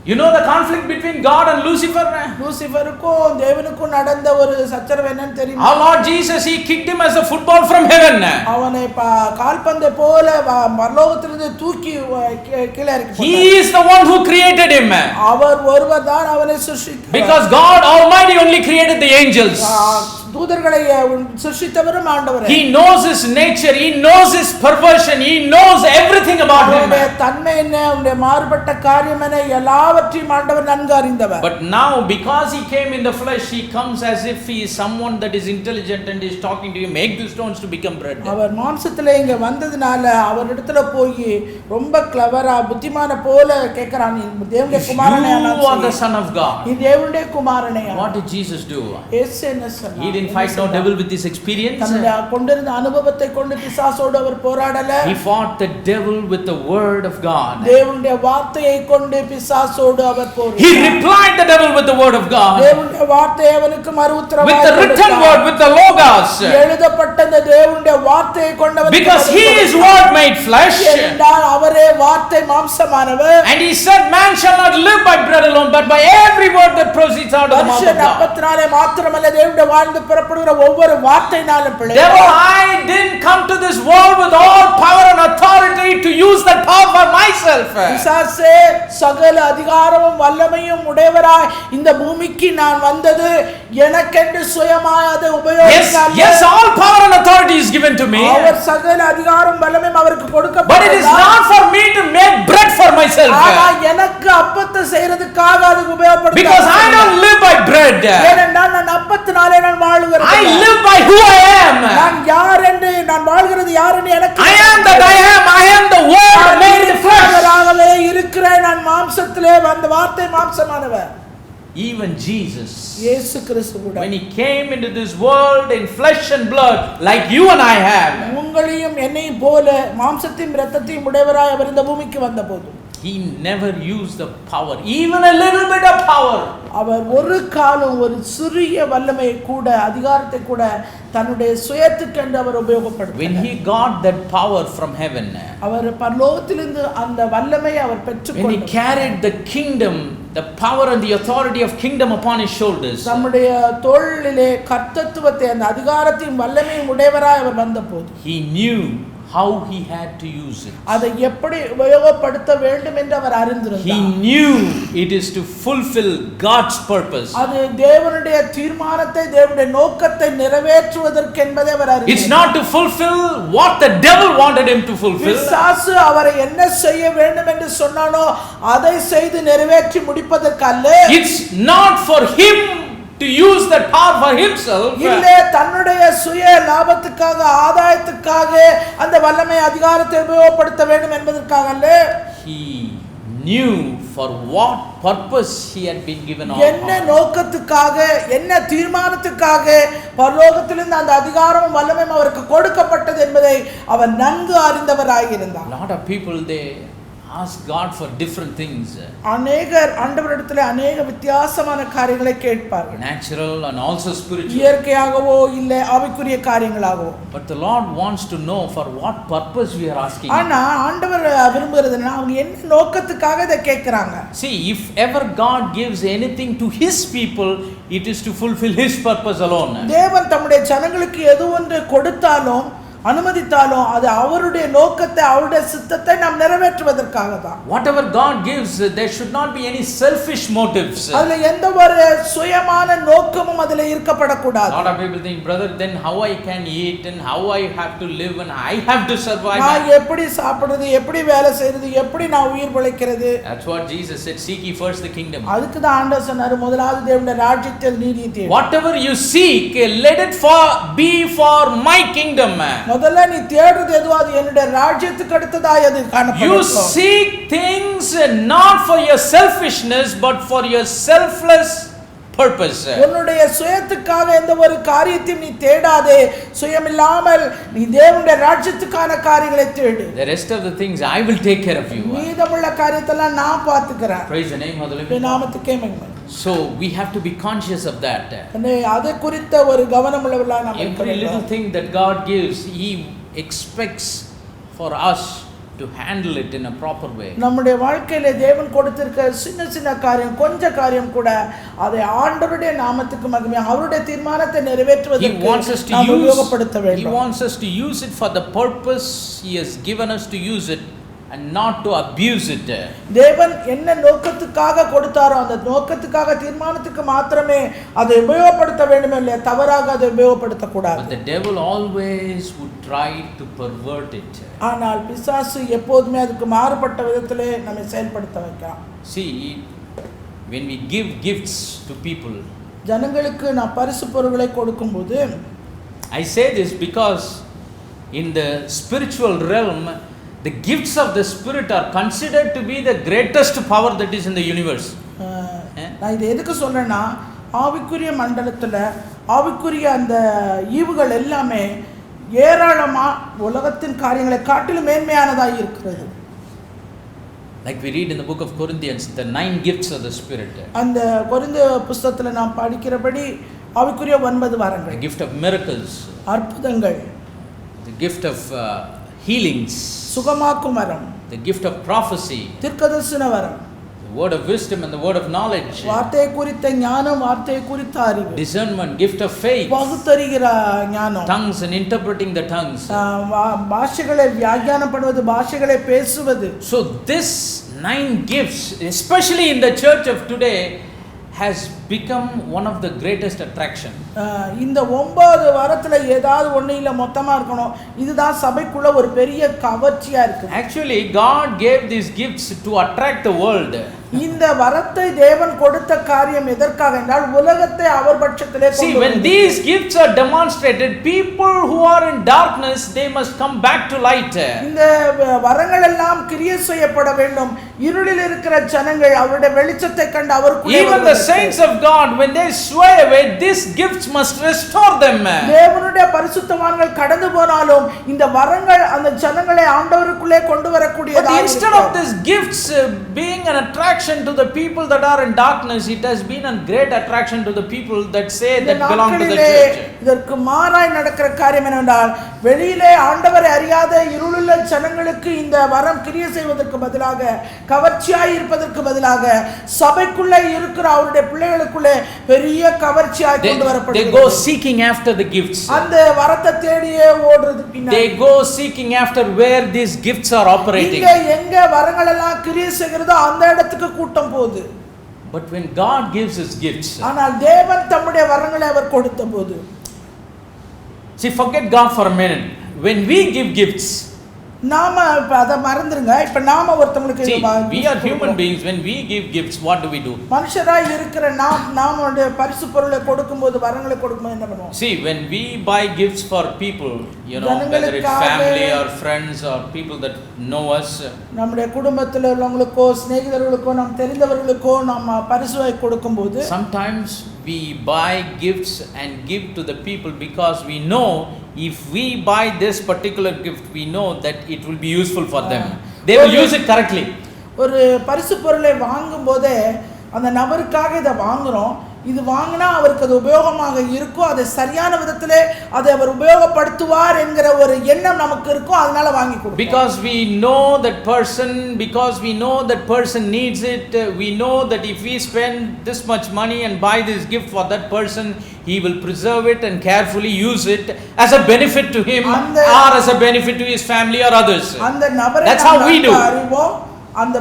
S1: You know the conflict between God and Lucifer?
S2: லூசிபருக்கும் தேவனுக்கும் நடந்த ஒரு சச்சரவு என்னன்னு தெரியுமா?
S1: Our Lord Jesus, he kicked him as a football from heaven.
S2: அவனை கால்பந்தை போல பரலோகத்திலிருந்து தூக்கி கீழே இறக்கி போட்டார்.
S1: He is the one who created him.
S2: அவர் ஒருவர் தான் அவனை சிருஷ்டித்தார்.
S1: Because God Almighty only created the angels.
S2: தூதர்களை சிருஷ்டித்தவரும் ஆண்டவரே.
S1: He knows his nature, he knows his perversion, he knows everything about him.
S2: அவருடைய தன்மை என்ன, அவருடைய மாறுபட்ட காரியம் என்ன, எல்லாவற்றையும் ஆண்டவர் நன்கு அறிந்தவர்.
S1: But now because he came in the flesh, he comes as if he is someone that is intelligent and is talking to you, make the stones to become bread.
S2: அவர் மாம்சத்திலே இங்க வந்ததனால அவரிடத்துல போய் ரொம்ப கிளவரா புத்திமான போல கேக்குறான், நீ தேவனுடைய குமாரனே,
S1: you are the son of God.
S2: நீ தேவனுடைய குமாரனே.
S1: What did Jesus do?
S2: இயேசு என்ன சொன்னார்?
S1: He didn't fight no devil with his experience.
S2: தன்னுடைய கொண்டிருந்த அனுபவத்தை கொண்டு பிசாசோடு அவர் போராடல.
S1: He fought the devil with the word of God.
S2: தேவனுடைய வார்த்தையை கொண்டு பிசாசோடு அவர் போராடினார்.
S1: He replied the devil with the word of God.
S2: தேவனுடைய வார்த்தை அவனுக்கு மறுஉத்தரவாக
S1: with the written word, with the logos.
S2: எழுதப்பட்ட அந்த தேவனுடைய வார்த்தையை கொண்டவர்.
S1: Because he is word made flesh.
S2: என்றால் அவரே வார்த்தை மாம்சமானவர்.
S1: And he said, man shall not live by bread alone, but by every word that proceeds out of the mouth of God.
S2: அப்பத்தினாலே மாத்திரமல்ல தேவனுடைய வாழ்ந்து புறப்படுகிற ஒவ்வொரு வார்த்தையினாலும் பிள்ளை.
S1: Devil, I didn't come to this world with all power and authority to use that power for myself.
S2: பிசாசே சகல அதிகாரமும் வல்லமையும் உடையவராய் இந்த பூமிக்கு நான் வந்தது எனக்கென்று சுயமாய் அதை உபயோகிக்க.
S1: Yes, all power and authority is given to me.
S2: அவர் சகல அதிகாரம் வல்லமையும் அவருக்கு கொடுக்கப்பட்டது.
S1: But it is not for me to make bread for myself.
S2: ஆனா எனக்கு அப்பத்தை செய்யறதுக்காக அது உபயோகப்படுத்த.
S1: Because I don't live by bread.
S2: ஏனென்றால் நான் அப்பத்தினாலே நான் வாழ்கிறேன்.
S1: I live by who I am.
S2: நான் யார் என்று நான் வாழ்கிறது யார் என்று எனக்கு.
S1: I am that I am. I am the word made in flesh.
S2: ஆகவே இருக்கிறேன், நான் மாம்சத்திலே வந்த வார்த்தை மாம்சமானவர்.
S1: Even Jesus,
S2: இயேசு கிறிஸ்து கூட
S1: when he came into this world in flesh and blood like you and I have,
S2: உங்களையும் என்னையும் போல மாம்சத்தையும் இரத்தத்தையும் உடையவராய் அவர் இந்த பூமிக்கு வந்தபோது
S1: he never used the power, even a little bit of power.
S2: அவர் ஒரு காலம் ஒரு சிறிய வல்லமையை கூட அதிகாரத்தை கூட தன்னுடைய சுயத்துக்கென்று அவர் உபயோகப்படுத்தினார்.
S1: When he got that power from heaven,
S2: அவர் பரலோகத்திலிருந்து அந்த வல்லமையை அவர் பெற்றுக்கொண்டார்.
S1: when he carried the kingdom, the power and the authority of kingdom upon his shoulders,
S2: நம்முடைய தோளிலே கர்த்தத்துவத்தை அந்த அதிகாரத்தின் வல்லமையும் உடையவராய் அவர் வந்தபோது
S1: he knew how he had to use it.
S2: அதை எப்படி உபயோகப்படுத்த வேண்டும் என்று அவர் அறிந்திருந்தார்.
S1: He knew it is to fulfill God's purpose.
S2: அது தேவனுடைய தீர்மானத்தை தேவனுடைய நோக்கத்தை நிறைவேற்றுவதற்கு என்பதை அவர் அறிந்தார்.
S1: It's not to fulfill what the devil wanted him to fulfill.
S2: பிசாசு அவரை என்ன செய்ய வேண்டும் என்று சொன்னானோ அதை செய்து நிறைவேற்றி முடிப்பதற்கு அல்ல.
S1: It's not for him to use that power for himself.
S2: இல்ல தன்னுடைய சுய லாபத்துக்காக ஆதாயத்துக்காக அந்த வல்லமை அதிகாரத்தை உபயோகப்படுத்த வேண்டும் என்பதற்காக அல்ல.
S1: He knew for what purpose he had been given all.
S2: என்ன நோக்கத்துக்காக என்ன தீர்மானத்துக்காக பரலோகத்திலிருந்து அந்த அதிகாரமும் வல்லமையும் அவருக்கு கொடுக்கப்பட்டது என்பதை அவர் நன்கு அறிந்தவராய் இருந்தார்.
S1: A lot of people, they ask God for different things.
S2: அநேகர் ஆண்டவரிடத்தில் அநேக வித்தியாசமான காரியங்களை கேட்பார்கள்.
S1: Natural and also spiritual.
S2: இயற்கையாகவோ இல்ல ஆவிக்குரிய காரியங்களாகவோ.
S1: But the Lord wants to know for what purpose we are asking.
S2: ஆனா ஆண்டவர் விரும்புறதுன்னா அவங்க என்ன நோக்கத்துக்காக இதை கேட்கறாங்க.
S1: See, if ever God gives anything to his people, it is to fulfill his purpose alone.
S2: தேவன் தம்முடைய ஜனங்களுக்கு எது ஒன்று கொடுத்தாலும் அனுமதித்தாலும் அது அவருடைய நோக்கத்தை அவருடைய சித்தத்தை நாம் நிறைவேற்றுவதற்காக தான்.
S1: Whatever God gives, there should not be any selfish motives.
S2: அதுல எந்த ஒரு சுயமான நோக்கமும் அதுல இருக்கப்படக்கூடாது.
S1: A lot of people think, brother, then how I can eat and how I have to live and I have to survive.
S2: நான் எப்படி சாப்பிடுறது, எப்படி வேலை செய்யறது, எப்படி நான் உயிர் பிழைக்கிறது.
S1: That's what Jesus said, seek ye first the kingdom.
S2: அதுக்கு தான் ஆண்டவர் சொன்னாரு, முதலாவது தேவனுடைய ராஜ்யத்தை நீதியை தேடு.
S1: Whatever you seek, let it be for my kingdom.
S2: முதல்ல நீ தேடுறது எதுவோ அது என்னுடைய ராஜ்யத்துக்கு அடுத்ததாய் அது காணப்படும்.
S1: You seek things not for your selfishness but for your selfless purpose.
S2: உன்னுடைய சுயத்துக்காக எந்த ஒரு காரியத்தையும் நீ தேடாதே, சுயமில்லாமல் நீ தேவனுடைய ராஜ்யத்துக்கான காரியங்களை தேடு.
S1: The rest of the things I will take care of you.
S2: மீதமுள்ள காரியத்தெல்லாம் நான் பார்த்துக்கிறேன்.
S1: Praise the name of the living God.
S2: நாமத்துக்கே மகிமை.
S1: So we have to be conscious of that.
S2: அது குறித்த ஒரு கவனம் உள்ளவர்களாக நாம்
S1: Every little thing that God gives, he expects for us to handle it in a proper way.
S2: நம்முடைய வாழ்க்கையில தேவன் கொடுத்திருக்க சின்ன சின்ன காரியம் கொஞ்ச காரியம் கூட அதை ஆண்டவருடைய நாமத்துக்கு மகிமை அவருடைய தீர்மானத்தை நிறைவேற்றுவதற்கு நாம் உபயோகப்படுத்த வேண்டும்.
S1: He wants us to use it for the purpose he has given us to use it and not to abuse it.
S2: தேவன் என்ன நோக்கத்துக்காக கொடுத்தாரோ அந்த நோக்கத்துக்காக தீர்மானத்துக்கு மாத்திரமே அதை உபயோகப்படுத்த வேண்டுமே இல்லையா தவறாக அதை உபயோகப்படுத்த கூடாது.
S1: But the devil always would try to pervert it.
S2: ஆனால் பிசாசு எப்போதுமே அதுக்கு மாறுபட்ட விதத்திலே நம்மை செயல்படுத்த வைக்கிறான்.
S1: See, when we give gifts to people,
S2: ஜனங்களுக்கு நான் பரிசு பொருட்களை கொடுக்கும்போது,
S1: I say this because in the spiritual realm the gifts of the spirit are considered to be the greatest power that is in the universe.
S2: நான் இது எதுக்கு சொல்றேன்னா ஆவிக்குரிய மண்டலத்துல ஆவிக்குரிய அந்த ஈவுகள் எல்லாமே ஏராளமா உலகத்தின் காரியங்களை காட்டிலும் மேன்மையானதாக இருக்கிறது.
S1: Like we read in the book of Corinthians, the 9 gifts of the spirit.
S2: அந்த கொரிந்து புத்தகத்துல நாம் படிக்கிறபடி ஆவிக்குரிய 9 வரங்கள்.
S1: The gift of miracles,
S2: அற்புதங்கள்,
S1: the gift of healings,
S2: சுகமாக்கும் வரம்,
S1: the gift of prophecy,
S2: தீர்க்கதரிசன வரம்,
S1: the word of wisdom and the word of knowledge,
S2: வார்த்தை குறித்த ஞானம், வார்த்தை குறித்த அறிவு,
S1: discernment, gift of faith,
S2: பகுத்தறிகிற ஞானம்,
S1: tongues and interpreting the tongues.
S2: பாஷைகளை வியாக்கியானம் பண்ணுவது, பாஷைகளை பேசுவது.
S1: So this 9 gifts, especially in the church of today, has become one of the greatest attraction.
S2: இந்த 9 வரத்துல ஏதாவது ஒண்ணு இல்ல மொத்தமா இருக்கணும். இதுதான் சபைக்குள்ள ஒரு பெரிய கவர்ச்சியா இருக்கு.
S1: Actually God gave these gifts to attract the world.
S2: இந்த வரத்தை தேவன் கொடுத்த காரியம் எதற்காக என்றால் உலகத்தை அவர் பட்சத்திலே கொண்டு
S1: See, when these gifts are demonstrated, people who are in darkness, they must come back to light.
S2: இந்த வரங்கள் எல்லாம் கிரியை செய்யப்பட வேண்டும். இருளில் இருக்கிற ஜனங்கள் அவருடைய வெளிச்சத்தை கண்டு அவருக்குள்ளே
S1: Even the saints of God, when they sway away, these gifts must restore them.
S2: தேவனுடைய பரிசுத்தவான்கள் கடந்து போனாலும் இந்த வரங்கள் அந்த ஜனங்களை ஆண்டவருக்குள்ளே கொண்டு வரக்கூடியதாக
S1: But instead of these gifts being an attraction to the people that are in darkness, it has been a great attraction to the people that say that belong to the church.
S2: இதற்கு மாறாய் நடக்கிற காரியம் என்னவென்றால் வெளியிலே ஆண்டவரை அறியாத இருளுள்ள ஜனங்களுக்கு இந்த வரம் கிரியை செய்வதற்கு பதிலாக கவர்ச்சியாய் இருப்பதற்கு பதிலாக சபைக்குள்ளே இருக்கிற அவருடைய பிள்ளைகளுக்குள்ளே பெரிய கவர்ச்சியாய் கொண்டு வரப்படுகிறது.
S1: They go seeking after the gifts.
S2: அந்த வரத்தை தேடியே ஓடுறது பின்னாடி.
S1: They go seeking after where these gifts are operating.
S2: இங்க எங்க வரங்கள் எல்லாம் கிரியை செய்கிறதோ அந்த இடத்துக்கு கூட்டம் போகுது.
S1: But when God gives his gifts,
S2: ஆனால் தேவன் தம்முடைய வரங்களை அவர் கொடுத்தபோது,
S1: see, forget God for a minute. When we give gifts,
S2: நாம அத மறந்துருங்க. இப்ப நாம ஒருத்தங்களுக்கு
S1: see, we are human beings. When we give gifts, what do we do?
S2: மனுஷராய் இருக்கிற நாமோட பரிசு பொருளை கொடுக்கும்போது வரங்களை கொடுக்கும்போது என்ன பண்ணுவோம்?
S1: See, when we buy gifts for people, you know, whether it's family or friends or people that know us,
S2: நம்முடைய குடும்பத்துல உள்ளவங்களுக்கோ சிநேகிதர்களுக்கோ நாம் தெரிந்தவர்களுக்கோ நம்ம பரிசு கொடுக்கும்போது
S1: sometimes we buy gifts and give to the people because we know if we buy this particular gift, we know that it will be useful for them. They will use it correctly.
S2: ஒரு பரிசு பொருளை வாங்கும்போதே அந்த நபருக்காக இதை வாங்குறோம். இது வாங்கினா அவருக்கு அது உபயோகமாக இருக்கும், அதை சரியான விதத்திலே அதை அவர் உபயோகப்படுத்துவார் என்கிற ஒரு எண்ணம் நமக்கு இருக்கும். அதனால வாங்கி கொடுப்போம்.
S1: Because we know that person needs it. We know that if we spend this much money and buy this gift for that person, he will preserve it and carefully use it as a benefit to him or as a benefit to his family or others.
S2: அந்த நபரை
S1: That's how we do.
S2: அறிவோம். அந்த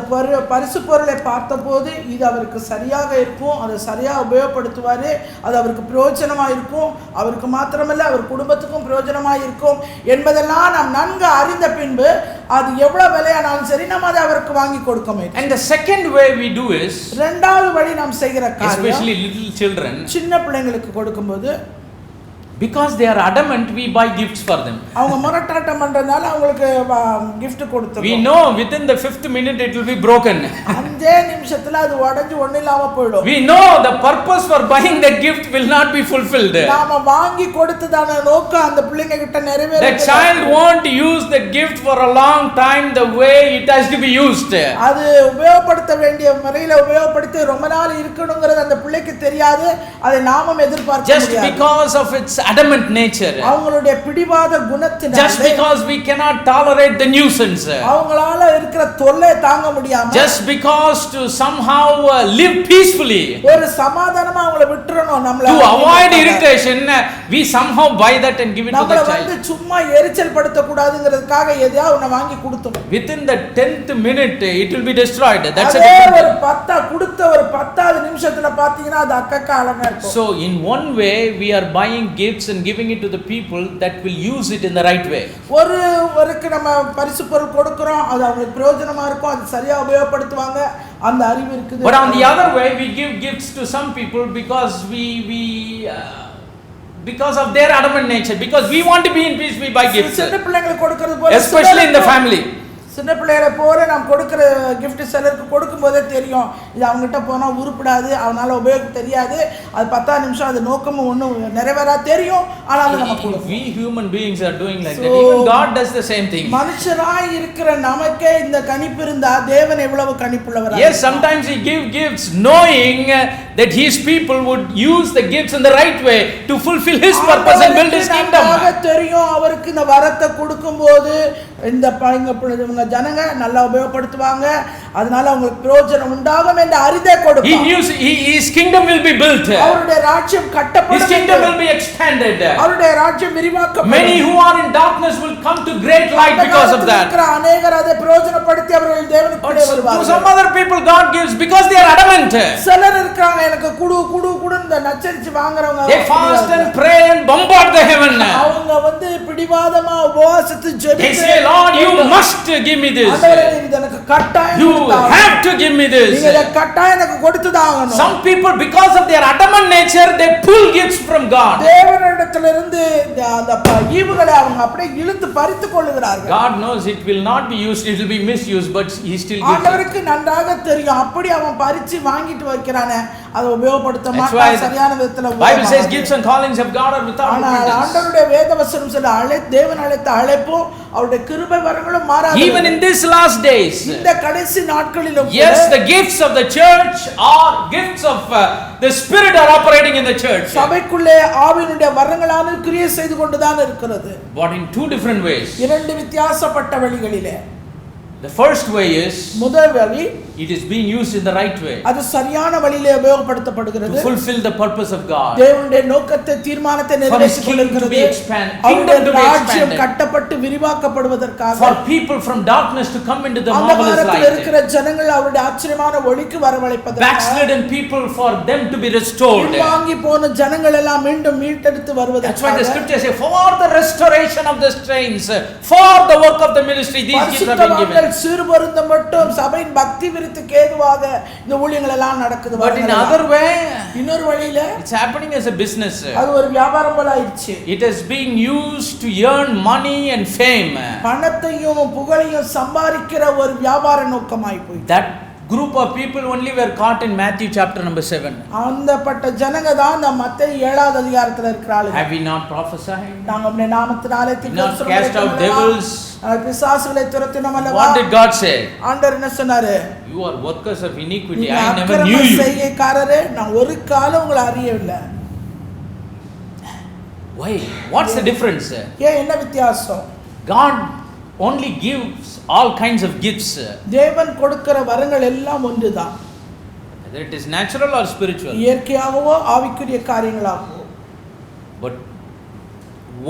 S2: பரிசு பொருளை பார்த்தபோது இது அவருக்கு சரியாக இருக்கும், அதை சரியாக உபயோகப்படுத்துவார், அது அவருக்கு பிரயோஜனமாக இருக்கும், அவருக்கு மாத்திரமல்ல அவர் குடும்பத்துக்கும் பிரயோஜனமாக இருக்கும் என்பதெல்லாம் நாம் நன்கு அறிந்த பின்பு அது எவ்வளவு விலையானாலும் சரி நம்ம அதை அவருக்கு வாங்கி கொடுக்கணும்.
S1: And the second way we do is,
S2: இரண்டாவது வழி நாம் செய்கிற காரியம்,
S1: especially little children,
S2: சின்ன பிள்ளைங்களுக்கு கொடுக்கும்போது
S1: because they are adamant, we buy gifts for them.
S2: அவங்க மரட்டாட்டம் பண்றதால அவங்களுக்கு gift கொடுத்துறோம்.
S1: We know within the 5th minute it will be broken.
S2: 5 நிமிஷத்துல அது உடைஞ்சு ஒண்ணு இல்லாம போய்டும்.
S1: We know the purpose for buying the gift will not be fulfilled.
S2: நாம வாங்கி கொடுத்ததான நோக்கம் அந்த பிள்ளைங்க கிட்ட நிறைவேறாது.
S1: The child won't use the gift for a long time the way it has to be used.
S2: அது உபயோகப்படுத்த வேண்டிய முறையில உபயோகப்படுத்தி ரொம்ப நாள் இருக்கணும்ங்கிறது அந்த பிள்ளைக்கு தெரியாது. அதை நாமும் எதிர்பார்க்க முடியாது.
S1: Just because of its adamant nature.
S2: அவங்களுடைய பிடிவாத குணத்தினால
S1: Just because we cannot tolerate the nuisance.
S2: அவங்களால இருக்கிற தொல்லை தாங்க முடியாம
S1: Just because to somehow live peacefully.
S2: ஒரு சமாதானமா அவங்கள விட்டுறணும் நம்மள.
S1: To avoid irritation, we somehow buy that and give it to the
S2: நம்மள
S1: child.
S2: வந்து சும்மா எரிச்சல் படுத்த கூடாதுங்கிறதுக்காக எதையாவது ஒண்ண வாங்கி கொடுத்துறோம்.
S1: Within the 10th minute it will be destroyed. That's a
S2: அதே
S1: different
S2: ஒரு 10 கொடுத்த ஒரு 10வது நிமிஷத்துல பாத்தீங்கன்னா அது அக்கக்கா அழகா இருக்கும்.
S1: So in one way we are buying gifts and giving it to the people that will use it in the right way.
S2: ஒருக்கு நம்ம பரிசு பொருள் கொடுக்கிறோம், அது அவங்களுக்கு பிரயோஜனமா இருக்கும், அது சரியா உபயோகப்படுத்துவாங்க, அந்த அறிவு இருக்குது.
S1: But on the other way we give gifts to some people because because of their adamant nature, because we want to be in peace, we buy gifts.
S2: சின்ன பிள்ளைங்களுக்கு கொடுக்கிறது போல,
S1: especially in the family.
S2: சின்ன பிள்ளைகளை போல நாம் கொடுக்கிற gift சிலருக்கு கொடுக்கும்போதே தெரியும் இது அவங்ககிட்ட போனா உருப்படாது, அவனால உபயோக தெரியாது, அது 10 நிமிஷம் அது நோக்கமும் ஒண்ணும் நிறைவேறா தெரியும், ஆனாலும் நம்ம கொடுப்போம்.
S1: We human beings are doing like that. Even God does the same thing.
S2: மனுஷராய் இருக்கிற நமக்கே இந்த கனிப்பு இருந்தா தேவன் எவ்வளவு கனிப்புள்ளவரா?
S1: Yes, sometimes he give gifts knowing that his people would use the gifts in the right way to fulfill his purpose and build his kingdom.
S2: நமக்கு தெரியும் அவருக்கு இந்த வரத்தை கொடுக்கும்போது இந்த இவங்க ஜனங்க நல்லா உபயோகப்படுத்துவாங்க, அதனால அவங்களுக்கு பிரயோஜனம் உண்டாகும் என்ற அறிவை கொடுப்பார்.
S1: He knew his kingdom will be built.
S2: அவருடைய ராஜ்யம் கட்டப்படும்.
S1: His kingdom will be expanded.
S2: அவருடைய ராஜ்யம் விரிவாக்கப்படும்.
S1: Many who are in darkness will come to great light because of that.
S2: அநேகர் அதை பிரயோஜனப்படுத்தி அவர்கள் தேவனுக்குள்ளே வருவார்கள்.
S1: To some other people God gives because they are adamant.
S2: சிலர் இருக்காங்க எனக்கு குடு நச்சரிச்சு வாங்குறவங்க.
S1: They fast and pray and bombard the heaven.
S2: அவங்க வந்து பிடிவாதமா உபவாசித்து ஜெபித்து
S1: they say Lord you must give me this.
S2: எனக்கு கட்டாயம்
S1: you have to give me this.
S2: நீங்க கட்டாயம் எனக்கு கொடுத்து தான் ஆகணும்.
S1: Some people because of their adamant nature they pull gifts from God.
S2: தேவனிடத்திலிருந்து அந்த ஈவுகளை அவங்க அப்படியே இழுத்து பறித்து கொள்ளுகிறார்கள்.
S1: God knows it will not be used, it will be misused, but he still gives.
S2: ஆண்டவருக்கு நன்றாக தெரியும் அப்படி அவன் பறிச்சு வாங்கிட்டு வைக்கிறானே அதை உபயோகப்படுத்த மாட்டான் சரியான விதத்துல.
S1: Bible says gifts and callings of God are without repentance.
S2: ஆண்டவருடைய வேதவசனம் சொல்ல தேவன் அழைத்த அழைப்பும் அவருடைய கிருபை வரங்களும் மாறாது.
S1: Even in this last days,
S2: இந்த கடைசி நாட்களிலும்
S1: yes, the gifts of the church are gifts of the spirit are operating in the church.
S2: சபைக்குள்ளே ஆவியினுடைய வரங்களான கிரியை செய்து கொண்டுதான் இருக்கிறது.
S1: But in two different ways.
S2: இரண்டு வித்தியாசப்பட்ட வழிகளிலே.
S1: The first way is
S2: முதல் வழி
S1: it is being used in the right way.
S2: அது சரியான வழியிலே உபயோகப்படுத்தப்படுகிறது.
S1: To fulfill the purpose of God.
S2: தேவனுடைய நோக்கத்தை தீர்மானத்தை நிறைவேற்றிக் கொள்கிறது.
S1: Kingdom to be expanded.
S2: கட்டப்பட்டு விரிவாக்கப்படுவதற்காக.
S1: For people from darkness to come into the marvelous light.
S2: இருக்கிற ஜனங்கள் அவருடைய ஆச்சரியமான ஒளிக்கு வரவழைப்பதற்காக.
S1: Backslidden people for them to be restored.
S2: வாங்கி போன ஜனங்கள் எல்லாம் மீண்டும் மீட்டெடுத்து வருவதற்காக.
S1: That's why the scripture says for the restoration of the saints, for the work of the ministry these gifts have been given.
S2: சிறுபொருந்த மட்டும் சபையின் பக்தி விருத்திக்கு ஏதுவாக இந்த ஊழியங்கள் எல்லாம் நடக்குது.
S1: But in other way
S2: இன்னொரு வழியில
S1: it's happening as a business.
S2: அது ஒரு வியாபாரம் போல ஆயிடுச்சு.
S1: It is being used to earn money and fame.
S2: பணத்தையும் புகழையும் சம்பாதிக்கிற ஒரு வியாபார நோக்கமாய் போய்.
S1: That group of people only were caught in Matthew chapter number 7.
S2: அந்தப்பட்ட ஜனங்க தான் அந்த மத்தேயு 7வது அதிகாரத்துல இருக்கிறாங்க.
S1: Have we not prophesied?
S2: நாங்க உம்முடைய நாமத்தினாலே
S1: not cast out devils?
S2: பிசாசுகளை துரத்தினோம் அல்லவா?
S1: What did God say?
S2: ஆண்டவர் என்ன சொன்னாரு?
S1: You are workers of iniquity, I never knew you.
S2: செய்கைக்காரரே நான் ஒரு காலம் உங்களை அறியவில்லை.
S1: Why? What's the difference?
S2: ஏன் என்ன வித்தியாசம்?
S1: God only gives all kinds of gifts.
S2: தேவன் கொடுக்கிற வரங்கள் எல்லாம் ஒன்றுதான்.
S1: Whether it is natural or spiritual.
S2: இயற்கையாகவோ ஆவிக்குரிய காரியங்களாகவோ.
S1: But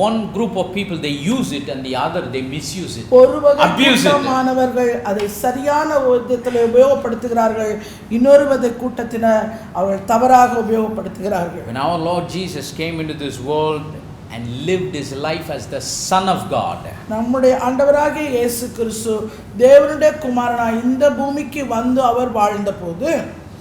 S1: one group of people they use it and the other they misuse it.
S2: ஒரு வகை
S1: abuse it.
S2: மாணவர்கள் அதை சரியான விதத்தில் உபயோகப்படுத்துகிறார்கள், இன்னொரு வகை கூட்டத்தினர் அவர்கள் தவறாக உபயோகப்படுத்துகிறார்கள்.
S1: When our Lord Jesus came into this world and lived his life as the Son of God.
S2: நம்முடைய ஆண்டவராகிய இயேசு கிறிஸ்து தேவனுடைய குமாரனாய் இந்த பூமிக்கு வந்து அவர் வாழ்ந்தபோது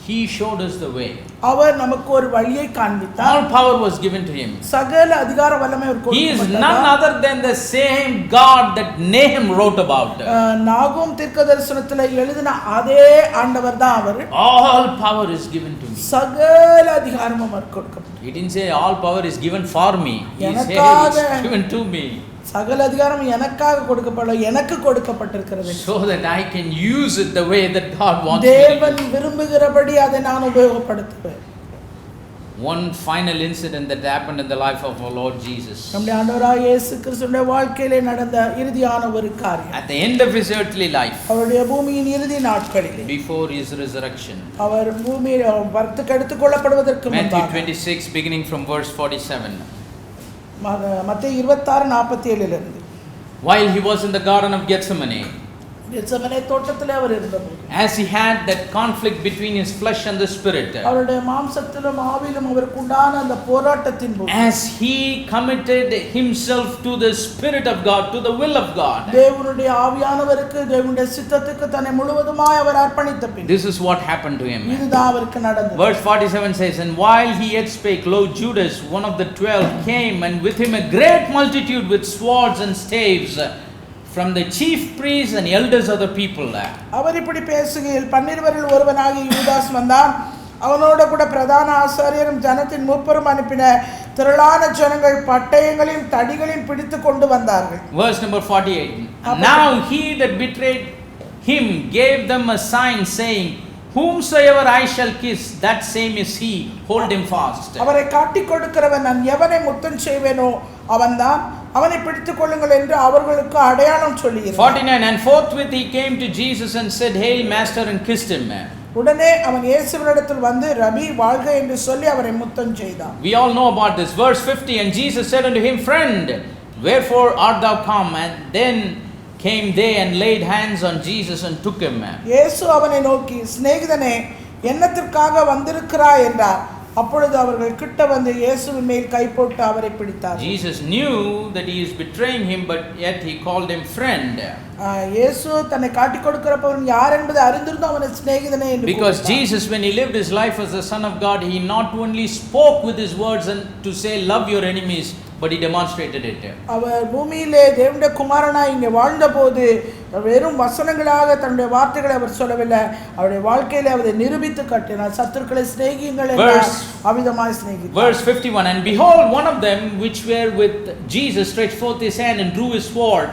S1: he showed us the way.
S2: அவர் நமக்கு ஒரு வழியை காண்பித்தார்.
S1: All power was given to him.
S2: சகல அதிகார வல்லமை அவருக்கு கொடுக்கப்பட்டது.
S1: He is none other than the same God that Nahum wrote about.
S2: நாகூம் தீர்க்கதரிசனத்திலே எழுதின அதே ஆண்டவர் தான் அவர்.
S1: All power is given to me.
S2: சகல அதிகாரமும் அவருக்கு கொடுக்கப்பட்டது.
S1: He didn't say all power is given for me. He said it is given to me.
S2: சகல அதிகாரம் எனக்காக கொடுக்கப்படல, எனக்கு கொடுக்கப்பட்டிருக்கிறது.
S1: So that I can use it the way that God wants me to.
S2: தேவன் விரும்புகிறபடி அதை நான் உபயோகப்படுத்துவேன்.
S1: one final incident that happened in the life of our Lord Jesus.
S2: நம்முடைய ஆண்டவராகிய இயேசு கிறிஸ்துவின் வாழ்க்கையிலே நடந்த இறுதியான ஒரு காரியம்.
S1: At the end of his earthly life,
S2: அவருடைய பூமியின் இறுதி நாட்களிலே,
S1: before his resurrection,
S2: அவர் பூமியில் வர்த்தக எடுத்துக் கொள்ளப்படுவதற்கு
S1: Matthew
S2: முன்பாக
S1: 26 beginning from verse 47.
S2: மத்தேயு 26:47 இலிருந்து,
S1: while he was in the garden of Gethsemane,
S2: Gethsemane தோட்டத்திலே அவர் இருந்தபோது,
S1: as he had that conflict between his flesh and the spirit,
S2: அவருடைய மாம்சத்திலும் ஆவியிலும் அவருக்கு உண்டான அந்த போராட்டத்தின் போது,
S1: as he committed himself to the spirit of God, to the will of God,
S2: தேவனுடைய ஆவியானவருக்கு தேவனுடைய சித்தத்துக்கு தன்னை முழுவதுமாய் அவர் அர்ப்பணித்த பின்,
S1: this is what happened to him.
S2: இதுதான் அவருக்கு நடந்தது.
S1: Verse 47 says, and while he yet spake, lo, Judas, one of the 12, came, and with him a great multitude with swords and staves, from the chief priests and elders of the people.
S2: அவர் இப்படி பேசுகையில் 12 ஒருவனாகிய யூதாஸ் வந்தான். அவனோட கூட பிரதான ஆசாரியரும் ஜனத்தின் மூப்பரும் அனுப்பின திரளான ஜனங்கள் பட்டயங்களையும் தடிகளையும் பிடித்து கொண்டு வந்தார்கள்.
S1: Verse number 48. Now he that betrayed him gave them a sign, saying, whomsoever I shall kiss, that same is he, hold him fast.
S2: அவரை காட்டிக் கொடுக்கிறவன் நான் எவனை முத்தம் செய்வேனோ அவன்தான், அவனை பிடித்துக் கொள்ளுங்கள் என்று அவர்களுக்கு அடையாளம் சொல்லுகிறார்.
S1: 49. And forthwith he came to Jesus and said, hail master, and kissed him.
S2: உடனே அவன் இயேசுவினிடத்தில் வந்து ரபி வாழ்க என்று சொல்லி அவரை முத்தம் செய்தான்.
S1: We all know about this. Verse 50. And Jesus said unto him, friend, wherefore art thou come? And then came they and laid hands on Jesus and took him.
S2: இயேசு அவனை நோக்கி, சிநேகிதனே, என்னத்திற்காக வந்திருக்கிறாய் என்றார். அப்பொழுது அவர்கள் கிட்ட வந்து இயேசுவின் மேல் கை போட்டு அவரை பிடித்தார்.
S1: Jesus knew that he is betraying him, but yet he called him friend.
S2: இயேசு தன்னை காட்டிக் கொடுக்கிறவன் யார் என்பதை அறிந்திருந்தும் அவனை சிநேகிதனே என்று கூப்பிட்டார்.
S1: Because Jesus, when he lived his life as the Son of God, he not only spoke with his words and to say love your enemies, but he demonstrated it.
S2: அவர் பூமியிலே தேவனுடைய குமாரனாய் இங்கே வாழ்ந்தபோது வெறும் வசனங்களாக தன்னுடைய வார்த்தைகளை அவர் சொல்லவில்லை, அவருடைய வாழ்க்கையிலே அவரை நிரூபித்து காட்டினார். சத்துருக்களை சிநேகியுங்கள் என்றார், அவிதமாய் சிநேகித்தார்.
S1: Verse 51. And behold, one of them which were with Jesus stretched forth his hand and drew his sword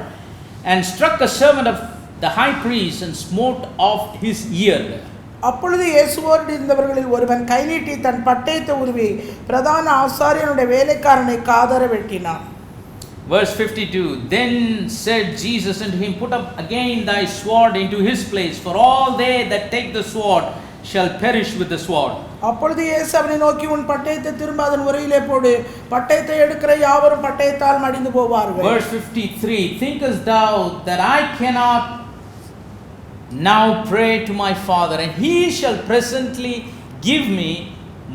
S1: and struck a servant of the high priest and smote off his ear.
S2: அப்பொழுது இயேசுவோடு இருந்தவர்களில் ஒருவன் கை நீட்டி தன் பட்டயத்தை உருவி பிரதான ஆசாரியனுடைய வேலைக்காரனை காதர வெட்டினான்.
S1: Verse 52. Then said Jesus unto him, put up again thy sword into his place, for all they that take the sword shall perish with the sword.
S2: அப்பொழுது இயேசு அவனை நோக்கி, உன் பட்டயத்தை திரும்ப அதன் உரையிலே போடு, பட்டயத்தை எடுக்கிற யாவரும் பட்டயத்தால் மடிந்து போவார்கள்.
S1: Verse 53. Thinkest thou that I cannot now pray to my Father, and he shall presently give me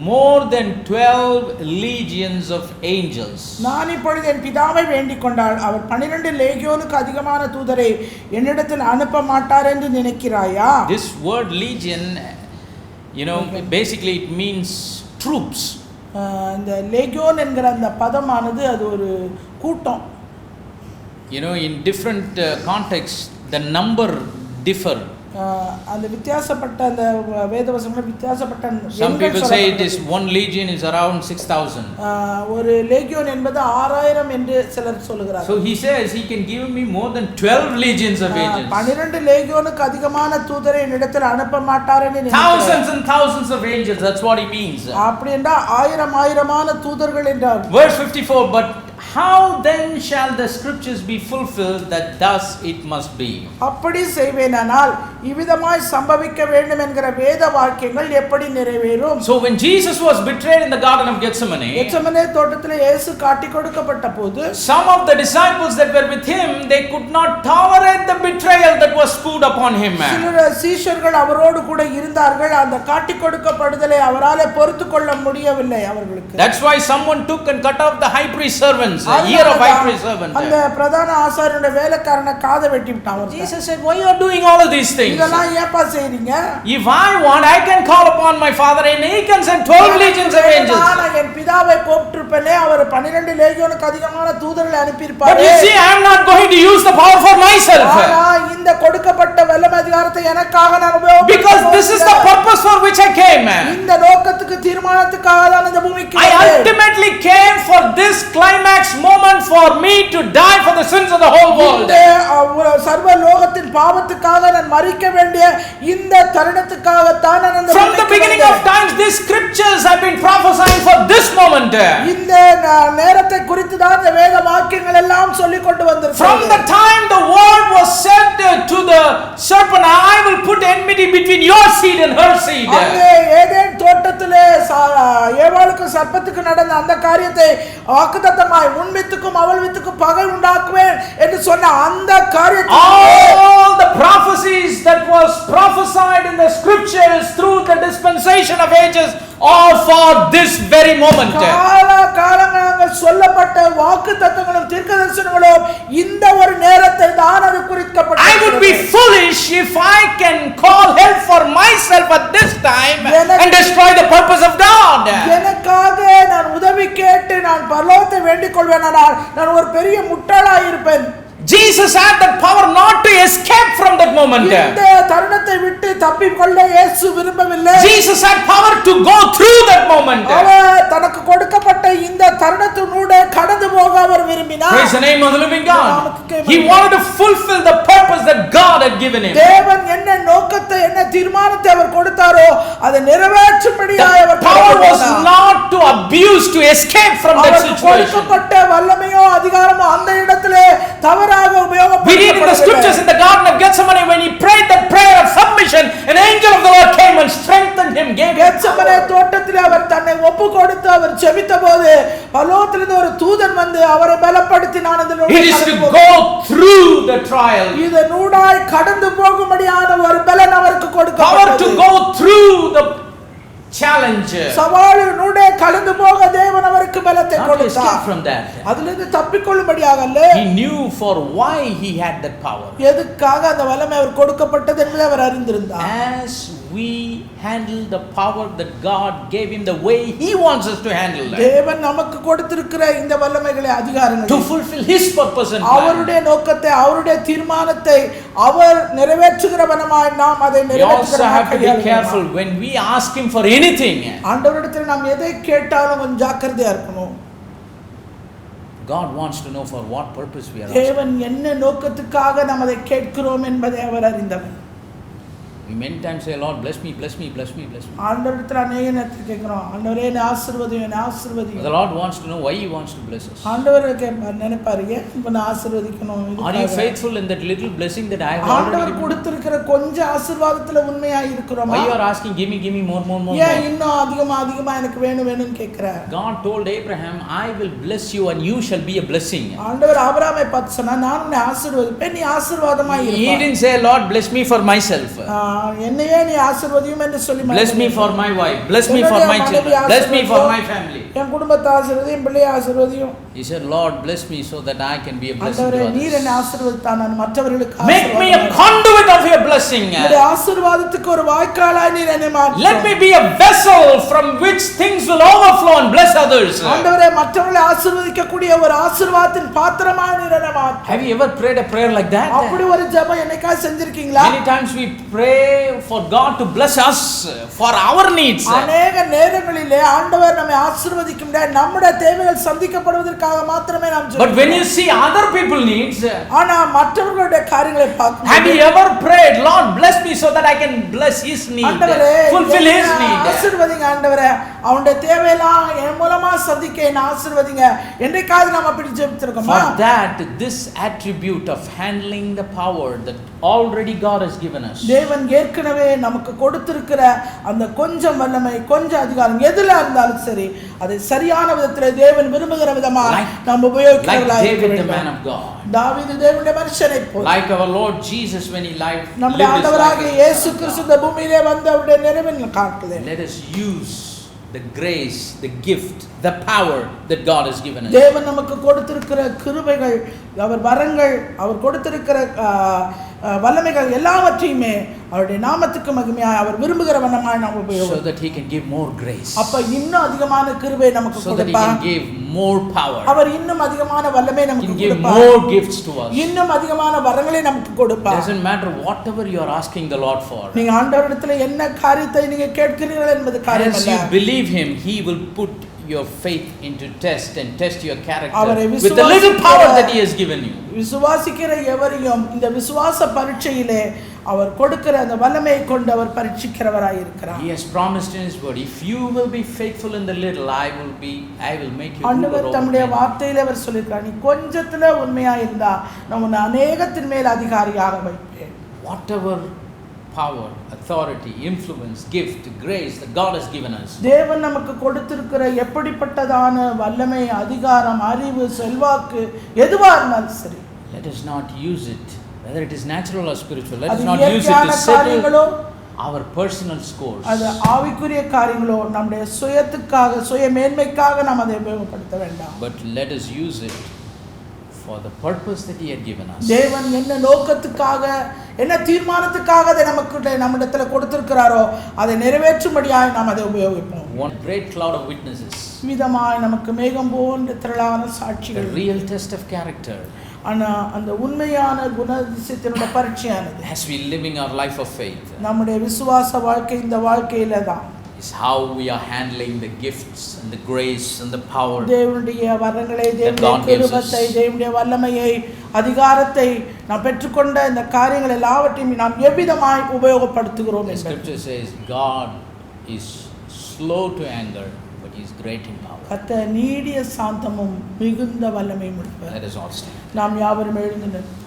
S1: more than 12 legions of angels?
S2: நான் இப்பொழுது என் பிதாவை வேண்டிக் கொண்டால் அவர் 12 லேகியோனுக்கு அதிகமான தூதரை என்னிடத்தில் அனுப்ப மாட்டார் என்று நினைக்கிறாயா?
S1: This word legion, basically it means troops.
S2: இந்த லேகியோன் என்கிற அந்த பதமானது அது ஒரு கூட்டம்.
S1: In different contexts the number differ.
S2: அந்த வித்தியாசப்பட்ட அந்த வேதவசனங்கள் வித்தியாசப்பட்ட.
S1: Some people say it is one legion is around 6,000.
S2: ஒரு லேகியோன் என்பது 6000 என்று சிலர் சொல்கிறார்கள்.
S1: So he says he can give me more than 12 legions of angels.
S2: 12 லேகியோனுக்கு அதிகமான தூதரை என்னிடத்தில் அனுப்ப மாட்டார் என்று நினைக்கிறார்.
S1: Thousands and thousands of angels, that's what he means.
S2: அப்படி என்றால் ஆயிரமான தூதர்கள் என்றார்.
S1: Verse 54. But how then shall the scriptures be fulfilled that thus it must be?
S2: அப்படி செய்வேனானால் இவ்விதமாய் சம்பவிக்க வேண்டும் என்கிற வேத வாக்கியங்கள் எப்படி நிறைவேறும்?
S1: So when Jesus was betrayed in the garden of Gethsemane,
S2: Gethsemane தோட்டத்திலே இயேசு காட்டிக் கொடுக்கப்பட்ட போது,
S1: some of the disciples that were with him, they could not tolerate the betrayal that was poured upon him.
S2: சில சீஷர்கள் அவரோடு கூட இருந்தார்கள், அந்த காட்டிக் கொடுக்கப்படுதலை அவராலே பொறுத்துக்கொள்ள முடியவில்லை அவர்களுக்கு.
S1: That's why someone took and cut off the high priest servants, ear of high priest servant.
S2: அந்த பிரதான ஆசாரியனுடைய வேலைக்காரனை காதை வெட்டி விட்டான்.
S1: Jesus said, why you are doing all of these things?
S2: இதெல்லாம் ஏப்பா செய்றீங்க?
S1: If I want, I can call upon my Father and he can send 12 legions of angels.
S2: நான் என் பிதாவை கூப்பிட்டிருப்பேனே, அவர் 12 லேகியோனுக்கு அதிகமான தூதர்களை அனுப்பியிருப்பார்.
S1: But you see, I am not going to use the power for myself.
S2: ஆனா இந்த கொடுக்கப்பட்ட வல்லமை அதிகாரத்தை எனக்காக நான் உபயோகிக்க
S1: Because this is the purpose for which I came.
S2: இந்த நோக்கத்துக்கு தீர்மானத்துக்காக தான் இந்த பூமிக்கு
S1: I ultimately came for this climax moment moment for me to die for the sins of the whole world.
S2: இந்த சர்வ லோகத்தின் பாவத்துக்காக நான் மரிக்க வேண்டிய இந்த தருணத்துக்காக தான் நான் இந்த
S1: From the beginning of times, these scriptures have been prophesying for this moment.
S2: இந்த நேரத்தை குறித்து தான் இந்த வேத வாக்கியங்கள் எல்லாம் சொல்லிக் கொண்டு வந்திருக்கிறது.
S1: From the time the word was said to the serpent, I will put enmity between your seed and her seed.
S2: அங்கே ஏதேன் தோட்டத்திலே ஏவாளுக்கு சர்ப்பத்துக்கு நடந்த அந்த காரியத்தை வாக்குத்தத்தமாய் உன் வித்துக்கும் அவள் வித்துக்கும் பகை உண்டாக்குவேன் என்று சொன்ன அந்த காரியத்தை
S1: all the prophecies that was prophesied in the scriptures through the dispensation of ages are for this very moment.
S2: காலகாலங்களாக சொல்லப்பட்ட வாக்குத்தத்தங்களும் தீர்க்கதரிசனங்களும் இந்த ஒரு நேரத்தை தான் அது குறிக்கப்பட்டது.
S1: I would be foolish if I can call help for myself at this time and destroy the purpose of God.
S2: எனக்காக நான் உதவி கேட்டு நான் பரலோகத்தை வேண்டிக் கொள்வேனானால் நான் ஒரு பெரிய முட்டாளாய் இருப்பேன்.
S1: Jesus had that power not to escape from that moment.
S2: இந்த தருணத்தை விட்டு தப்பிக்கொள்ள இயேசு விரும்பவில்லை.
S1: Jesus had power to go through that moment.
S2: அவர் தனக்கு கொடுக்கப்பட்ட இந்த தருணத்தினூடே கடந்து போக அவர் விரும்பினார்.
S1: Praise the name of the living God. He wanted to fulfill the purpose that God had given him.
S2: தேவன் என்ன நோக்கத்தை என்ன தீர்மானத்தை அவர் கொடுத்தாரோ அதை நிறைவேற்றும்படியாய் அவர்
S1: power was not to abuse, to escape from that situation.
S2: கொடுக்கப்பட்ட வல்லமையோ அதிகாரமோ அந்த இடத்திலே தவறாக உபயோகப்படுத்தப்படவில்லை.
S1: We read in the scriptures in the Garden of Gethsemane when he prayed that prayer of submission, an angel of the Lord came and strengthened him, gave him
S2: Gethsemane தோட்டத்திலே அவர் தன்னை ஒப்பு கொடுத்து அவர் ஜெபித்தபோது பரலோகத்திலிருந்து ஒரு தூதன் வந்து அவரை பலப்படுத்தினான்.
S1: It is to go through the trial.
S2: இதனூடாய் கடந்து போகும்படியான ஒரு பலன் அவருக்கு கொடுக்கப்பட்டது.
S1: Power to go through the challenge.
S2: சவாலினூடே கடந்து போக தேவன் அவருக்கு பலத்தை கொடுத்தார்.
S1: Escape from that.
S2: அதிலிருந்து தப்பிக்கொள்ளும்படியாக அல்ல.
S1: He knew for why he had that power.
S2: எதுக்காக அந்த வல்லமை அவர் கொடுக்கப்பட்டது என்பதை அவர் அறிந்திருந்தார்.
S1: As we handle the power that God gave him the way he wants us to handle that.
S2: தேவன் நமக்கு கொடுத்திருக்கிற இந்த வல்லமைகளை அதிகாரங்களை
S1: to fulfill his purpose and plan.
S2: அவருடைய நோக்கத்தை அவருடைய தீர்மானத்தை அவர் நிறைவேற்றுகிறவனாய் நாம் அதை நிறைவேற்றுகிறவனாய்.
S1: We also have to be careful when we ask him for anything.
S2: ஆண்டவரிடத்தில் நாம் எதை கேட்டாலும் கொஞ்சம் ஜாக்கிரதையா இருக்கணும்.
S1: God wants to know for what purpose we are asking.
S2: தேவன் என்ன நோக்கத்துக்காக நாம் அதை கேட்கிறோம் என்பதை அவர் அறிந்தவர்.
S1: We many times say, Lord, bless me, bless me, bless me, bless me.
S2: ஆண்டவரிடத்தில் அநேக நேரத்தில் கேட்கிறோம், ஆண்டவரே என்னை ஆசீர்வதியும், என்னை ஆசீர்வதியும்.
S1: The Lord wants to know why he wants to bless us.
S2: ஆண்டவர் நினைப்பாரு ஏன் இப்ப ஆசீர்வதிக்கணும்.
S1: Are you faithful in that little blessing that I have already
S2: ஆண்டவர் கொடுத்திருக்கிற கொஞ்சம் ஆசீர்வாதத்துல உண்மையாய் இருக்கிறோமா?
S1: Why you are asking, give me more.
S2: ஏன் இன்னும் அதிகமா எனக்கு வேணும்னு கேக்குற?
S1: God told Abraham, I will bless you and you shall be a blessing.
S2: ஆண்டவர் ஆபிரகாமை பார்த்து சொன்னார், நான் உன்னை ஆசீர்வதிப்பேன், நீ ஆசீர்வாதமாய் இருப்பாய்.
S1: He didn't say, Lord, bless me for myself.
S2: என்னையே நீ ஆசீர்வதியும் என்று சொல்லி
S1: bless me for my wife, bless me for my children, bless me for my family.
S2: என் குடும்பத்தை ஆசீர்வதியும், பிள்ளையை ஆசீர்வதியும்.
S1: He said, Lord, bless me so that I can be a blessing to others.
S2: நீர் என்னை ஆசீர்வதித்தால் நான் மற்றவர்களுக்கு ஆசீர்வாதம்.
S1: Make me a conduit of your blessing.
S2: உம்முடைய ஆசீர்வாதத்துக்கு ஒரு வாய்க்காலாய் நீர் என்னை மாற்றும்.
S1: Let me be a vessel from which things will overflow and bless others.
S2: ஆண்டவரே மற்றவர்களை ஆசீர்வதிக்கக்கூடிய ஒரு ஆசீர்வாதத்தின் பாத்திரமாய் நீர் என்னை மாற்றும்.
S1: Have you ever prayed a prayer like that?
S2: அப்படி ஒரு ஜெபம் என்னைக்காவது செஞ்சிருக்கீங்களா?
S1: Many times we pray for God to bless us for our needs.
S2: அநேக நேரங்களிலே ஆண்டவர் நம்மை ஆசீர்வதிக்கும் நம்முடைய தேவைகள் சந்திக்கப்படுவதற்காக மாத்திரமே நாம் ஜெபிக்கிறோம்.
S1: But when you see other people needs,
S2: ஆனா மற்றவர்களுடைய காரியங்களை பார்க்கும்போது,
S1: have you ever prayed, Lord, bless me so that I can bless his need, fulfill his need?
S2: ஆசீர்வதிங்க ஆண்டவரே, அவனுடைய தேவையெல்லாம் என் மூலமா சந்திக்க என்ன ஆசீர்வதிங்க என்றைக்காவது நாம் அப்படி ஜெபித்திருக்கோமா?
S1: For that, this attribute of handling the power that already God has given us.
S2: தேவன் ஏற்கனவே நமக்கு கொடுத்திருக்கிற அந்த கொஞ்சம் வல்லமை, கொஞ்சம் அதிகாரம் எதுல இருந்தாலும் சரி, அதை சரியான விதத்திலே தேவன் விரும்புகிற விதமா நாம் உபயோகிக்கிறவர்களாய் இருக்க வேண்டும்.
S1: David, the man of God.
S2: தாவீது தேவனுடைய மனுஷனை போல.
S1: Like our Lord Jesus when he lived.
S2: நம்முடைய ஆண்டவராகிய இயேசு கிறிஸ்து இந்த பூமியிலே வந்து அவருடைய நிறைவின் காட்டிலே.
S1: Let us use the grace, the gift, the power that God has given us.
S2: தேவன் நமக்கு கொடுத்திருக்கிற கிருபைகள், அவர் வரங்கள், அவர் கொடுத்திருக்கிற வல்லமைகள் எல்லாவற்றையுமே அவருடைய நாமத்துக்கு மகிமையாய் அவர் விரும்புகிற வண்ணமாய் நாம் உபயோகிப்போம்.
S1: So that he can give more grace.
S2: அப்ப இன்னும் அதிகமான கிருபை நமக்கு கொடுப்பார்.
S1: So that he can give more power.
S2: அவர் இன்னும் அதிகமான வல்லமை நமக்கு கொடுப்பார்.
S1: Give more gifts to us.
S2: இன்னும் அதிகமான வரங்களை நமக்கு கொடுப்பார்.
S1: Doesn't matter whatever you are asking the Lord for.
S2: நீங்க ஆண்டவரிடத்தில் என்ன காரியத்தை நீங்க கேட்கிறீர்கள் என்பது காரியம் அல்ல.
S1: As you believe him, he will put your faith into test and test your character
S2: அவரை
S1: with the little power that he has given you.
S2: விசுவாசிக்கிற எவரையும் இந்த விசுவாச பரீட்சையிலே அவர் கொடுக்கிற அந்த வல்லமையை கொண்டு அவர் பரீட்சிக்கிறவராய் இருக்கிறார்.
S1: He has promised in his word, if you will be faithful in the little, I will make you ruler
S2: ஆண்டவர்
S1: over
S2: தம்முடைய
S1: many.
S2: வார்த்தையிலே அவர் சொல்லியிருக்கிறார், நீ கொஞ்சத்துல உண்மையா இருந்தா நான் உன்னை அநேகத்தின் மேல் அதிகாரியாக வைப்பேன்.
S1: Whatever power, authority, influence, gift, grace that God has given us,
S2: தேவன் நமக்கு கொடுத்திருக்கிற எப்படிப்பட்டதான வல்லமை, அதிகாரம், அறிவு, செல்வாக்கு எதுவா இருந்தாலும் சரி,
S1: let us not use it, whether it is natural or spiritual, let us
S2: அது
S1: not use it
S2: இயற்கையான
S1: to settle
S2: காரியங்களோ
S1: our personal scores,
S2: அது ஆவிக்குரிய காரியங்களோ நம்முடைய சுயத்துக்காக, சுய மேன்மைக்காக நாம் அதை உபயோகப்படுத்த வேண்டாம்.
S1: but let us use it for the purpose that he had given us.
S2: தேவன் என்ன நோக்கத்துக்காக, என்ன தீர்மானத்துக்காக அதை நம்மிடத்தில் கொடுத்திருக்கிறாரோ அதை நிறைவேற்றும்படியாய் நாம் அதை உபயோகிப்போம்.
S1: One great cloud of witnesses,
S2: விதமாய் நமக்கு மேகம் போன்ற திரளான
S1: a
S2: சாட்சிகள்,
S1: real test of character,
S2: ஆனா அந்த உண்மையான குணதிசயத்தினுடைய பரீட்சையானது
S1: as we living our life of faith,
S2: நம்முடைய விசுவாச வாழ்க்கை, இந்த வாழ்க்கையில தான்
S1: is how we are handling the gifts and the grace and the power.
S2: தேவனுடைய வரங்களை, தேவனுடைய
S1: God gives us.
S2: கிருபையை, தேவனுடைய வல்லமையை, அதிகாரத்தை நாம் பெற்றுக்கொண்ட இந்த காரியங்கள் எல்லாவற்றையும் நாம் எவ்விதமாய் உபயோகப்படுத்துகிறோம்
S1: The
S2: என்பது.
S1: scripture says God is slow to anger, but he is great in power.
S2: கர்த்தர் நீடிய சாந்தமும் மிகுந்த வல்லமையும் உள்ளவர்.
S1: Let us all stand.
S2: நாம் யாவரும் எழுந்து நிற்போம்.